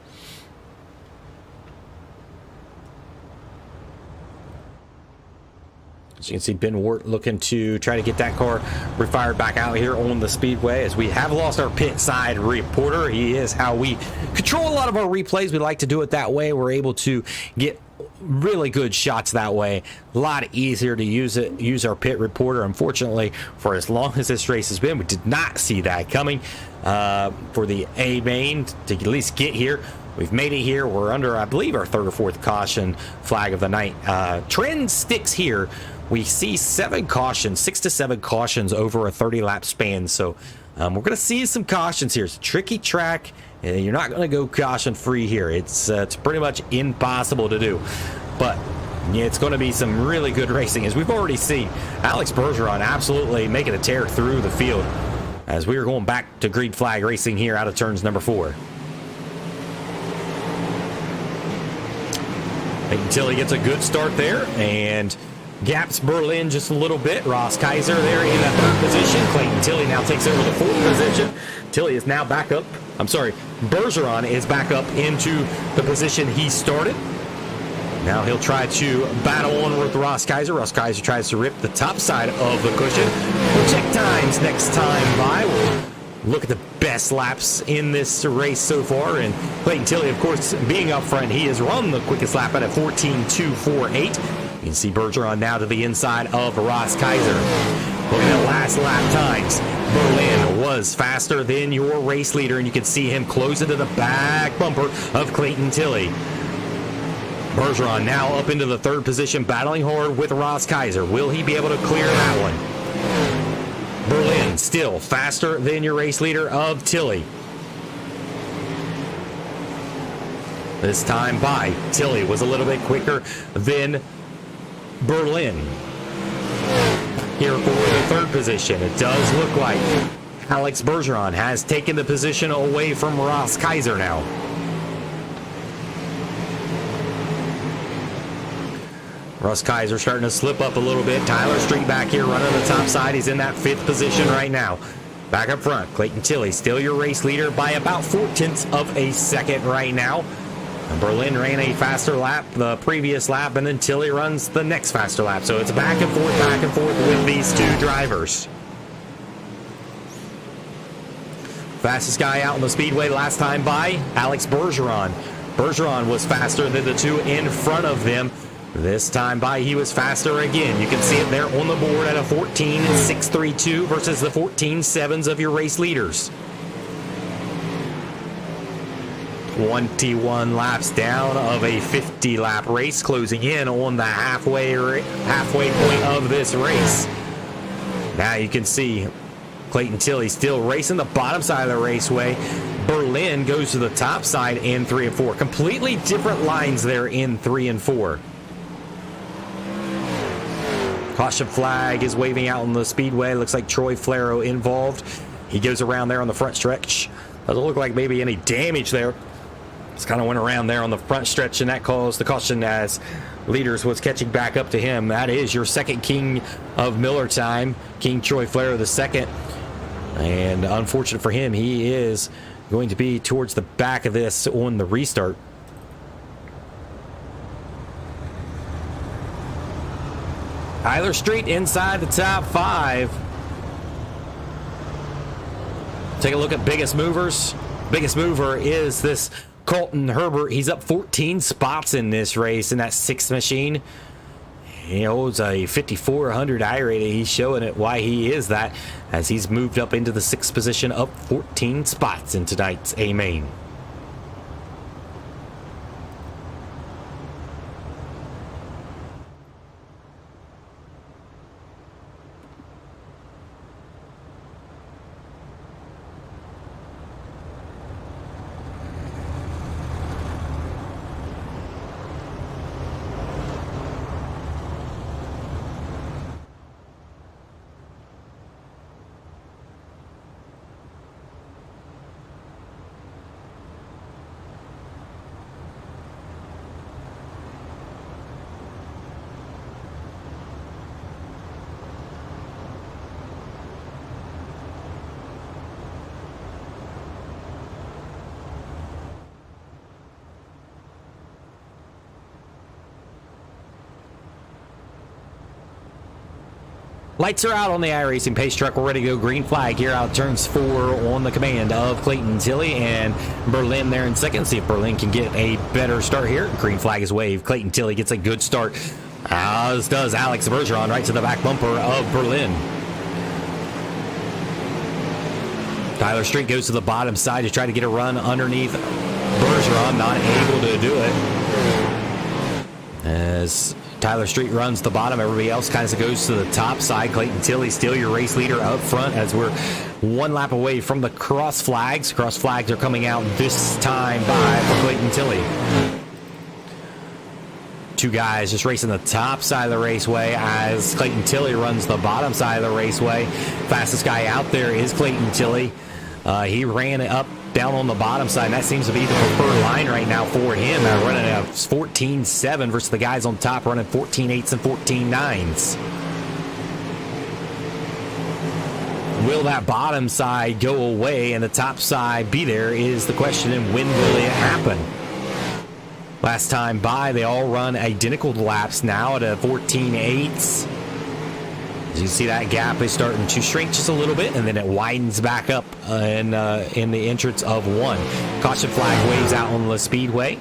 As you can see, Ben Wart looking to try to get that car refired back out here on the speedway, as we have lost our pit side reporter. He is how we control a lot of our replays. We like to do it that way. We're able to get really good shots that way. A lot easier to use our pit reporter. Unfortunately, for as long as this race has been, we did not see that coming. For the A main to at least get here, we've made it here. We're under, I believe, our 3rd or 4th caution flag of the night. Trend sticks here. We see 7 cautions, 6 to 7 cautions over a 30-lap span. So we're going to see some cautions here. It's a tricky track. You're not going to go caution free here. It's pretty much impossible to do. But yeah, it's going to be some really good racing, as we've already seen. Alex Bergeron absolutely making a tear through the field, as we are going back to green flag racing here out of turns number 4. Clayton Tilley gets a good start there and gaps Berlin just a little bit. Ross Kaiser there in that 3rd position. Clayton Tilley now takes over the 4th position. Tilley is now back up. Bergeron is back up into the position he started. Now he'll try to battle on with Ross Kaiser. Ross Kaiser tries to rip the top side of the cushion. We'll check times next time by. We'll look at the best laps in this race so far. And Clayton Tilley, of course, being up front, he has run the quickest lap at a 14.248. You can see Bergeron now to the inside of Ross Kaiser. Looking at last lap times. Berlin was faster than your race leader, and you can see him close into the back bumper of Clayton Tilley. Bergeron now up into the third position, battling hard with Ross Kaiser. Will he be able to clear that one? Berlin still faster than your race leader of Tilley. This time by Tilley was a little bit quicker than Berlin. Here for the third position, it does look like Alex Bergeron has taken the position away from Ross Kaiser now. Ross Kaiser starting to slip up a little bit. Tyler Street back here running the top side. He's in that fifth position right now. Back up front, Clayton Tilley, still your race leader by about 0.4 of a second right now. Berlin ran a faster lap the previous lap, and then Tilley runs the next faster lap. So it's back and forth with these two drivers. Fastest guy out on the speedway last time by, Alex Bergeron. Bergeron was faster than the two in front of them. This time by, he was faster again. You can see it there on the board at a 14.632 versus the 14.7s of your race leaders. 21 laps down of a 50-lap race, closing in on the halfway point of this race. Now you can see Clayton Tilley still racing the bottom side of the raceway. Berlin goes to the top side in 3 and 4. Completely different lines there in 3 and 4. Caution flag is waving out on the speedway. Looks like Troy Flero involved. He goes around there on the front stretch. Doesn't look like maybe any damage there. Just kind of went around there on the front stretch, and that caused the caution as leaders was catching back up to him. That is your second king of Millertime, King Troy Flero the second. And unfortunate for him, he is going to be towards the back of this on the restart. Tyler Street inside the top 5. Take a look at biggest movers. Biggest mover is this Colton Herbert. He's up 14 spots in this race in that 6th machine. He holds a 5,400 I rating. He's showing it why he is that, as he's moved up into the 6th position, up 14 spots in tonight's A main. Lights are out on the iRacing pace truck. We're ready to go. Green flag here out turns 4 on the command of Clayton Tilley, and Berlin there in second. See if Berlin can get a better start here. Green flag is waved. Clayton Tilley gets a good start, as does Alex Bergeron, right to the back bumper of Berlin. Tyler Street goes to the bottom side to try to get a run underneath Bergeron. Not able to do it. As Tyler Street runs the bottom, everybody else kind of goes to the top side. Clayton Tilley still your race leader up front, as we're 1 lap away from the cross flags. Cross flags are coming out this time by for Clayton Tilley. 2 guys just racing the top side of the raceway as Clayton Tilley runs the bottom side of the raceway. Fastest guy out there is Clayton Tilley. He ran it up down on the bottom side, and that seems to be the preferred line right now for him. Running a 14.7 versus the guys on top running 14.8s and 14.9s. Will that bottom side go away and the top side be there is the question, and when will it happen? Last time by, they all run identical laps now at a 14.8s. As you see, that gap is starting to shrink just a little bit, and then it widens back up in the entrance of 1. Caution flag waves out on the speedway.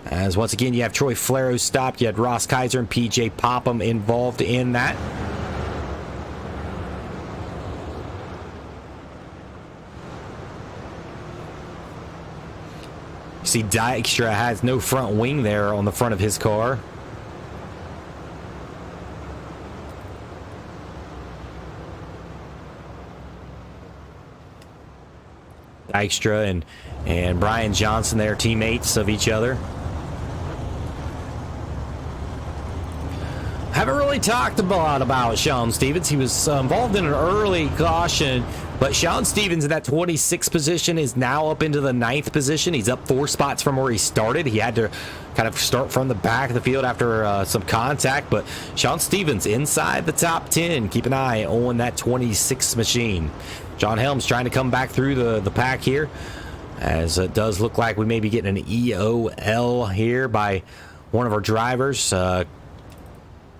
As once again, you have Troy Flero stopped. You had Ross Kaiser and PJ Popham involved in that. see Dykstra has no front wing there on the front of his car. Dykstra and Brian Johnson, they're teammates of each other. Haven't really talked a lot about Sean Stevens. He was involved in an early caution, but Sean Stevens in that 26th position is now up into the 9th position. He's up 4 spots from where he started. He had to kind of start from the back of the field after some contact, but Sean Stevens inside the top 10. Keep an eye on that 26th machine. John Helms trying to come back through the pack here, as it does look like we may be getting an EOL here by one of our drivers.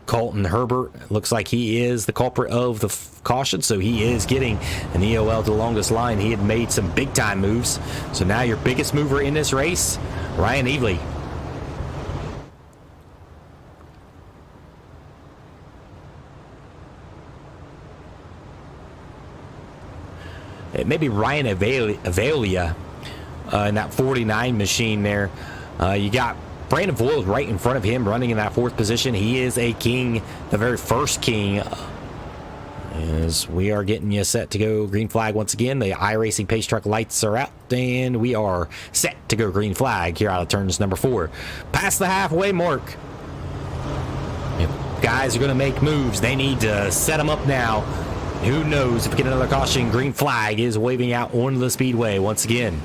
Colton Herbert looks like he is the culprit of the caution, so he is getting an EOL to the longest line. He had made some big time moves, so now your biggest mover in this race, Ryan Evely. It may be Ryan Avalia in that 49 machine there. You got Brandon Voiles right in front of him, running in that 4th position. He is a king, the very first king. As we are getting you set to go green flag once again. The iRacing pace truck lights are out, and we are set to go green flag here out of turns number 4. Past the halfway mark. If guys are going to make moves, they need to set them up now. Who knows if we get another caution? Green flag is waving out onto the speedway once again.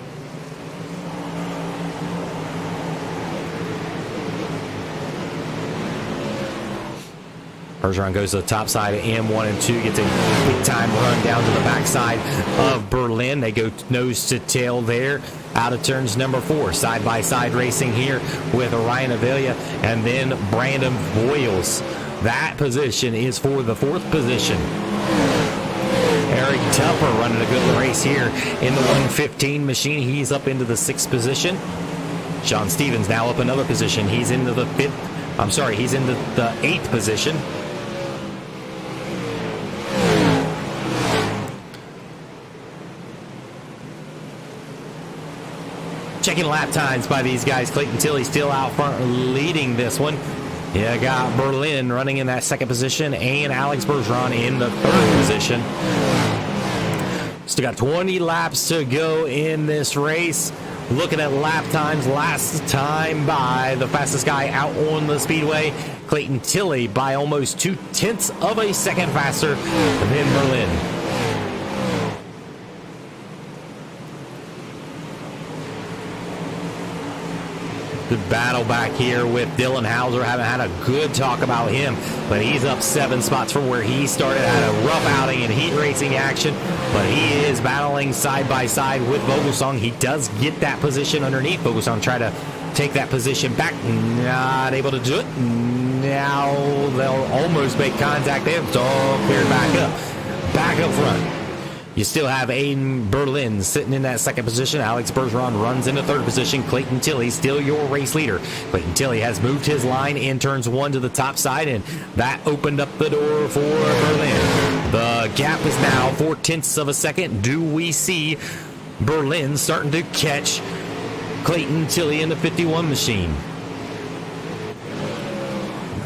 Bergeron goes to the top side of M1 and 2, gets a big time run down to the backside of Berlin. They go nose to tail there out of turns number 4. Side by side racing here with Ryan Avalia and then Brandon Voiles. That position is for the 4th position. Eric Tupper running a good race here in the 115 machine. He's up into the 6th position. Sean Stevens now up another position. He's into the 5th. I'm sorry, he's into the 8th position. Checking lap times by these guys. Clayton Tilley still out front leading this one. You got Berlin running in that 2nd position and Alex Bergeron in the 3rd position. Still got 20 laps to go in this race. Looking at lap times, last time by the fastest guy out on the speedway, Clayton Tilley, by almost 0.2 of a second faster than Berlin. Good battle back here with Dylan Hauser. Haven't had a good talk about him, but he's up 7 spots from where he started. Had a rough outing in heat racing action, but he is battling side by side with Vogelsong. He does get that position underneath Vogelsong. Try to take that position back. Not able to do it. Now they'll almost make contact there. It's all cleared back up. Back up front. You still have Aiden Berlin sitting in that 2nd position. Alex Bergeron runs into 3rd position. Clayton Tilley still your race leader. Clayton Tilley has moved his line in turns 1 to the top side, and that opened up the door for Berlin. The gap is now 0.4 of a second. Do we see Berlin starting to catch Clayton Tilley in the 51 machine?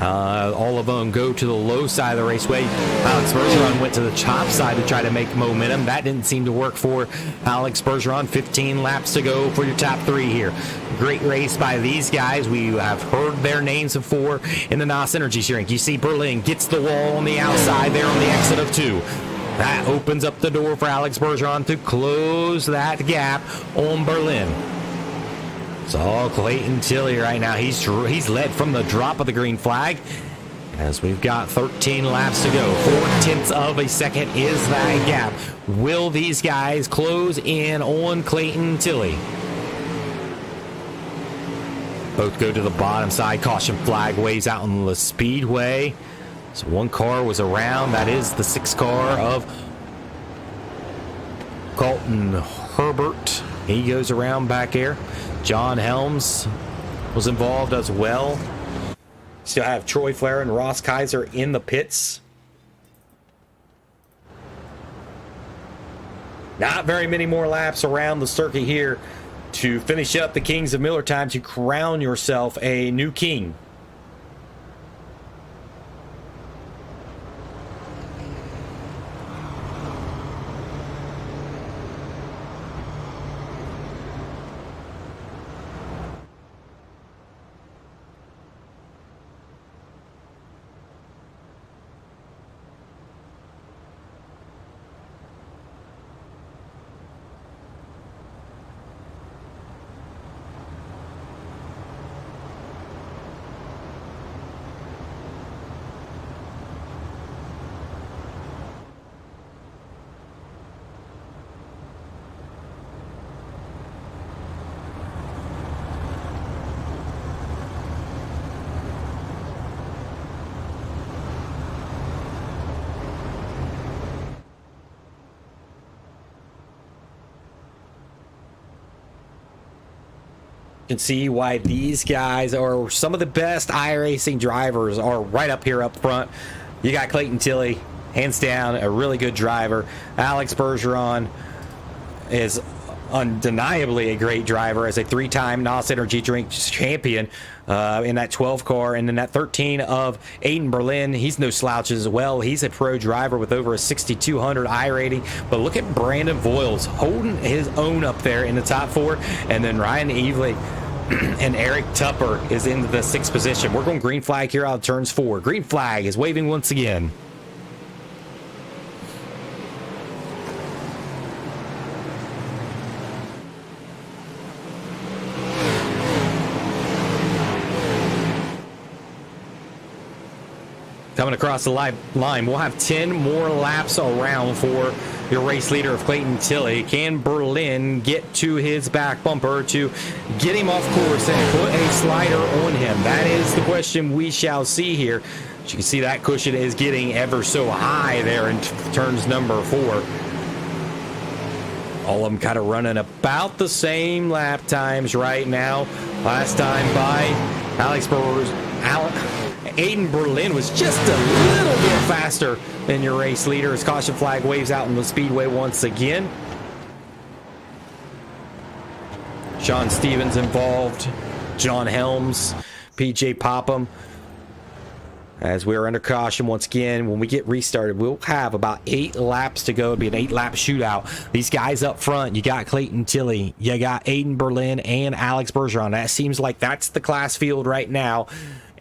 All of them go to the low side of the raceway. Alex Bergeron went to the top side to try to make momentum. That didn't seem to work for Alex Bergeron. 15 laps to go for your top 3 here. Great race by these guys. We have heard their names before in the NOS Energy Drink. You see Berlin gets the wall on the outside there on the exit of 2. That opens up the door for Alex Bergeron to close that gap on Berlin. It's all Clayton Tilley right now. He's led from the drop of the green flag as we've got 13 laps to go. 0.4 of a second is that gap. Will these guys close in on Clayton Tilley? Both go to the bottom side. Caution flag waves out on the speedway. So one car was around. That is the 6th car of Colton Herbert. He goes around back there. John Helms was involved as well. Still have Troy Flair and Ross Kaiser in the pits. Not very many more laps around the circuit here to finish up the Kings of Millertime, to crown yourself a new king. Can see why these guys are some of the best iRacing drivers are right up here up front. You got Clayton Tilley, hands down, a really good driver. Alex Bergeron is undeniably a great driver as a 3-time NOS Energy Drink champion in that 12 car, and then that 13 of Aiden Berlin. He's no slouch as well. He's a pro driver with over a 6,200 I rating. But look at Brandon Voiles holding his own up there in the top 4, and then Ryan Evely and Eric Tupper is in the 6th position. We're going green flag here out of turns 4. Green flag is waving once again. Coming across the line, we'll have 10 more laps around for your race leader of Clayton Tilley. Can Berlin get to his back bumper to get him off course and put a slider on him? That is the question we shall see here. As you can see, that cushion is getting ever so high there in turns number 4. All of them kind of running about the same lap times right now. Last time by Aiden Berlin was just a little bit faster than your race leader. His caution flag waves out in the speedway once again. Sean Stevens involved, John Helms, PJ Popham. As we're under caution once again, when we get restarted, we'll have about 8 laps to go. It'll be an 8-lap shootout. These guys up front, you got Clayton Tilley, you got Aiden Berlin, and Alex Bergeron. That seems like that's the class field right now,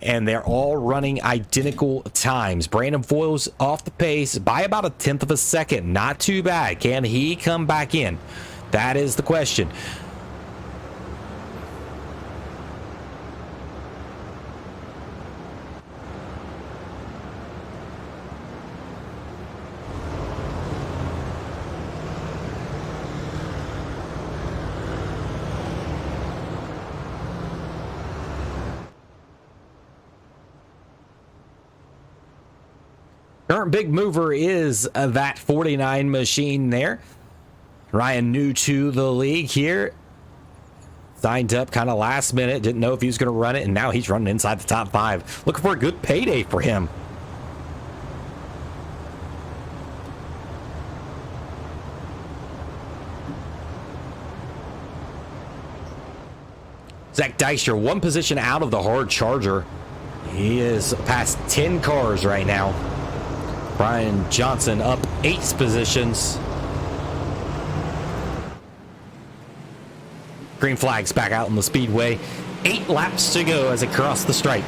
and they're all running identical times. Brandon Voiles off the pace by about 1/10 of a second. Not too bad. Can he come back in? That is the question. Current big mover is that 49 machine there. Ryan, new to the league here. Signed up kind of last minute. Didn't know if he was going to run it, and now he's running inside the top 5. Looking for a good payday for him. Zach Dykstra, 1 position out of the hard charger. He is past 10 cars right now. Brian Johnson up 8 positions. Green flag's back out in the speedway. 8 laps to go as it crossed the stripe.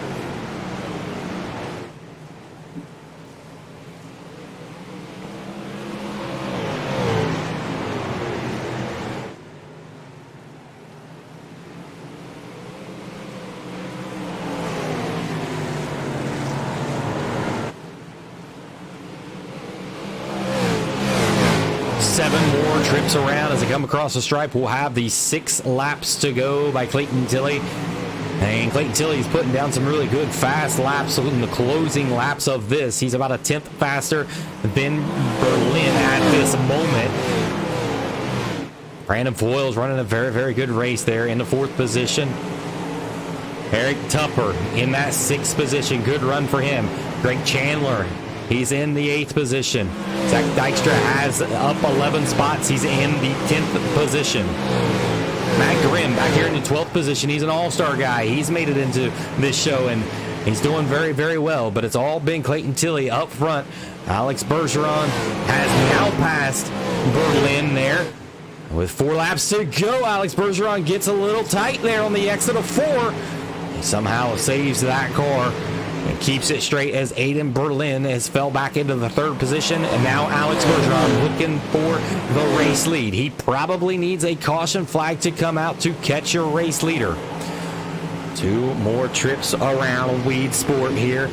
Trips around as they come across the stripe. We'll have the 6 laps to go by Clayton Tilley. And Clayton Tilley's putting down some really good fast laps in the closing laps of this. He's about 1/10 faster than Berlin at this moment. Brandon Voiles running a very, very good race there in the 4th position. Eric Tupper in that 6th position. Good run for him. Greg Chandler, he's in the 8th position. Zach Dykstra has up 11 spots. He's in the 10th position. Matt Grimm back here in the 12th position. He's an all-star guy. He's made it into this show, and he's doing very, very well. But it's all been Clayton Tilley up front. Alex Bergeron has now passed Berlin there. With 4 laps to go, Alex Bergeron gets a little tight there on the exit of 4. He somehow saves that car and keeps it straight as Aiden Berlin has fell back into the 3rd position. And now Alex Bergeron looking for the race lead. He probably needs a caution flag to come out to catch your race leader. 2 more trips around Weed Sport here.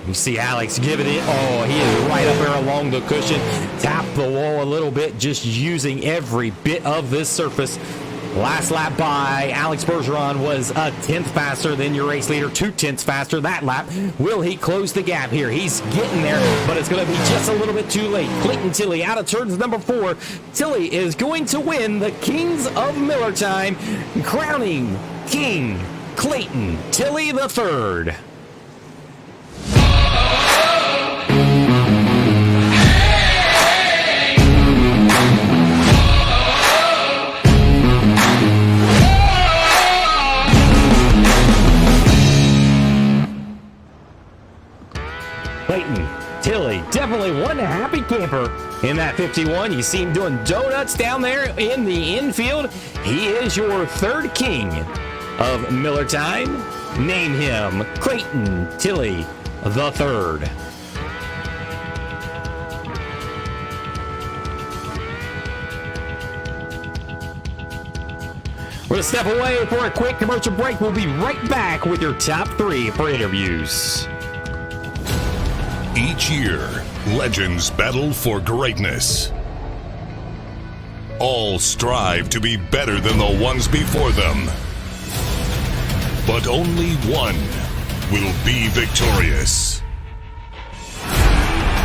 You see Alex giving it. Oh, he is right up there along the cushion. Tap the wall a little bit, just using every bit of this surface. Last lap by Alex Bergeron was a 10th faster than your race leader, 2/10 faster that lap. Will he close the gap here? He's getting there, but it's going to be just a little bit too late. Clayton Tilley out of turns number 4. Tilley is going to win the Kings of Millertime, crowning King Clayton Tilley III. Clayton Tilley, definitely one happy camper in that 51. You see him doing donuts down there in the infield. He is your 3rd king of Millertime. Name him Clayton Tilley III. We're going to step away for a quick commercial break. We'll be right back with your top 3 for interviews. Each year, legends battle for greatness. All strive to be better than the ones before them. But only one will be victorious.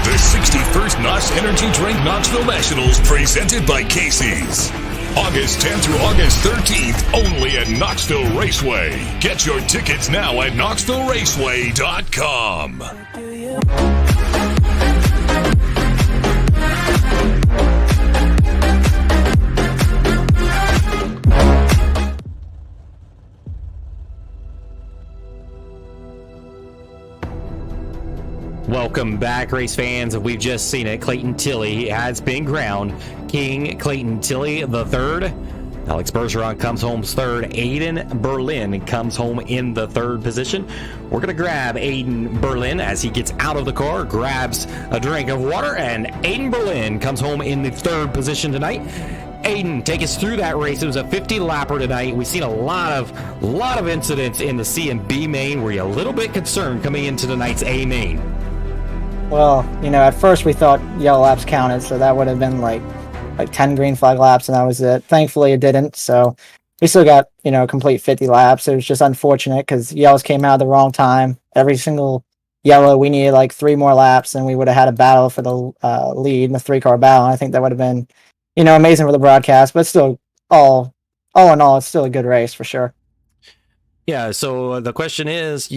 The 61st Knox Energy Drink Knoxville Nationals presented by Casey's. August 10th through August 13th, only at Knoxville Raceway. Get your tickets now at knoxvilleraceway.com. Welcome back, race fans. We've just seen it. Clayton Tilley has been crowned King Clayton Tilley III. Alex Bergeron comes home 3rd. Aiden Berlin comes home in the 3rd position. We're going to grab Aiden Berlin as he gets out of the car, grabs a drink of water, and Aiden Berlin comes home in the 3rd position tonight. Aiden, take us through that race. It was a 50-lapper tonight. We've seen a lot of incidents in the C and B main. Were you a little bit concerned coming into tonight's A main? Well, at first we thought yellow laps counted, so that would have been like 10 green flag laps, and that was it. Thankfully, it didn't, so we still got, a complete 50 laps. It was just unfortunate because yellows came out at the wrong time. Every single yellow, we needed like 3 more laps, and we would have had a battle for the lead in the 3-car battle. And I think that would have been, amazing for the broadcast, but still, all in all, it's still a good race for sure. Yeah, so the question is,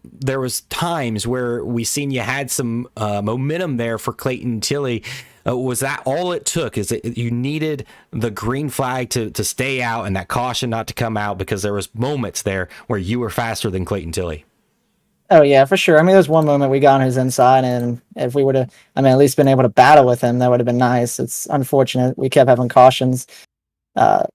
there was times where we seen you had some momentum there for Clayton Tilley. Was that all it took? Is it you needed the green flag to stay out and that caution not to come out because there was moments there where you were faster than Clayton Tilley? Oh, yeah, for sure. I mean, there's one moment we got on his inside, and if we would have, at least been able to battle with him, that would have been nice. It's unfortunate. We kept having cautions,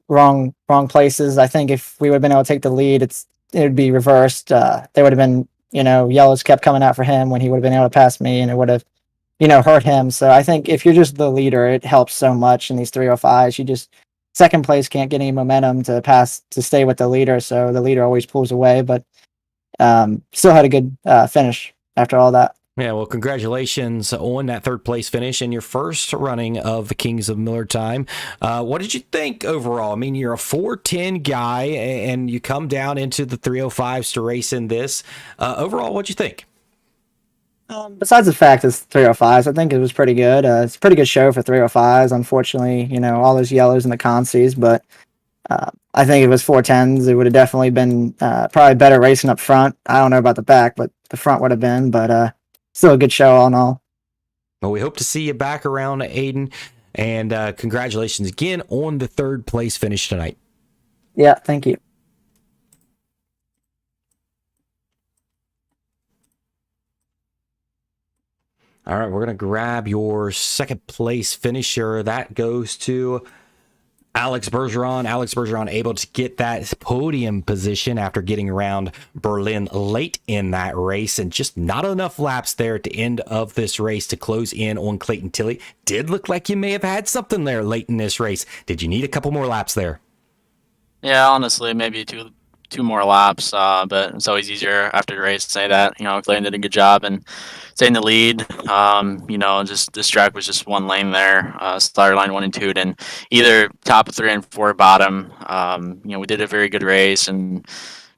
wrong places. I think if we would have been able to take the lead, it would be reversed. There would have been, yellows kept coming out for him when he would have been able to pass me, and it would have, hurt him. So I think if you're just the leader, it helps so much in these 305s. Second place can't get any momentum to stay with the leader, so the leader always pulls away, but still had a good finish after all that. Yeah, well, congratulations on that 3rd place finish in your first running of the Kings of Millertime. What did you think overall? I mean, you're a 410 guy, and you come down into the 305s to race in this. Overall, what'd you think? Besides the fact it's 305s, I think it was pretty good. It's a pretty good show for 305s. Unfortunately, all those yellows in the consies, but I think if it was 410s, it would have definitely been probably better racing up front. I don't know about the back, but the front would have been, but still a good show all in all. Well, we hope to see you back around, Aiden. And congratulations again on the third place finish tonight. Yeah, thank you. All right, we're going to grab your second place finisher. That goes to Alex Bergeron. Alex Bergeron able to get that podium position after getting around Berlin late in that race, and just not enough laps there at the end of this race to close in on Clayton Tilley. Did look like you may have had something there late in this race. Did you need a couple more laps there? Yeah, honestly, maybe two more laps, but it's always easier after the race to say that. Clayton did a good job and stayed in the lead. Just this track was just one lane there, starter line 1 and 2, and either top of 3 and 4 bottom. We did a very good race, and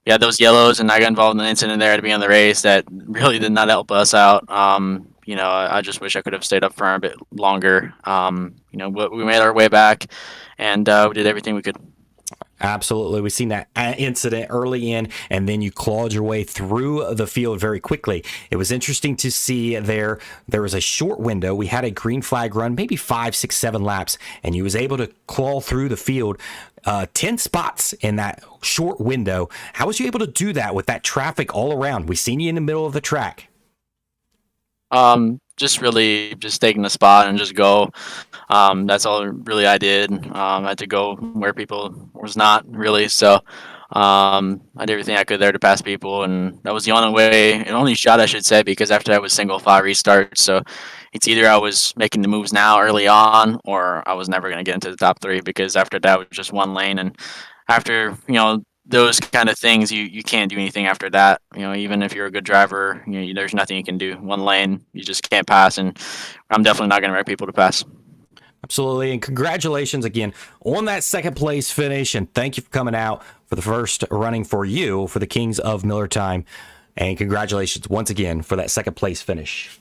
we had those yellows, and I got involved in an incident there at the beginning of the race that really did not help us out. I just wish I could have stayed up for a bit longer. But we made our way back, and we did everything we could. Absolutely. We've seen that incident early in, and then you clawed your way through the field very quickly. It was interesting to see there was a short window. We had a green flag run, maybe 5, 6, 7 laps, and you was able to claw through the field 10 spots in that short window. How was you able to do that with that traffic all around? We seen you in the middle of the track. Just really just taking the spot and just go. That's all really I did. I had to go where people was not really. So I did everything I could there to pass people, and that was the only shot I should say, because after that was single file restart. So it's either I was making the moves now early on, or I was never going to get into the top 3, because after that was just one lane. And after, those kind of things, you can't do anything after that. Even if you're a good driver, there's nothing you can do. One lane, you just can't pass, and I'm definitely not going to wreck people to pass. Absolutely, and congratulations again on that second place finish, and thank you for coming out for the first running for you for the Kings of Millertime, and congratulations once again for that second place finish.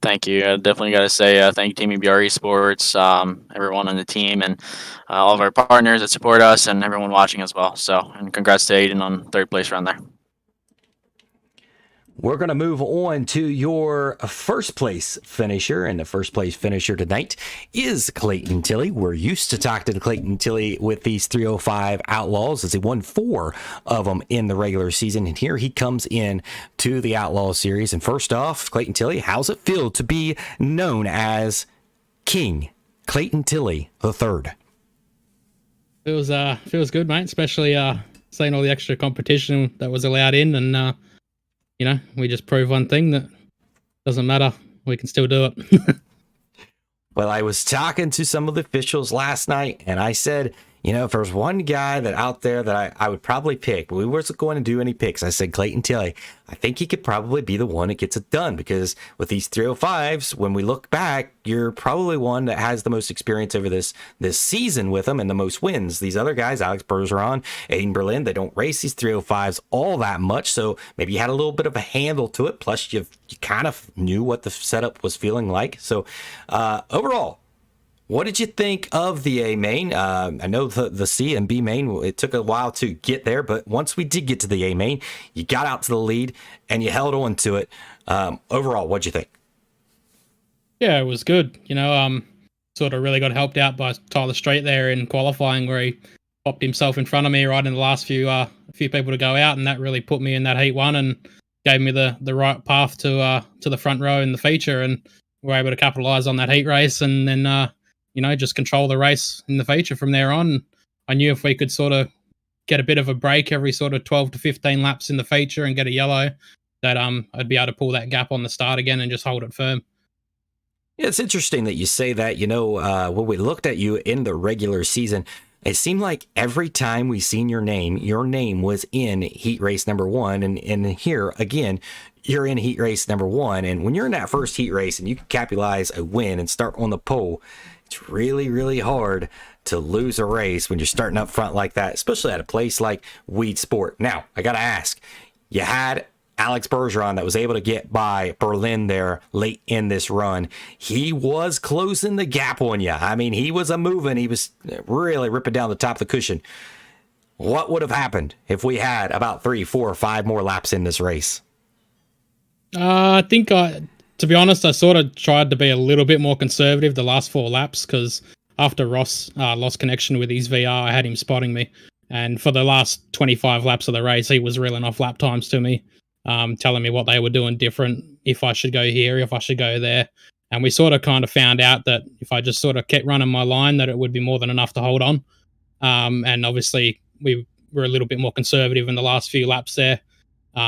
Thank you. I definitely got to say thank you, Team EBR Esports, everyone on the team, and all of our partners that support us, and everyone watching as well. So, and congrats to Aiden on third place run there. We're going to move on to your first place finisher, and the first place finisher tonight is Clayton Tilley. We're used to talking to Clayton Tilley with these 305 Outlaws, as he won 4 of them in the regular season, and here he comes in to the Outlaw Series. And first off, Clayton Tilley, how's it feel to be known as King Clayton Tilley III? Feels good, mate, especially seeing all the extra competition that was allowed in, and we just proved one thing, that doesn't matter. We can still do it. Well, I was talking to some of the officials last night, and I said, if there's one guy that out there that I would probably pick, but we wasn't going to do any picks. I said Clayton Tilley. I think he could probably be the one that gets it done, because with these 305s, when we look back, you're probably one that has the most experience over this season with them and the most wins. These other guys, Alex Bergeron, Aiden Berlin, they don't race these 305s all that much, so maybe you had a little bit of a handle to it. Plus, you kind of knew what the setup was feeling like. So overall, what did you think of the A main? I know the C and B main, it took a while to get there, but once we did get to the A main, you got out to the lead and you held on to it. Overall, what'd you think? Yeah, it was good. Sort of really got helped out by Tyler Street there in qualifying, where he popped himself in front of me right in the last few people to go out, and that really put me in that heat 1 and gave me the right path to the front row in the feature, and we were able to capitalize on that heat race, and then just control the race in the feature from there on. I knew if we could sort of get a bit of a break every sort of 12 to 15 laps in the feature and get a yellow, that I'd be able to pull that gap on the start again and just hold it firm. Yeah, it's interesting that you say that. When we looked at you in the regular season, it seemed like every time we seen your name was in heat race number 1. And here, again, you're in heat race number 1. And when you're in that first heat race and you can capitalize a win and start on the pole, it's really, really hard to lose a race when you're starting up front like that, especially at a place like Weed Sport. Now, I got to ask, you had Alex Bergeron that was able to get by Berlin there late in this run. He was closing the gap on you. I mean, he was moving. He was really ripping down the top of the cushion. What would have happened if we had about 3, 4, or 5 more laps in this race? I think To be honest, I sort of tried to be a little bit more conservative the last 4 laps because after Ross lost connection with his VR, I had him spotting me. And for the last 25 laps of the race, he was reeling off lap times to me, telling me what they were doing different, if I should go here, if I should go there. And we sort of kind of found out that if I just sort of kept running my line, that it would be more than enough to hold on. And obviously, we were a little bit more conservative in the last few laps there.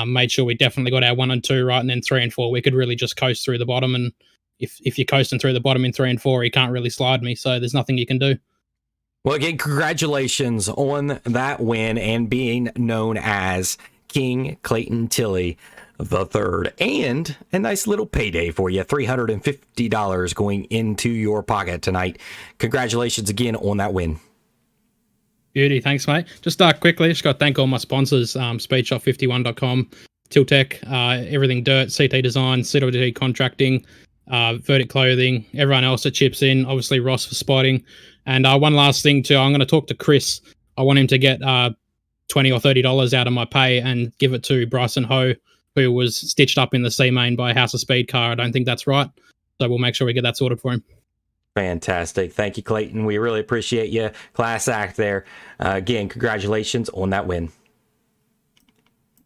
Made sure we definitely got our 1 and 2 right, and then 3 and 4 we could really just coast through the bottom. And if you're coasting through the bottom in 3 and 4, he can't really slide me, so there's nothing you can do. Well, again, congratulations on that win and being known as King Clayton Tilley III, and a nice little payday for you, $350 going into your pocket tonight. Congratulations again on that win. Beauty, thanks, mate. Just quickly, just got to thank all my sponsors, speedshop51.com, Tiltec, Everything Dirt, CT Design, CWD Contracting, Verdict Clothing, everyone else that chips in, obviously Ross for spotting. And one last thing too, I'm going to talk to Chris. I want him to get $20 or $30 out of my pay and give it to Bryson Ho, who was stitched up in the C-main by a House of Speed car. I don't think that's right. So we'll make sure we get that sorted for him. Fantastic. Thank you, Clayton. We really appreciate you. Class act there. Again, congratulations on that win.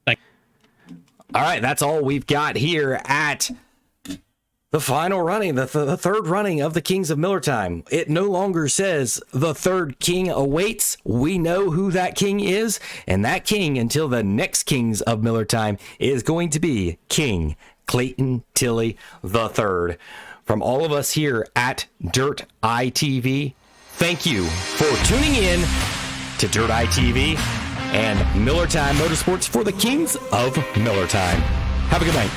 Thanks. All right, that's all we've got here at the final running, the third running of the Kings of Millertime. It no longer says the third king awaits. We know who that king is, and that king, until the next Kings of Millertime, is going to be King Clayton Tilley III. From all of us here at Dirt ITV, thank you for tuning in to Dirt ITV and Millertime Motorsports for the Kings of Millertime. Have a good night.